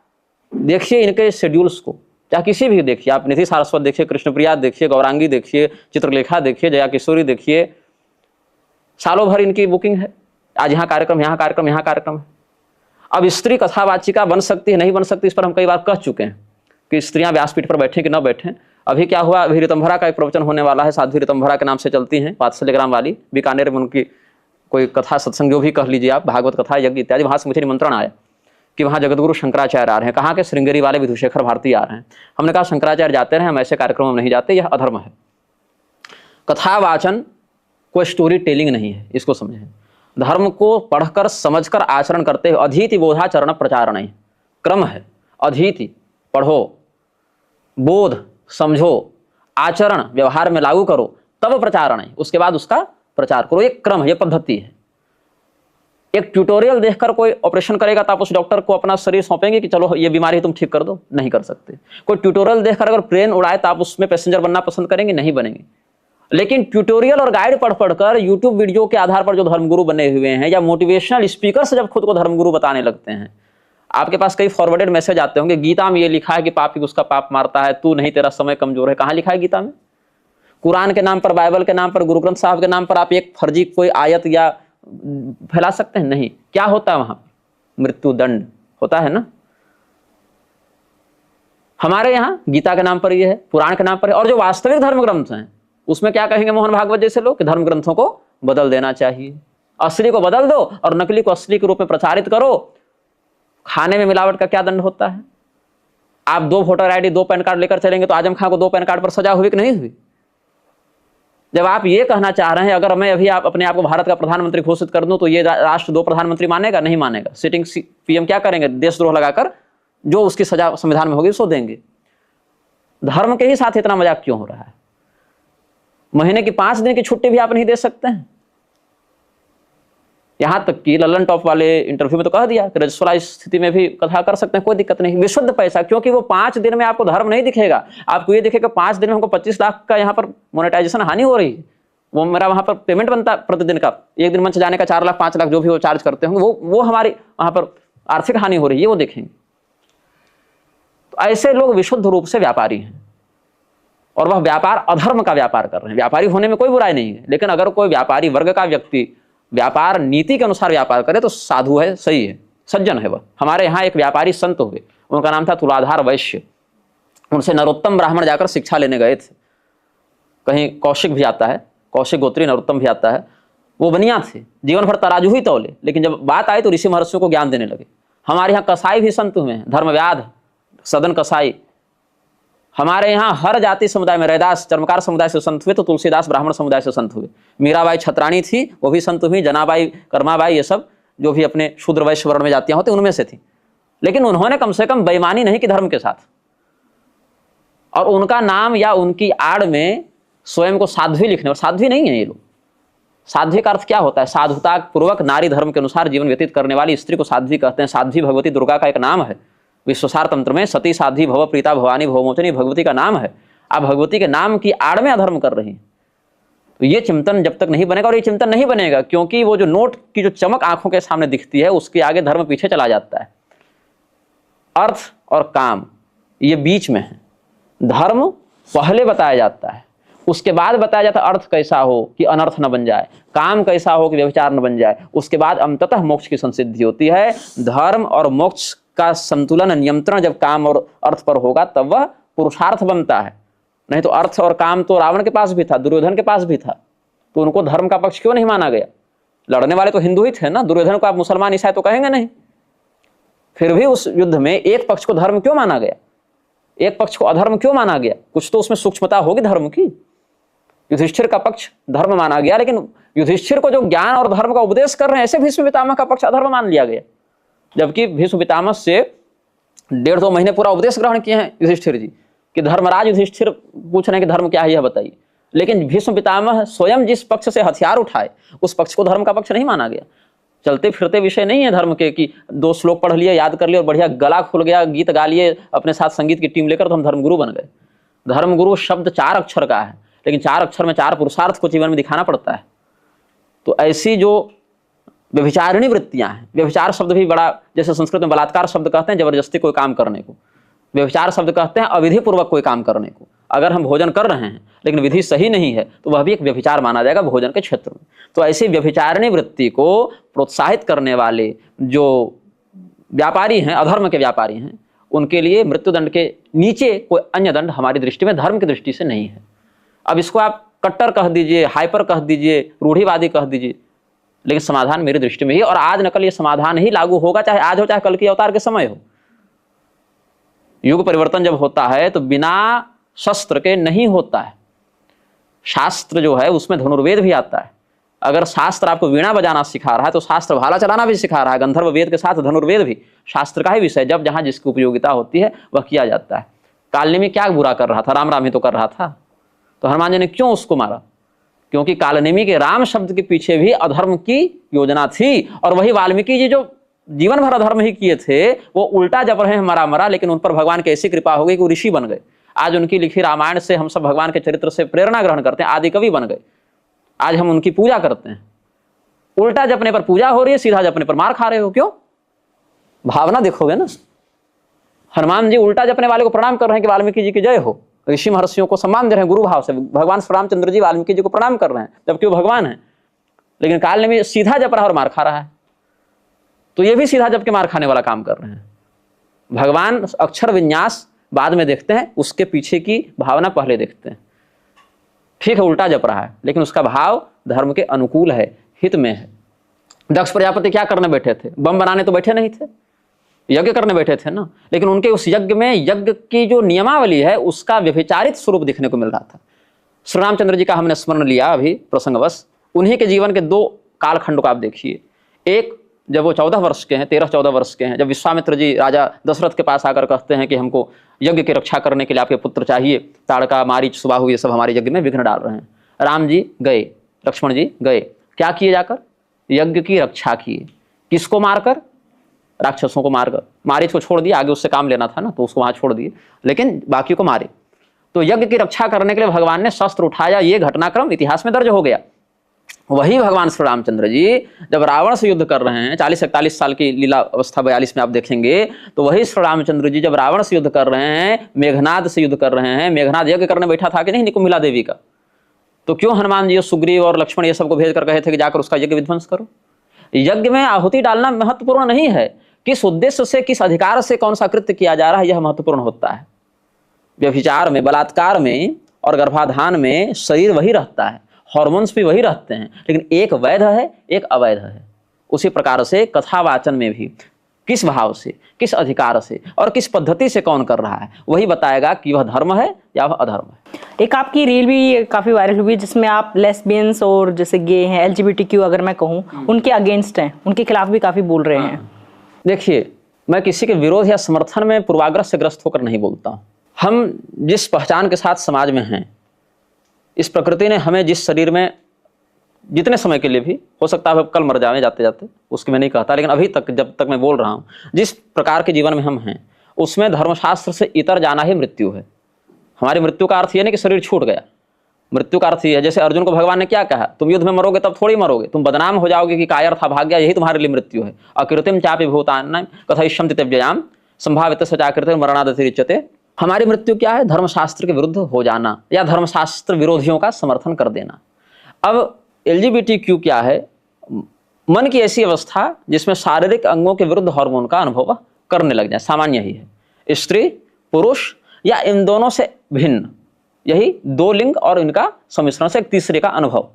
देखिए इनके शेड्यूल्स को, चाहे किसी भी देखिए, आप निधि सारस्वत देखिए, कृष्णप्रिया देखिए, गौरांगी देखिए, चित्रलेखा देखिए, जया किशोरी देखिए, सालों भर इनकी बुकिंग है। आज यहाँ कार्यक्रम, यहाँ कार्यक्रम, यहाँ कार्यक्रम है। अब स्त्री कथावाचिका बन सकती है, नहीं बन सकती, इस पर हम कई बार कह चुके हैं कि स्त्रियां व्यासपीठ पर बैठें कि न बैठें। अभी क्या हुआ, अभी ऋतंभरा का एक प्रवचन होने वाला है, साध्वी ऋतंभरा के नाम से चलती हैं, वात्सल्यग्राम वाली, बीकानेर में उनकी कोई कथा सत्संग जो भी कह लीजिए आप, भागवत कथा, यज्ञ इत्यादि। वहां से मुझे निमंत्रण आया कि वहाँ जगतगुरु शंकराचार्य आ रहे हैं। कहाँ के? श्रृंगेरी वाले विधुशेखर भारती आ रहे हैं। हमने कहा शंकराचार्य जाते रहे, हम ऐसे कार्यक्रमों में नहीं जाते, यह अधर्म है। कथावाचन कोई स्टोरी टेलिंग नहीं है, इसको समझें। धर्म को पढ़कर समझकर आचरण करते हुए, अधीति बोधाचरण प्रचारण क्रम है। अधीति पढ़ो, बोध समझो, आचरण व्यवहार में लागू करो, तब प्रचारण है, उसके बाद उसका प्रचार करो। एक क्रम है, ये पद्धति है। एक ट्यूटोरियल देखकर कोई ऑपरेशन करेगा तो आप उस डॉक्टर को अपना शरीर सौंपेंगे कि चलो ये बीमारी तुम ठीक कर दो? नहीं कर सकते। कोई ट्यूटोरियल देखकर अगर प्लेन उड़ाए तो आप उसमें पैसेंजर बनना पसंद करेंगे? नहीं बनेंगे। लेकिन ट्यूटोरियल और गाइड पढ़ पढ़कर, यूट्यूब वीडियो के आधार पर जो धर्मगुरु बने हुए हैं, या मोटिवेशनल स्पीकर से जब खुद को धर्मगुरु बताने लगते हैं, आपके पास कई फॉरवर्डेड मैसेज आते होंगे, गीता में ये लिखा है कि पापी उसका पाप मारता है, तू नहीं, तेरा समय कमजोर है। कहाँ लिखा है गीता में? कुरान के नाम पर, बाइबल के नाम पर, गुरु ग्रंथ साहब के नाम पर आप एक फर्जी कोई आयत या फैला सकते हैं? नहीं। क्या होता है वहां? मृत्युदंड होता है ना। हमारे यहाँ गीता के नाम पर ये है, पुराण के नाम पर है। और जो वास्तविक धर्म ग्रंथ हैं उसमें क्या कहेंगे मोहन भागवत जैसे लोग कि धर्म ग्रंथों को बदल देना चाहिए, असली को बदल दो और नकली को असली के रूप में प्रचारित करो। खाने में मिलावट का क्या दंड होता है? आप 2 वोटर आईडी, 2 पैन कार्ड लेकर चलेंगे तो आजम खां को 2 पैन कार्ड पर सजा हुई कि नहीं हुई? जब आप ये कहना चाह रहे हैं अगर मैं अभी आप अपने आप को भारत का प्रधानमंत्री घोषित कर दूं तो ये राष्ट्र 2 प्रधानमंत्री मानेगा? नहीं मानेगा। सिटिंग पीएम क्या करेंगे? देशद्रोह लगाकर जो उसकी सजा संविधान में होगी उसको देंगे। धर्म के ही साथ इतना मजाक क्यों हो रहा है? महीने की 5 दिन की छुट्टी भी आप नहीं दे सकते हैं। यहां तक कि ललन टॉप वाले इंटरव्यू में तो कह दिया कि रजस्वला स्थिति में भी कथा कर सकते हैं, कोई दिक्कत नहीं, विशुद्ध पैसा। क्योंकि वो 5 दिन में आपको धर्म नहीं दिखेगा, आपको ये दिखेगा 5 दिन में हमको 25 लाख का यहाँ पर मोनेटाइजेशन हानि हो रही है, वो मेरा वहां पर पेमेंट बनता है प्रतिदिन का, एक दिन मंच जाने का 4 लाख 5 लाख जो भी वो चार्ज करते होंगे, वो हमारी वहां पर आर्थिक हानि हो रही है, वो देखेंगे। तो ऐसे लोग विशुद्ध रूप से व्यापारी हैं और वह व्यापार अधर्म का व्यापार कर रहे हैं। व्यापारी होने में कोई बुराई नहीं है, लेकिन अगर कोई व्यापारी वर्ग का व्यक्ति व्यापार नीति के अनुसार व्यापार करे तो साधु है, सही है, सज्जन है वह। हमारे यहाँ एक व्यापारी संत हुए, उनका नाम था तुलाधार वैश्य। उनसे नरोत्तम ब्राह्मण जाकर शिक्षा लेने गए थे। कहीं कौशिक भी आता है, कौशिक गोत्री, नरोत्तम भी आता है। वो बनिया थे, जीवन भर तराजू ही तौले, लेकिन जब बात आई तो ऋषि महर्षियों को ज्ञान देने लगे। हमारे यहाँ कसाई भी संत हुए हैं, धर्मव्याध, सदन कसाई, हमारे यहाँ हर जाति समुदाय में, रैदास चर्मकार समुदाय से संत हुए तो तुलसीदास ब्राह्मण समुदाय से संत हुए, मीराबाई छत्राणी थी वो भी संत हुई, जनाबाई कर्माबाई ये सब जो भी अपने शूद्र वैश्य वर्ण में जातियां होती उनमें से थी। लेकिन उन्होंने कम से कम बेईमानी नहीं की धर्म के साथ, और उनका नाम या उनकी आड़ में स्वयं को साध्वी लिखने, और साध्वी नहीं है ये लोग। साध्वी का अर्थ क्या होता है? साधुता पूर्वक नारी धर्म के अनुसार जीवन व्यतीत करने वाली स्त्री को साध्वी कहते हैं। साध्वी भगवती दुर्गा का एक नाम है। विश्वसार तंत्र में सती साध्वी भव प्रीता भवानी भवमोचनी भगवती का नाम है। आप भगवती के नाम की आड़ में अधर्म कर रही हैं, तो ये चिंतन जब तक नहीं बनेगा, और ये चिंतन नहीं बनेगा क्योंकि वो जो नोट की जो चमक आंखों के सामने दिखती है उसके आगे धर्म पीछे चला जाता है। अर्थ और काम ये बीच में है। धर्म पहले बताया जाता है, उसके बाद बताया जाता है अर्थ कैसा हो कि अनर्थ न बन जाए, काम कैसा हो कि व्यभिचार न बन जाए, उसके बाद अंततः मोक्ष की संसिद्धि होती है। धर्म और मोक्ष का संतुलन नियंत्रण जब काम और अर्थ पर होगा तब वह पुरुषार्थ बनता है। नहीं तो अर्थ और काम तो रावण के पास भी था, दुर्योधन के पास भी था, तो उनको धर्म का पक्ष क्यों नहीं माना गया? लड़ने वाले तो हिंदू ही थे ना, दुर्योधन को आप मुसलमान ईसाई तो कहेंगे नहीं। फिर भी उस युद्ध में एक पक्ष को धर्म क्यों माना गया, एक पक्ष को अधर्म क्यों माना गया? कुछ तो उसमें सूक्ष्मता होगी धर्म की। युधिष्ठिर का पक्ष धर्म माना गया, लेकिन युधिष्ठिर को जो ज्ञान और धर्म का उपदेश कर रहे हैं ऐसे भीष्म पितामह का पक्ष अधर्म मान लिया गया, जबकि भीष्म पितामह से 1.5-2 महीने पूरा उपदेश ग्रहण किए हैं युधिष्ठिर जी कि धर्मराज युधिष्ठिर पूछ रहे हैं कि धर्म क्या है यह बताइए। लेकिन भीष्म पितामह स्वयं जिस पक्ष से हथियार उठाए उस पक्ष को धर्म का पक्ष नहीं माना गया। चलते फिरते विषय नहीं है धर्म के कि 2 श्लोक पढ़ लिए, याद कर लिए और बढ़िया गला खुल गया, गीत गा लिए अपने साथ संगीत की टीम लेकर तो हम धर्मगुरु बन गए। धर्मगुरु शब्द 4 अक्षर का है, लेकिन 4 अक्षर में 4 पुरुषार्थ को जीवन में दिखाना पड़ता है। तो ऐसी जो व्यभिचारिणी वृत्तियां हैं, व्यभिचार शब्द भी बड़ा, जैसे संस्कृत में बलात्कार शब्द कहते हैं जबरदस्ती कोई काम करने को, व्यभिचार शब्द कहते हैं अविधि पूर्वक कोई काम करने को। अगर हम भोजन कर रहे हैं लेकिन विधि सही नहीं है तो वह भी एक व्यभिचार माना जाएगा भोजन के क्षेत्र में। तो ऐसी व्यभिचारिणी वृत्ति को प्रोत्साहित करने वाले जो व्यापारी हैं, अधर्म के व्यापारी हैं, उनके लिए मृत्युदंड के नीचे कोई अन्य दंड हमारी दृष्टि में, धर्म की दृष्टि से नहीं है। अब इसको आप कट्टर कह दीजिए, हाइपर कह दीजिए, रूढ़िवादी कह दीजिए, लेकिन समाधान मेरी दृष्टि में ही, और आज न कल ये समाधान ही लागू होगा, चाहे आज हो चाहे कल के अवतार के समय हो। युग परिवर्तन जब होता है तो बिना शस्त्र के नहीं होता है। शास्त्र जो है उसमें धनुर्वेद भी आता है। अगर शास्त्र आपको वीणा बजाना सिखा रहा है तो शास्त्र भाला चलाना भी सिखा रहा है। गंधर्व वेद के साथ धनुर्वेद भी शास्त्र का ही विषय, जब जहां जिसकी उपयोगिता होती है वह किया जाता है। कालनेमी में क्या बुरा कर रहा था? राम राम ही तो कर रहा था, तो हनुमान जी ने क्यों उसको मारा? क्योंकि कालनेमी के राम शब्द के पीछे भी अधर्म की योजना थी, और वही वाल्मीकि जी जो जीवन भर अधर्म ही किए थे वो उल्टा जप रहे हैं मरा मरा, लेकिन उन पर भगवान की ऐसी कृपा हो गई कि वो ऋषि बन गए। आज उनकी लिखी रामायण से हम सब भगवान के चरित्र से प्रेरणा ग्रहण करते हैं, आदि कवि बन गए। आज हम उनकी पूजा करते हैं। उल्टा जपने पर पूजा हो रही है, सीधा जपने पर मार खा रहे हो, क्यों? भावना देखोगे ना। हनुमान जी उल्टा जपने वाले को प्रणाम कर रहे हैं कि वाल्मीकि जी की जय हो, ऋषि महर्षियों को सम्मान दे रहे हैं गुरु भाव से। भगवान श्री रामचंद्र जी वाल्मीकि जी को प्रणाम कर रहे हैं जबकि वो भगवान है, लेकिन काल में सीधा जप रहा और मार खा रहा है। तो ये भी सीधा जप के मार खाने वाला काम कर रहे हैं। भगवान अक्षर विन्यास बाद में देखते हैं, उसके पीछे की भावना पहले देखते हैं। ठीक है, उल्टा जप रहा है लेकिन उसका भाव धर्म के अनुकूल है, हित में है। दक्ष प्रजापति क्या करने बैठे थे? बम बनाने तो बैठे नहीं थे, यज्ञ करने बैठे थे ना। लेकिन उनके उस यज्ञ में यज्ञ की जो नियमावली है उसका व्यभिचारित स्वरूप देखने को मिल रहा था। श्री रामचंद्र जी का हमने स्मरण लिया अभी प्रसंगवश। उन्हीं के जीवन के 2 कालखंड को आप देखिए। एक जब वो 14 वर्ष के हैं, 13-14 वर्ष के हैं, जब विश्वामित्र जी राजा दशरथ के पास आकर कहते हैं कि हमको यज्ञ की रक्षा करने के लिए आपके पुत्र चाहिए, ताड़का मारीच सुबाहु ये सब हमारे यज्ञ में विघ्न डाल रहे हैं। राम जी गए, लक्ष्मण जी गए, क्या किए? जाकर यज्ञ की रक्षा किए। किसको मारकर? राक्षसों को मारकर। मारीच को छोड़ दिया, आगे उससे काम लेना था ना, तो उसको वहां छोड़ दिए, लेकिन बाकी को मारे। तो यज्ञ की रक्षा करने के लिए भगवान ने शस्त्र उठाया, ये घटनाक्रम इतिहास में दर्ज हो गया। वही भगवान श्री रामचंद्र जी जब रावण से युद्ध कर रहे हैं, 40-41 साल की लीला अवस्था 42 में आप देखेंगे, तो वही श्री रामचंद्र जी जब रावण से युद्ध कर रहे हैं, मेघनाद से युद्ध कर रहे हैं। मेघनाद यज्ञ करने बैठा था कि नहीं निकुंभिला देवी का, तो क्यों हनुमान जी सुग्रीव और लक्ष्मण ये सबको भेज कर कहे थे कि जाकर उसका यज्ञ विध्वंस करो? यज्ञ में आहुति डालना महत्वपूर्ण नहीं है, किस उद्देश्य से, किस अधिकार से कौन सा कृत्य किया जा रहा है, यह महत्वपूर्ण होता है। व्यभिचार में, बलात्कार में और गर्भाधान में शरीर वही रहता है, हार्मोन्स भी वही रहते हैं, लेकिन एक वैध है एक अवैध है। उसी प्रकार से कथावाचन में भी किस भाव से, किस अधिकार से और किस पद्धति से कौन कर रहा है, वही बताएगा कि वह धर्म है या वह अधर्म है। एक आपकी रील भी काफी वायरल हुई जिसमें आप लेस्बियंस और जैसे गे हैं, LGBTQ अगर मैं कहूँ, उनके अगेंस्ट हैं, उनके खिलाफ भी काफी बोल रहे हैं। देखिए, मैं किसी के विरोध या समर्थन में पूर्वाग्रह से ग्रस्त होकर नहीं बोलता हूँ। हम जिस पहचान के साथ समाज में हैं, इस प्रकृति ने हमें जिस शरीर में जितने समय के लिए भी, हो सकता है कल मर जाए जाते जाते, उसकी मैं नहीं कहता, लेकिन अभी तक जब तक मैं बोल रहा हूँ, जिस प्रकार के जीवन में हम हैं उसमें धर्मशास्त्र से इतर जाना ही मृत्यु है। हमारी मृत्यु का अर्थ यह नहीं कि शरीर छूट गया, मृत्यु का अर्थ यह है, जैसे अर्जुन को भगवान ने क्या कहा, तुम युद्ध में मरोगे तब थोड़ी मरोगे, तुम बदनाम हो जाओगे कि कायर था भाग्य, यही तुम्हारे लिए मृत्यु है। अकृतिम चापि भूतानां कथयिष्यन्ति दिव्याम संभावित सचाकृतिर् मरणादतिरिच्यते। हमारी मृत्यु क्या है? धर्मशास्त्र के विरुद्ध हो जाना या धर्मशास्त्र विरोधियों का समर्थन कर देना। अब LGBTQ क्या है? मन की ऐसी अवस्था जिसमें शारीरिक अंगों के विरुद्ध हार्मोन का अनुभव करने लग जाए, सामान्य ही है। स्त्री, पुरुष या इन दोनों से भिन्न, यही दो लिंग और इनका सम्मिश्रण से एक तीसरे का अनुभव।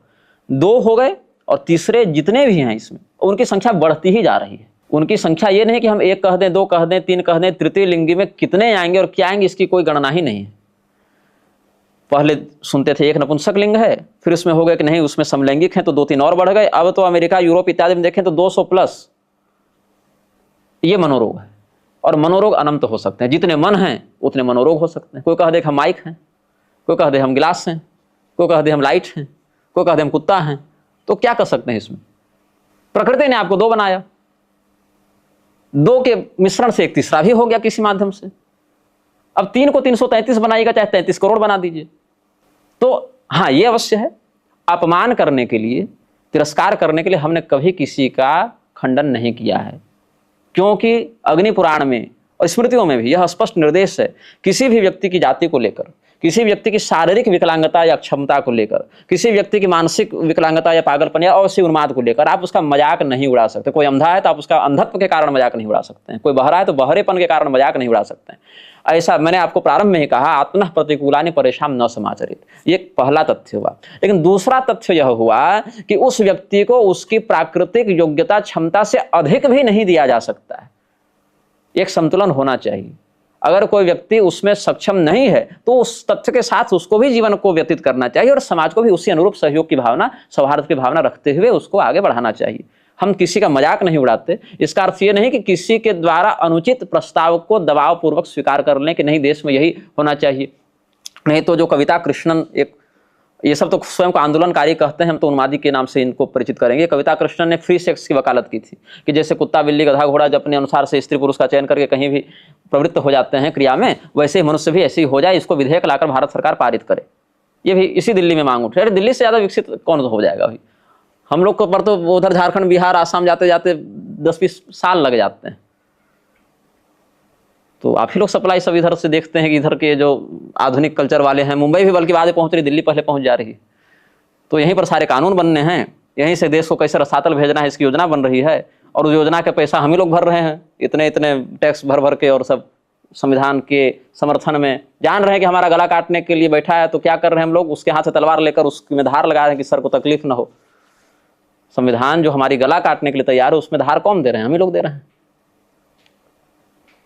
दो हो गए और तीसरे जितने भी हैं इसमें, उनकी संख्या बढ़ती ही जा रही है। उनकी संख्या ये नहीं कि हम एक कह दें, दो कह दें, तीन कह दें, तृतीय लिंगी में कितने आएंगे और क्या आएंगे इसकी कोई गणना ही नहीं है। पहले सुनते थे एक नपुंसक लिंग है, फिर उसमें हो गया कि नहीं उसमें समलैंगिक हैं तो 2-3 और बढ़ गए। अब तो अमेरिका, यूरोप इत्यादि में देखें तो 200+। ये मनोरोग है और मनोरोग अनंत हो सकते हैं। जितने मन हैं उतने मनोरोग हो सकते हैं। कोई कह दे हम माइक हैं, कोई कह दे हम गिलास हैं, कोई कह दे हम लाइट हैं, कोई कह दे हम कुत्ता हैं। तो क्या कर सकते हैं इसमें? प्रकृति ने आपको 2 बनाया, 2 के मिश्रण से एक तीसरा भी हो गया किसी माध्यम से। अब 3 को 333 बनाइएगा, चाहे 33 करोड़ बना दीजिए। तो हाँ, ये अवश्य है, अपमान करने के लिए, तिरस्कार करने के लिए हमने कभी किसी का खंडन नहीं किया है, क्योंकि अग्नि पुराण में और स्मृतियों में भी यह स्पष्ट निर्देश है, किसी भी व्यक्ति की जाति को लेकर, किसी व्यक्ति की शारीरिक विकलांगता या क्षमता को लेकर, किसी व्यक्ति की मानसिक विकलांगता या पागलपन या अवश्य उन्माद को लेकर आप उसका मजाक नहीं उड़ा सकते। कोई अंधा है तो आप उसका अंधत्व के कारण मजाक नहीं उड़ा सकते हैं, कोई बहरा है तो बहरेपन के कारण मजाक नहीं उड़ा सकते हैं। ऐसा मैंने आपको प्रारंभ में ही कहा, आत्मनः प्रतिकूलानि परेशान न समाचरित, ये पहला तथ्य हुआ। लेकिन दूसरा तथ्य यह हुआ कि उस व्यक्ति को उसकी प्राकृतिक योग्यता क्षमता से अधिक भी नहीं दिया जा सकता है। एक संतुलन होना चाहिए। अगर कोई व्यक्ति उसमें सक्षम नहीं है तो उस तथ्य के साथ उसको भी जीवन को व्यतीत करना चाहिए और समाज को भी उसी अनुरूप सहयोग की भावना, सौहार्द की भावना रखते हुए उसको आगे बढ़ाना चाहिए। हम किसी का मजाक नहीं उड़ाते। इसका अर्थ ये नहीं कि किसी के द्वारा अनुचित प्रस्ताव को दबाव पूर्वक स्वीकार कर लें कि नहीं देश में यही होना चाहिए। नहीं तो जो कविता कृष्णन, एक ये सब तो स्वयं को आंदोलनकारी कहते हैं, हम तो उन्मादी के नाम से इनको परिचित करेंगे। कविता कृष्णन ने फ्री सेक्स की वकालत की थी कि जैसे कुत्ता, बिल्ली, गधा, घोड़ा जब अपने अनुसार से स्त्री पुरुष का चयन करके कहीं भी प्रवृत्त हो जाते हैं क्रिया में, वैसे ही मनुष्य भी ऐसे ही हो जाए। इसको विधेयक लाकर भारत सरकार पारित करे। ये भी इसी दिल्ली में मांग उठे। अरे दिल्ली से ज़्यादा विकसित कौन हो जाएगा भाई? हम लोग को पर तो उधर झारखंड, बिहार, आसाम जाते जाते 10-20 साल लग जाते हैं। तो आप ही लोग सप्लाई सब इधर से देखते हैं कि इधर के जो आधुनिक कल्चर वाले हैं, मुंबई भी बल्कि बाद में पहुंच रही, दिल्ली पहले पहुंच जा रही। तो यहीं पर सारे कानून बनने हैं, यहीं से देश को कैसे रसातल भेजना है इसकी योजना बन रही है, और उस योजना का पैसा हम ही लोग भर रहे हैं, इतने इतने टैक्स भर भर के, और सब संविधान के समर्थन में। जान रहे हैं कि हमारा गला काटने के लिए बैठा है, तो क्या कर रहे हैं हम लोग? उसके हाथ से तलवार लेकर उसमें धार लगा रहे हैं कि सर को तकलीफ ना हो। संविधान जो हमारी गला काटने के लिए तैयार है, उसमें धार कौन दे रहे हैं? हम ही लोग दे रहे हैं।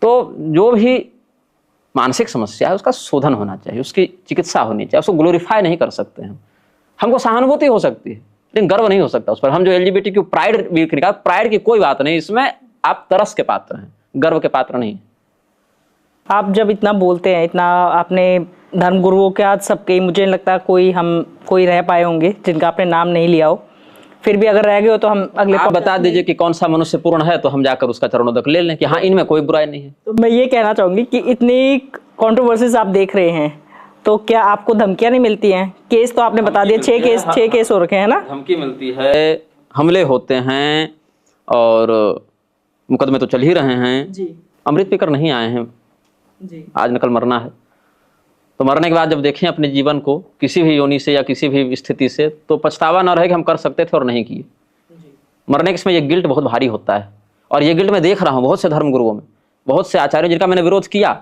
तो जो भी मानसिक समस्या है उसका शोधन होना चाहिए, उसकी चिकित्सा होनी चाहिए। उसको ग्लोरीफाई नहीं कर सकते हैं। हमको सहानुभूति हो सकती है लेकिन गर्व नहीं हो सकता उस पर। हम जो LGBTQ प्राइड की कोई बात नहीं, इसमें आप तरस के पात्र हैं, गर्व के पात्र नहीं। आप जब इतना बोलते हैं, इतना आपने धर्मगुरुओं के आज सबके, मुझे नहीं लगता कोई रह पाए होंगे जिनका आपने नाम नहीं लिया हो। फिर भी अगर रह गए हो तो हम अगले आप बता दीजिए कि कौन सा मनुष्य पूर्ण है, तो हम जाकर उसका चरणोदक ले लें कि हाँ इनमें कोई बुराई नहीं है। तो मैं ये कहना चाहूंगी कि इतनी कंट्रोवर्सीज आप देख रहे हैं, तो क्या आपको धमकियां नहीं मिलती हैं? केस तो आपने बता दिया, 6 केस हो रखे हैं ना? धमकी मिलती है, हमले होते हैं और मुकदमे तो चल ही रहे हैं जी। अमृत पीकर नहीं आए हैं जी। आज न कल मरना है, तो मरने के बाद जब देखें अपने जीवन को किसी भी योनि से या किसी भी स्थिति से, तो पछतावा न रहे कि हम कर सकते थे और नहीं किए। मरने के समय ये गिल्ट बहुत भारी होता है, और ये गिल्ट मैं देख रहा हूँ बहुत से धर्मगुरुओं में, बहुत से आचार्यों जिनका मैंने विरोध किया,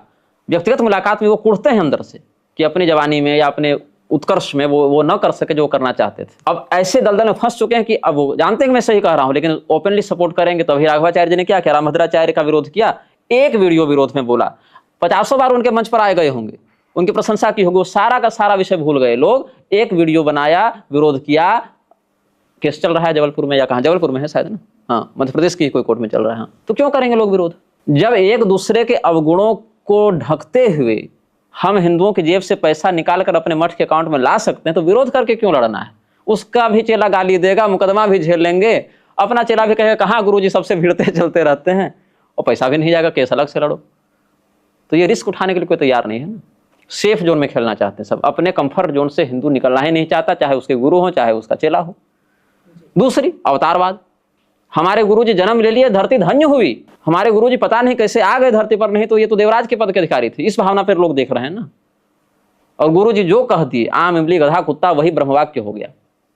व्यक्तिगत मुलाकात में वो कुढ़ते हैं अंदर से कि अपनी जवानी में या अपने उत्कर्ष में वो न कर सके जो वो करना चाहते थे। अब ऐसे दलदल में फंस चुके हैं कि अब वो जानते हैं कि मैं सही कह रहा हूं, लेकिन ओपनली सपोर्ट करेंगे। तो अभी राघवाचार्य जी ने क्या किया, रामभद्राचार्य का विरोध किया, एक वीडियो विरोध में बोला, 50 बार उनके मंच पर आए गए होंगे, उनकी प्रशंसा की होगी, वो सारा का सारा विषय भूल गए लोग। एक वीडियो बनाया, विरोध किया, केस चल रहा है जबलपुर में या कहाँ, जबलपुर में है शायद ना, हाँ मध्य प्रदेश की कोई कोर्ट में चल रहा है। हाँ। तो क्यों करेंगे लोग विरोध? जब एक दूसरे के अवगुणों को ढकते हुए हम हिंदुओं की जेब से पैसा निकाल कर अपने मठ के अकाउंट में ला सकते हैं, तो विरोध करके क्यों लड़ना है? उसका भी चेला गाली देगा, मुकदमा भी झेल लेंगे, अपना चेला भी कहेगा कहाँ गुरुजी सबसे भिड़ते चलते रहते हैं, और पैसा भी नहीं जाएगा, केस अलग से लड़ो। तो ये रिस्क उठाने के लिए कोई तैयार नहीं है ना। सेफ जोन में खेलना चाहते हैं सब, अपने कंफर्ट जोन से हिंदू निकलना ही नहीं चाहता, चाहे उसके गुरु हो चाहे उसका चेला हो। दूसरी, अवतारवाद। हमारे गुरुजी जन्म ले लिए, धरती धन्य हुई, हमारे गुरुजी पता नहीं कैसे आ गए धरती पर, नहीं तो ये तो देवराज के पद के अधिकारी थे। इस भावना पर लोग देख रहे हैं ना। और गुरुजी जो कह दिए, आम इमली गधा कुत्ता, वही ब्रह्मवाक्य हो गया।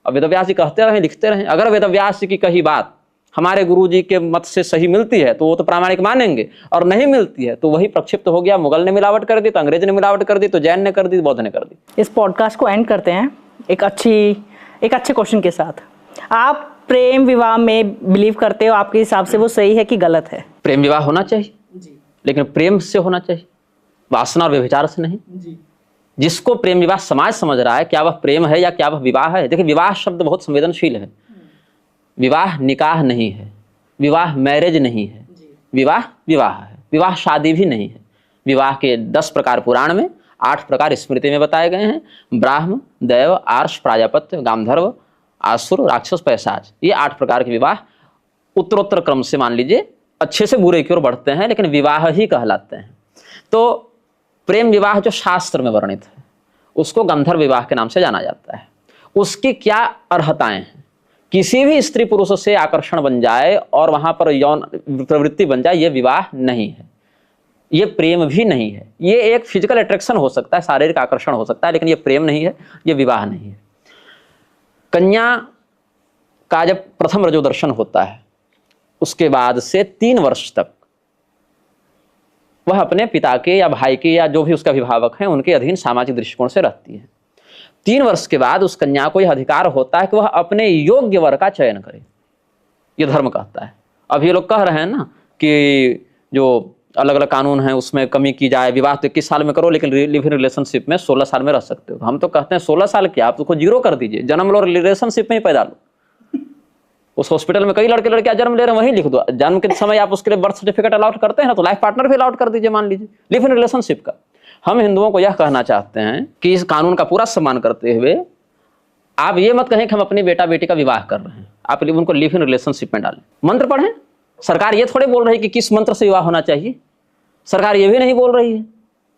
अब वेदव्यास जी कहते रहे, लिखते रहे, अगर वेदव्यास जी की कही बात हमारे गुरुजी के मत से सही मिलती है तो वो तो प्रामाणिक मानेंगे, और नहीं मिलती है तो वही प्रक्षिप्त हो गया। मुगल ने मिलावट कर दी, तो अंग्रेज ने मिलावट कर दी, तो जैन ने कर दी, बौद्ध ने कर दी। इस पॉडकास्ट को एंड करते हैं एक अच्छे क्वेश्चन के साथ। आप प्रेम विवाह में बिलीव करते हो? आपके हिसाब से वो सही है कि गलत है? प्रेम विवाह होना चाहिए जी, लेकिन प्रेम से होना चाहिए, वासना और व्यभिचार से नहीं जी। जिसको प्रेम विवाह समाज समझ रहा है, क्या वह प्रेम है या क्या वह विवाह है? देखिए, विवाह शब्द बहुत संवेदनशील है। विवाह निकाह नहीं है, विवाह मैरिज नहीं है, विवाह विवाह है। विवाह शादी भी नहीं है। विवाह के 10 प्रकार पुराण में, 8 प्रकार स्मृति में बताए गए हैं। ब्राह्म, दैव, आर्ष, प्राजापत्य, गांधर्व, आसुर, राक्षस, पैशाच, ये 8 प्रकार के विवाह उत्तरोत्तर क्रम से मान लीजिए अच्छे से बुरे की ओर बढ़ते हैं, लेकिन विवाह ही कहलाते हैं। तो प्रेम विवाह जो शास्त्र में वर्णित है उसको गंधर्व विवाह के नाम से जाना जाता है। उसकी क्या अर्हताएं हैं? किसी भी स्त्री पुरुष से आकर्षण बन जाए और वहां पर यौन प्रवृत्ति बन जाए, ये विवाह नहीं है, ये प्रेम भी नहीं है। ये एक फिजिकल अट्रैक्शन हो सकता है, शारीरिक आकर्षण हो सकता है, लेकिन ये प्रेम नहीं है, ये विवाह नहीं है। कन्या का जब प्रथम रजोदर्शन होता है, उसके बाद से 3 वर्ष तक वह अपने पिता के या भाई के या जो भी उसका अभिभावक है उनके अधीन सामाजिक दृष्टिकोण से रहती है। 3 वर्ष के बाद उस कन्या को यह अधिकार होता है कि वह अपने योग्य वर का चयन करे, यह धर्म कहता है। अब ये लोग कह रहे हैं ना कि जो अलग अलग कानून है उसमें कमी की जाए, विवाह तो 21 साल में करो, लेकिन लिव इन रिलेशनशिप में 16 साल में रह सकते हो। हम तो कहते हैं 16 साल क्या, आप उसको 0 कर दीजिए, जन्म लो रिलेशनशिप में ही पैदा लो। उस हॉस्पिटल में कई लड़के लड़कियां जन्म ले रहे हैं, वहीं लिख दो। जन्म के समय आप उसके लिए बर्थ सर्टिफिकेट अलाउड करते हैं ना, तो लाइफ पार्टनर भी अलाउड कर दीजिए, मान लीजिए लिव इन रिलेशनशिप का। हम हिंदुओं को यह कहना चाहते हैं कि इस कानून का पूरा सम्मान करते हुए आप ये मत कहें कि हम अपनी बेटा बेटी का विवाह कर रहे हैं, आप उनको लिव इन रिलेशनशिप में डालें। मंत्र पढ़ें। सरकार ये थोड़े बोल रही है कि किस मंत्र से विवाह होना चाहिए, सरकार ये भी नहीं बोल रही है।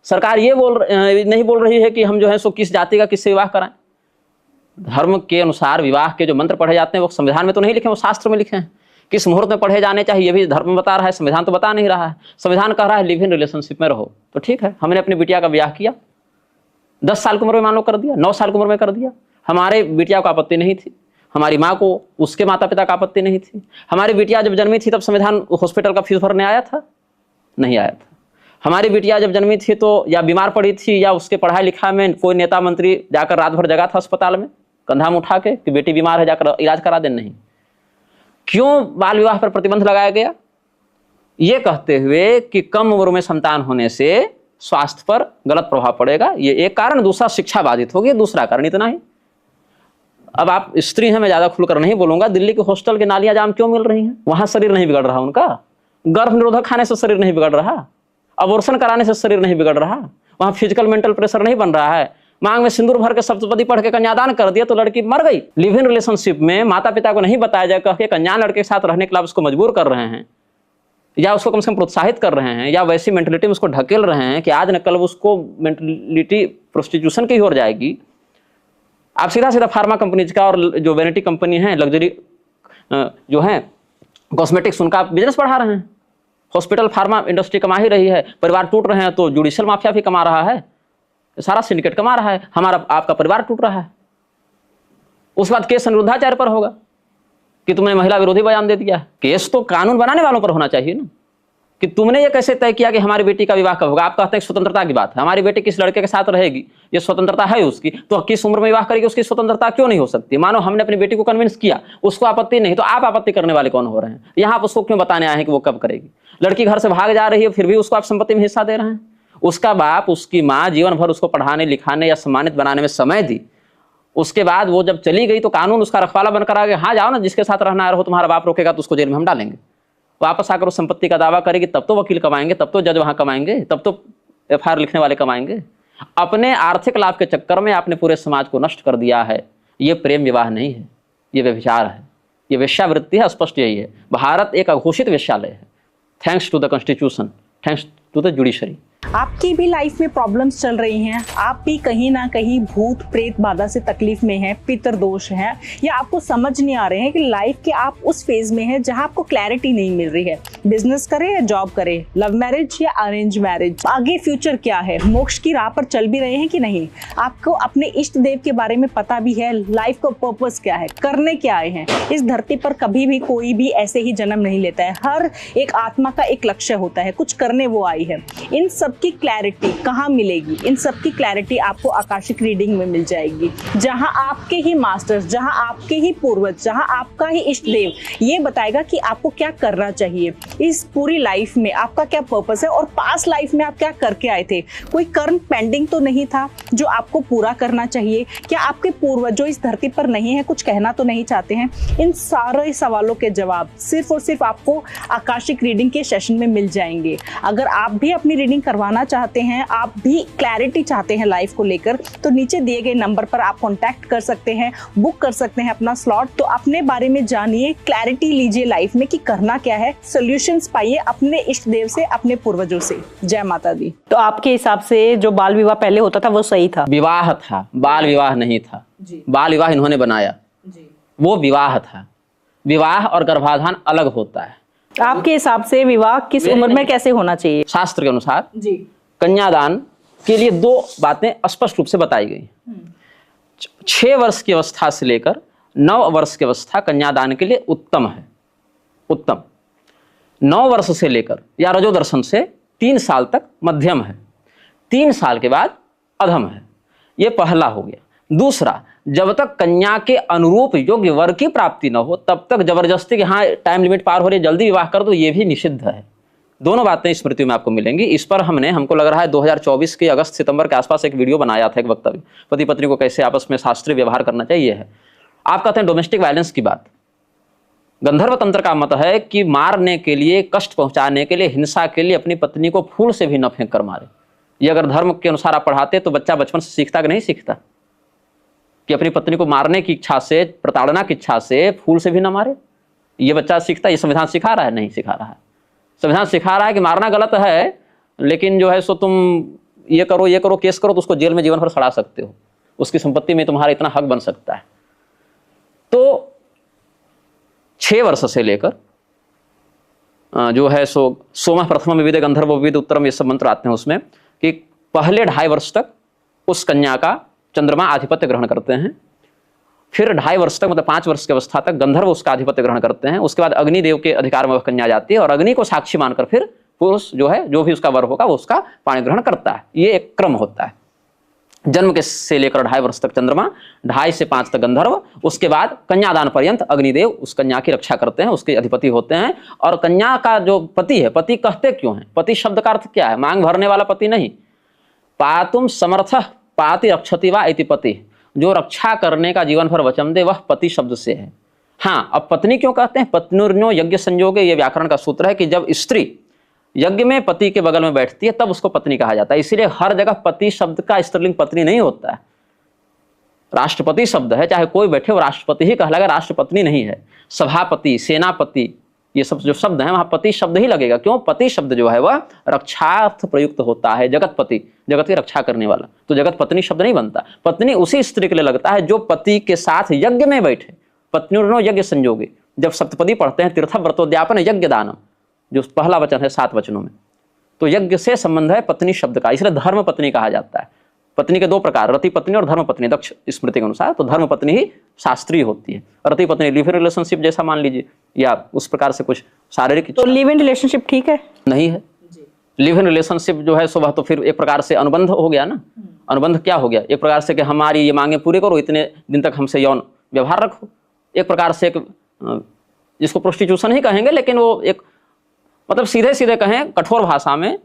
सरकार ये नहीं बोल रही है कि हम जो है सो किस जाति का किससे विवाह कराएं। धर्म के अनुसार विवाह के जो मंत्र पढ़े जाते हैं वो संविधान में तो नहीं लिखे, वो शास्त्र में लिखे हैं। किस मुहूर्त में पढ़े जाने चाहिए ये भी धर्म बता रहा है, संविधान तो बता नहीं रहा है। संविधान कह रहा है लिव इन रिलेशनशिप में रहो, तो ठीक है। हमने अपनी बिटिया का ब्याह किया, 10 साल की उम्र में मान लो कर दिया, 9 साल की उम्र में कर दिया, हमारे बिटिया को आपत्ति नहीं थी, हमारी माँ को उसके माता पिता का आपत्ति नहीं थी। हमारी बिटिया जब जन्मी थी तब संविधान हॉस्पिटल का फीस भरने आया था? नहीं आया था। हमारी बिटिया जब जन्मी थी तो या बीमार पड़ी थी या उसके पढ़ाई लिखाई में कोई नेता मंत्री जाकर रात भर जगा था अस्पताल में कंधा में उठा के कि बेटी बीमार है जाकर इलाज करा दे? नहीं। क्यों बाल विवाह पर प्रतिबंध लगाया गया? ये कहते हुए कि कम उम्र में संतान होने से स्वास्थ्य पर गलत प्रभाव पड़ेगा, ये एक कारण। दूसरा, शिक्षा बाधित होगी, दूसरा कारण इतना ही। अब आप स्त्री हैं, मैं ज्यादा खुलकर नहीं बोलूंगा। दिल्ली के हॉस्टल की नालियां जाम क्यों मिल रही हैं? वहां शरीर नहीं बिगड़ रहा उनका, गर्भ निरोधक खाने से शरीर नहीं बिगड़ रहा, अबॉर्शन कराने से शरीर नहीं बिगड़ रहा, वहां फिजिकल मेंटल प्रेशर नहीं बन रहा है। मांग में सिंदूर भर के सप्तपदी पढ़ के कन्यादान कर दिया तो लड़की मर गई। लिव इन रिलेशनशिप में माता पिता को नहीं बताया जाए, कह के कन्या लड़के के साथ रहने के लिए उसको मजबूर कर रहे हैं या उसको कम से कम प्रोत्साहित कर रहे हैं या वैसी मेंटलिटी में उसको ढकेल रहे हैं कि आज न कल उसको मेंटलिटी प्रोस्टिट्यूशन की ओर जाएगी। आप सीधा सीधा फार्मा कंपनीज का और जो वैनिटी कंपनी है, लग्जरी जो है कॉस्मेटिक्स, उनका बिजनेस बढ़ा रहे हैं। हॉस्पिटल फार्मा इंडस्ट्री कमा ही रही है, परिवार टूट रहे हैं तो जुडिशियल माफिया भी कमा रहा है, सारा सिंडिकेट कमा रहा है, हमारा आपका परिवार टूट रहा है। उस बाद केस अनिरुद्धाचार्य पर होगा कि तुमने महिला विरोधी बयान दे दिया। केस तो कानून बनाने वालों पर होना चाहिए ना, कि तुमने ये कैसे तय किया कि हमारी बेटी का विवाह कब होगा? आप कहते हैं स्वतंत्रता की बात है, हमारी बेटी किस लड़के के साथ रहेगी, ये स्वतंत्रता है उसकी, तो किस उम्र में विवाह करेगी, उसकी स्वतंत्रता क्यों नहीं हो सकती? मानो हमने अपनी बेटी को कन्विंस किया, उसको आपत्ति नहीं, तो आप आपत्ति करने वाले कौन हो रहे हैं? यहाँ आप उसको क्यों बताने आए हैं कि वो कब करेगी? लड़की घर से भाग जा रही है, फिर भी उसको आप संपत्ति में हिस्सा दे रहे हैं। उसका बाप, उसकी माँ जीवन भर उसको पढ़ाने लिखाने या सम्मानित बनाने में समय दी, उसके बाद वो जब चली गई तो कानून उसका रखवाला बनकर आ गया, हाँ जाओ ना, जिसके साथ रहना रहो, तुम्हारा बाप रोकेगा तो उसको जेल में हम डालेंगे। वापस आकर उस संपत्ति का दावा करेगी, तब तो वकील कमाएंगे, तब तो जज वहां कमाएंगे, तब तो एफआईआर लिखने वाले कमाएंगे। अपने आर्थिक लाभ के चक्कर में आपने पूरे समाज को नष्ट कर दिया है। ये प्रेम विवाह नहीं है, ये व्यभिचार है, ये वेश्यावृत्ति है। स्पष्ट यही है। भारत एक अघोषित वेश्यालय है। Thanks to the constitution, thanks to the judiciary. आपकी भी लाइफ में प्रॉब्लम्स चल रही हैं, आप भी कहीं ना कहीं भूत प्रेत बाधा से तकलीफ में हैं, पितर दोष है, या आपको समझ नहीं आ रहे हैं कि लाइफ के आप उस फेज में हैं जहां आपको क्लैरिटी नहीं मिल रही है, बिजनेस करें या जॉब करें, लव मैरिज या अरेंज मैरिज, आगे फ्यूचर क्या है, मोक्ष की राह पर चल भी रहे हैं कि नहीं, आपको अपने इष्ट देव के बारे में पता भी है, लाइफ का पर्पस क्या है, करने क्या आए हैं। इस धरती पर कभी भी कोई भी ऐसे ही जन्म नहीं लेता है, हर एक आत्मा का एक लक्ष्य होता है, कुछ करने वो आई है। इन सब की क्लैरिटी कहाँ मिलेगी? इन सब की क्लैरिटी आपको आकाशिक रीडिंग में मिल जाएगी, जहां आपके ही मास्टर्स, जहां आपके ही पूर्वज, जहां आपका ही इष्ट देव ये बताएगा कि आपको क्या करना चाहिए इस पूरी लाइफ में, आपका क्या पर्पस है और पास्ट लाइफ में आप क्या करके आए थे। कोई कर्म पेंडिंग तो नहीं था जो आपको पूरा करना चाहिए? क्या आपके पूर्वज जो इस धरती पर नहीं है कुछ कहना तो नहीं चाहते हैं? इन सारे सवालों के जवाब सिर्फ और सिर्फ आपको आकाशिक रीडिंग के सेशन में मिल जाएंगे। अगर आप भी अपनी रीडिंग करवाना चाहते हैं, आप भी क्लैरिटी चाहते हैं लाइफ को लेकर, तो नीचे दिए गए नंबर पर आप कांटेक्ट कर सकते हैं, बुक कर सकते हैं अपना स्लॉट। तो अपने बारे में जानिए, क्लैरिटी लीजिए लाइफ में कि करना क्या है, सॉल्यूशंस पाइए अपने इष्ट देव से, अपने पूर्वजों से। जय माता दी। तो आपके हिसाब से जो बाल विवाह पहले होता था वो सही था? विवाह था, बाल विवाह नहीं था। बाल विवाह इन्होंने बनाया, वो विवाह था। विवाह और गर्भाधान अलग होता है। आपके हिसाब से विवाह किस उम्र में कैसे होना चाहिए? शास्त्र के अनुसार कन्यादान के लिए दो बातें स्पष्ट रूप से बताई गई। 6 वर्ष की अवस्था से लेकर 9 वर्ष की अवस्था कन्यादान के लिए उत्तम है, उत्तम। 9 वर्ष से लेकर या रजोदर्शन से 3 साल तक मध्यम है, 3 साल के बाद अधम है। ये पहला हो गया। दूसरा, जब तक कन्या के अनुरूप योग्य वर की प्राप्ति न हो तब तक जबरदस्ती के हाँ टाइम लिमिट पार हो रही है जल्दी विवाह कर दो, ये भी निषिद्ध है। दोनों बातें स्मृति में आपको मिलेंगी। इस पर हमको लग रहा है 2024 के अगस्त सितंबर के आसपास एक वीडियो बनाया था, एक वक्तव्य, पति पत्नी को कैसे आपस में शास्त्रीय व्यवहार करना चाहिए है। आप कहते हैं डोमेस्टिक वायलेंस की बात। गंधर्व तंत्र का मत है कि मारने के लिए, कष्ट पहुंचाने के लिए, हिंसा के लिए अपनी पत्नी को फूल से भी न फेंक कर मारे। ये अगर धर्म के अनुसार आप पढ़ाते तो बच्चा बचपन से सीखता कि नहीं सीखता कि अपनी पत्नी को मारने की इच्छा से, प्रताड़ना की इच्छा से फूल से भी न मारे? ये बच्चा सीखता? ये संविधान सिखा रहा है? नहीं सिखा रहा है। संविधान सिखा रहा है कि मारना गलत है, लेकिन जो है सो तुम ये करो, केस करो तो उसको जेल में जीवन भर सड़ा सकते हो, उसकी संपत्ति में तुम्हारा इतना हक बन सकता है। तो 6 वर्ष से लेकर जो है सो सोमः प्रथम विविध गंधर्व विविध उत्तरम, ये सब मंत्र आते हैं उसमें, कि पहले 2.5 वर्ष तक उस कन्या का चंद्रमा आधिपत्य ग्रहण करते हैं, फिर 2.5 वर्ष तक मतलब 5 वर्ष की अवस्था तक गंधर्व उसका आधिपत्य ग्रहण करते हैं। उसके बाद अग्निदेव के अधिकार में वह कन्या जाती है और अग्नि को साक्षी मानकर फिर पुरुष जो है, जो भी उसका वर होगा वो उसका पाणी ग्रहण करता है। ये एक क्रम होता है। जन्म के से लेकर 2.5 वर्ष तक चंद्रमा, 2.5 से 5 तक गंधर्व, उसके बाद कन्यादान पर्यंत अग्निदेव उस कन्या की रक्षा करते हैं, उसके अधिपति होते हैं। और कन्या का जो पति है, पति कहते क्यों है? पति शब्द का अर्थ क्या है? मांग भरने वाला पति नहीं। पातुम समर्थ पाति रक्षति वा इति पति, जो रक्षा करने का जीवन भर वचन दे वह पति शब्द से है। हाँ, अब पत्नी क्यों कहते हैं? पत्नुर्नो यज्ञ संयोगे, ये व्याकरण का सूत्र है कि जब स्त्री यज्ञ में पति के बगल में बैठती है तब उसको पत्नी कहा जाता है। इसीलिए हर जगह पति शब्द का स्त्रीलिंग पत्नी नहीं होता है। राष्ट्रपति शब्द है, चाहे कोई बैठे वो राष्ट्रपति ही कहलाएगा, राष्ट्रपत्नी नहीं है। सभापति, सेनापति, ये सब जो शब्द हैं वहां पति शब्द ही लगेगा। क्यों? पति शब्द जो है वह रक्षार्थ प्रयुक्त होता है। जगतपति, जगत की रक्षा करने वाला, तो जगत पत्नी शब्द नहीं बनता। पत्नी उसी स्त्री के लिए लगता है जो पति के साथ यज्ञ में बैठे। पत्नुर्नो यज्ञ संयोगे, जब सप्तपदी पढ़ते हैं, तीर्थ व्रतोद्यापन यज्ञ दानम, जो पहला वचन है 7 वचनों में, तो यज्ञ से संबंध है पत्नी शब्द का, इसलिए धर्म पत्नी कहा जाता है। पत्नी के दो प्रकार, रति पत्नी और धर्म पत्नी, दक्ष स्मृति के अनुसार। तो धर्म पत्नी ही शास्त्रीय होती है, रति पत्नी लिव इन रिलेशनशिप जैसा मान लीजिए, या उस प्रकार से कुछ शारीरिक। तो लिव इन रिलेशनशिप ठीक है? नहीं है। लिव इन रिलेशनशिप जो है सुबह तो फिर एक प्रकार से अनुबंध हो गया ना। अनुबंध क्या हो गया? एक प्रकार से कि हमारी ये मांगे पूरे करो, इतने दिन तक हमसे यौन व्यवहार रखो। एक प्रकार से एक जिसको प्रोस्टिट्यूशन ही कहेंगे, लेकिन वो एक मतलब सीधे सीधे कहें कठोर भाषा में,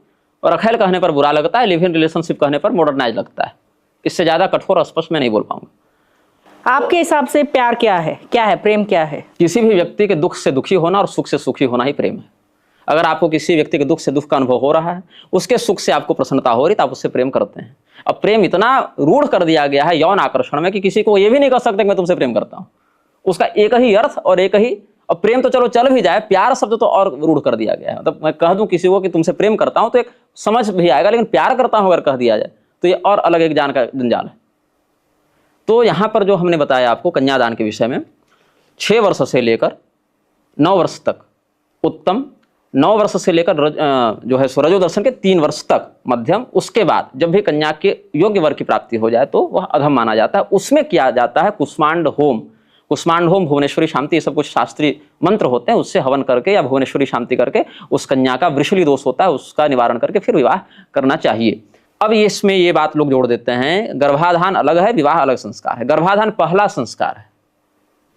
और अखेल कहने पर बुरा लगता है, लिव इन रिलेशनशिप कहने पर मॉडर्नाइज लगता है। इससे ज्यादा कठोर और स्पष्ट मैं नहीं बोल पाऊंगा। आपके हिसाब से प्यार क्या है, क्या है प्रेम, क्या है? किसी भी व्यक्ति के दुख से दुखी होना और सुख से सुखी होना ही प्रेम है। अगर आपको किसी व्यक्ति के दुख से दुख का अनुभव हो रहा है, उसके सुख से आपको प्रसन्नता हो रही, तो आप उससे प्रेम करते हैं। अब प्रेम इतना रूढ़ कर दिया गया है यौन आकर्षण में कि किसी को ये भी नहीं कह सकते कि मैं तुमसे प्रेम करता हूं। उसका एक ही अर्थ और एक ही, अब प्रेम तो चलो चल भी जाए, प्यार शब्द तो और रूढ़ कर दिया गया है। मतलब मैं कह दूं किसी को कि तुमसे प्रेम करता हूं तो एक समझ भी आएगा, लेकिन प्यार करता हूं अगर कह दिया जाए तो ये और अलग एक जान का जंजाल है। तो यहां पर जो हमने बताया आपको कन्यादान के विषय में, 6 वर्ष से लेकर 9 वर्ष तक उत्तम, 9 वर्ष से लेकर जो है रजो दर्शन के 3 वर्ष तक मध्यम, उसके बाद जब भी कन्या के योग्य वर की प्राप्ति हो जाए तो वह अधम माना जाता है। उसमें किया जाता है कुष्मांड होम। कुष्मांड होम, भुवनेश्वरी शांति, ये सब कुछ शास्त्रीय मंत्र होते हैं, उससे हवन करके या भुवनेश्वरी शांति करके उस कन्या का वृषली दोष होता है उसका निवारण करके फिर विवाह करना चाहिए। अब इसमें ये बात लोग जोड़ देते हैं, गर्भाधान अलग है, विवाह अलग संस्कार है। गर्भाधान पहला संस्कार है।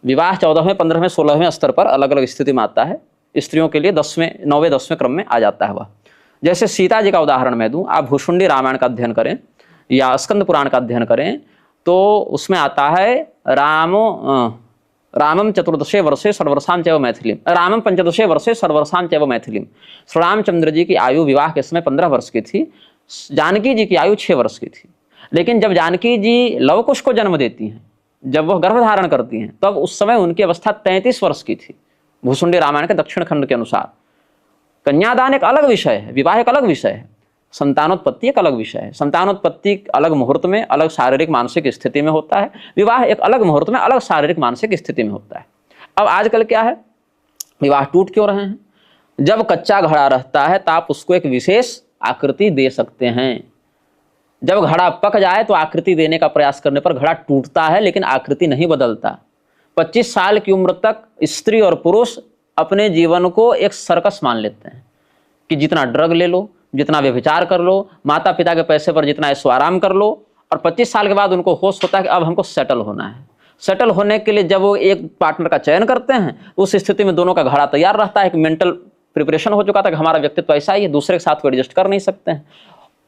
विवाह 14वें, 15वें, 16वें स्तर पर अलग अलग स्थिति में आता है। स्त्रियों के लिए 10वें, 9वें, 10वें क्रम में आ जाता है वह। जैसे सीता जी का उदाहरण मैं दूं, आप भुषुंडी रामायण का अध्ययन करें या स्कंद पुराण का अध्ययन करें तो उसमें आता है रामम चतुर्दशे वर्षे सर्वर्षां चैव मैथिलीम, रामम पंचदशे वर्षे सर्वर्षां चैव मैथिलीम। श्री रामचंद्र जी की आयु विवाह के समय 15 वर्ष की थी, जानकी जी की आयु 6 वर्ष की थी। लेकिन जब जानकी जी लवकुश को जन्म देती हैं, जब वह गर्भ धारण करती हैं, तब उस समय उनकी अवस्था 33 वर्ष की थी भुषुंडी रामायण के दक्षिण खंड के अनुसार। कन्यादान एक अलग विषय है, विवाह एक अलग विषय है, संतानोत्पत्ति एक अलग विषय है। संतानोत्पत्ति अलग मुहूर्त में, अलग शारीरिक मानसिक स्थिति में होता है। विवाह एक अलग मुहूर्त में, अलग शारीरिक मानसिक स्थिति में होता है। अब आजकल क्या है, विवाह टूट क्यों रहे हैं? जब कच्चा घड़ा रहता है तो आप उसको एक विशेष आकृति दे सकते हैं। जब घड़ा पक जाए तो आकृति देने का प्रयास करने पर घड़ा टूटता है, लेकिन आकृति नहीं बदलता। 25 साल की उम्र तक स्त्री और पुरुष अपने जीवन को एक सर्कस मान लेते हैं कि जितना ड्रग ले लो, जितना व्यभिचार कर लो, माता पिता के पैसे पर जितना ऐशो आराम कर लो, और 25 साल के बाद उनको होश होता है कि अब हमको सेटल होना है। सेटल होने के लिए जब वो एक पार्टनर का चयन करते हैं, उस स्थिति में दोनों का घड़ा तैयार रहता है, एक मेंटल प्रिपरेशन हो चुका था कि हमारा व्यक्तित्व ऐसा ही है, दूसरे के साथ वो एडजस्ट कर नहीं सकते हैं।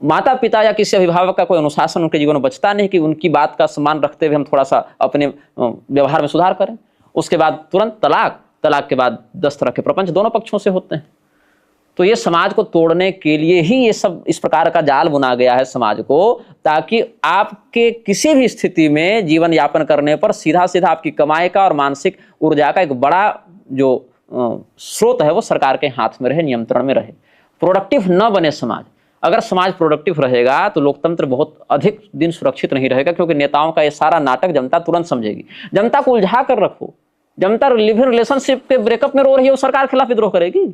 माता पिता या किसी अभिभावक का कोई अनुशासन उनके जीवन में बचता नहीं कि उनकी बात का सम्मान रखते हुए हम थोड़ा सा अपने व्यवहार में सुधार करें। उसके बाद तुरंत तलाक, तलाक के बाद 10 तरह के प्रपंच दोनों पक्षों से होते हैं। तो ये समाज को तोड़ने के लिए ही ये सब इस प्रकार का जाल बुना गया है समाज को, ताकि आपके किसी भी स्थिति में जीवन यापन करने पर सीधा सीधा आपकी कमाई का और मानसिक ऊर्जा का एक बड़ा जो स्रोत है वो सरकार के हाथ में रहे, नियंत्रण में रहे। प्रोडक्टिव न बने समाज। अगर समाज प्रोडक्टिव रहेगा तो लोकतंत्र बहुत अधिक दिन सुरक्षित नहीं रहेगा, क्योंकि नेताओं का ये सारा नाटक जनता तुरंत समझेगी। जनता को उलझा कर रखो। जनता लिव इन रिलेशनशिप के ब्रेकअप में रो रही है, वो सरकार के खिलाफ विद्रोह करेगी।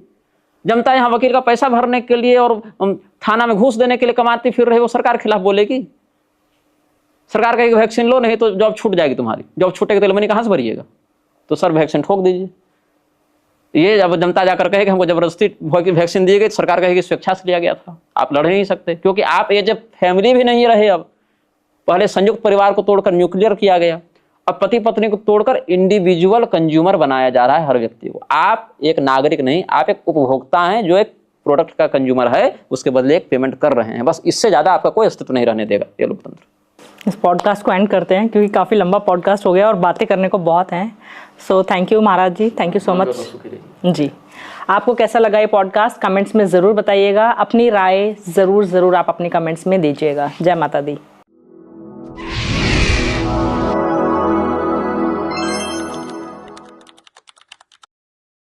जनता यहाँ वकील का पैसा भरने के लिए और थाना में घूस देने के लिए कमाती फिर रही है, वो सरकार के खिलाफ बोलेगी। सरकार कहेगी वैक्सीन लो, नहीं तो जॉब छूट जाएगी तुम्हारी। जॉब छूटेगी तो एलमनी कहाँ से भरिएगा? तो सर वैक्सीन ठोक दीजिए। ये जब जनता जाकर कहेगी हमको जबरदस्ती वैक्सीन दी गई, तो सरकार कहेगी स्वेच्छा से लिया गया था, आप लड़ नहीं सकते, क्योंकि आप ये जब फैमिली भी नहीं रहे। अब पहले संयुक्त परिवार को तोड़कर न्यूक्लियर किया गया, अब पति पत्नी को तोड़कर इंडिविजुअल कंज्यूमर बनाया जा रहा है हर व्यक्ति को। आप एक नागरिक नहीं, आप एक उपभोक्ता हैं जो एक प्रोडक्ट का कंज्यूमर है, उसके बदले एक पेमेंट कर रहे हैं। बस इससे ज्यादा आपका कोई अस्तित्व नहीं रहने देगा ये लोकतंत्र। इस पॉडकास्ट को एंड करते हैं, क्योंकि काफ़ी लंबा पॉडकास्ट हो गया और बातें करने को बहुत हैं। So thank you Maharaj ji, thank you so much ji. आपको कैसा लगा ये पॉडकास्ट कमेंट्स में ज़रूर बताइएगा। अपनी राय ज़रूर आप अपने कमेंट्स में दीजिएगा। जय माता दी।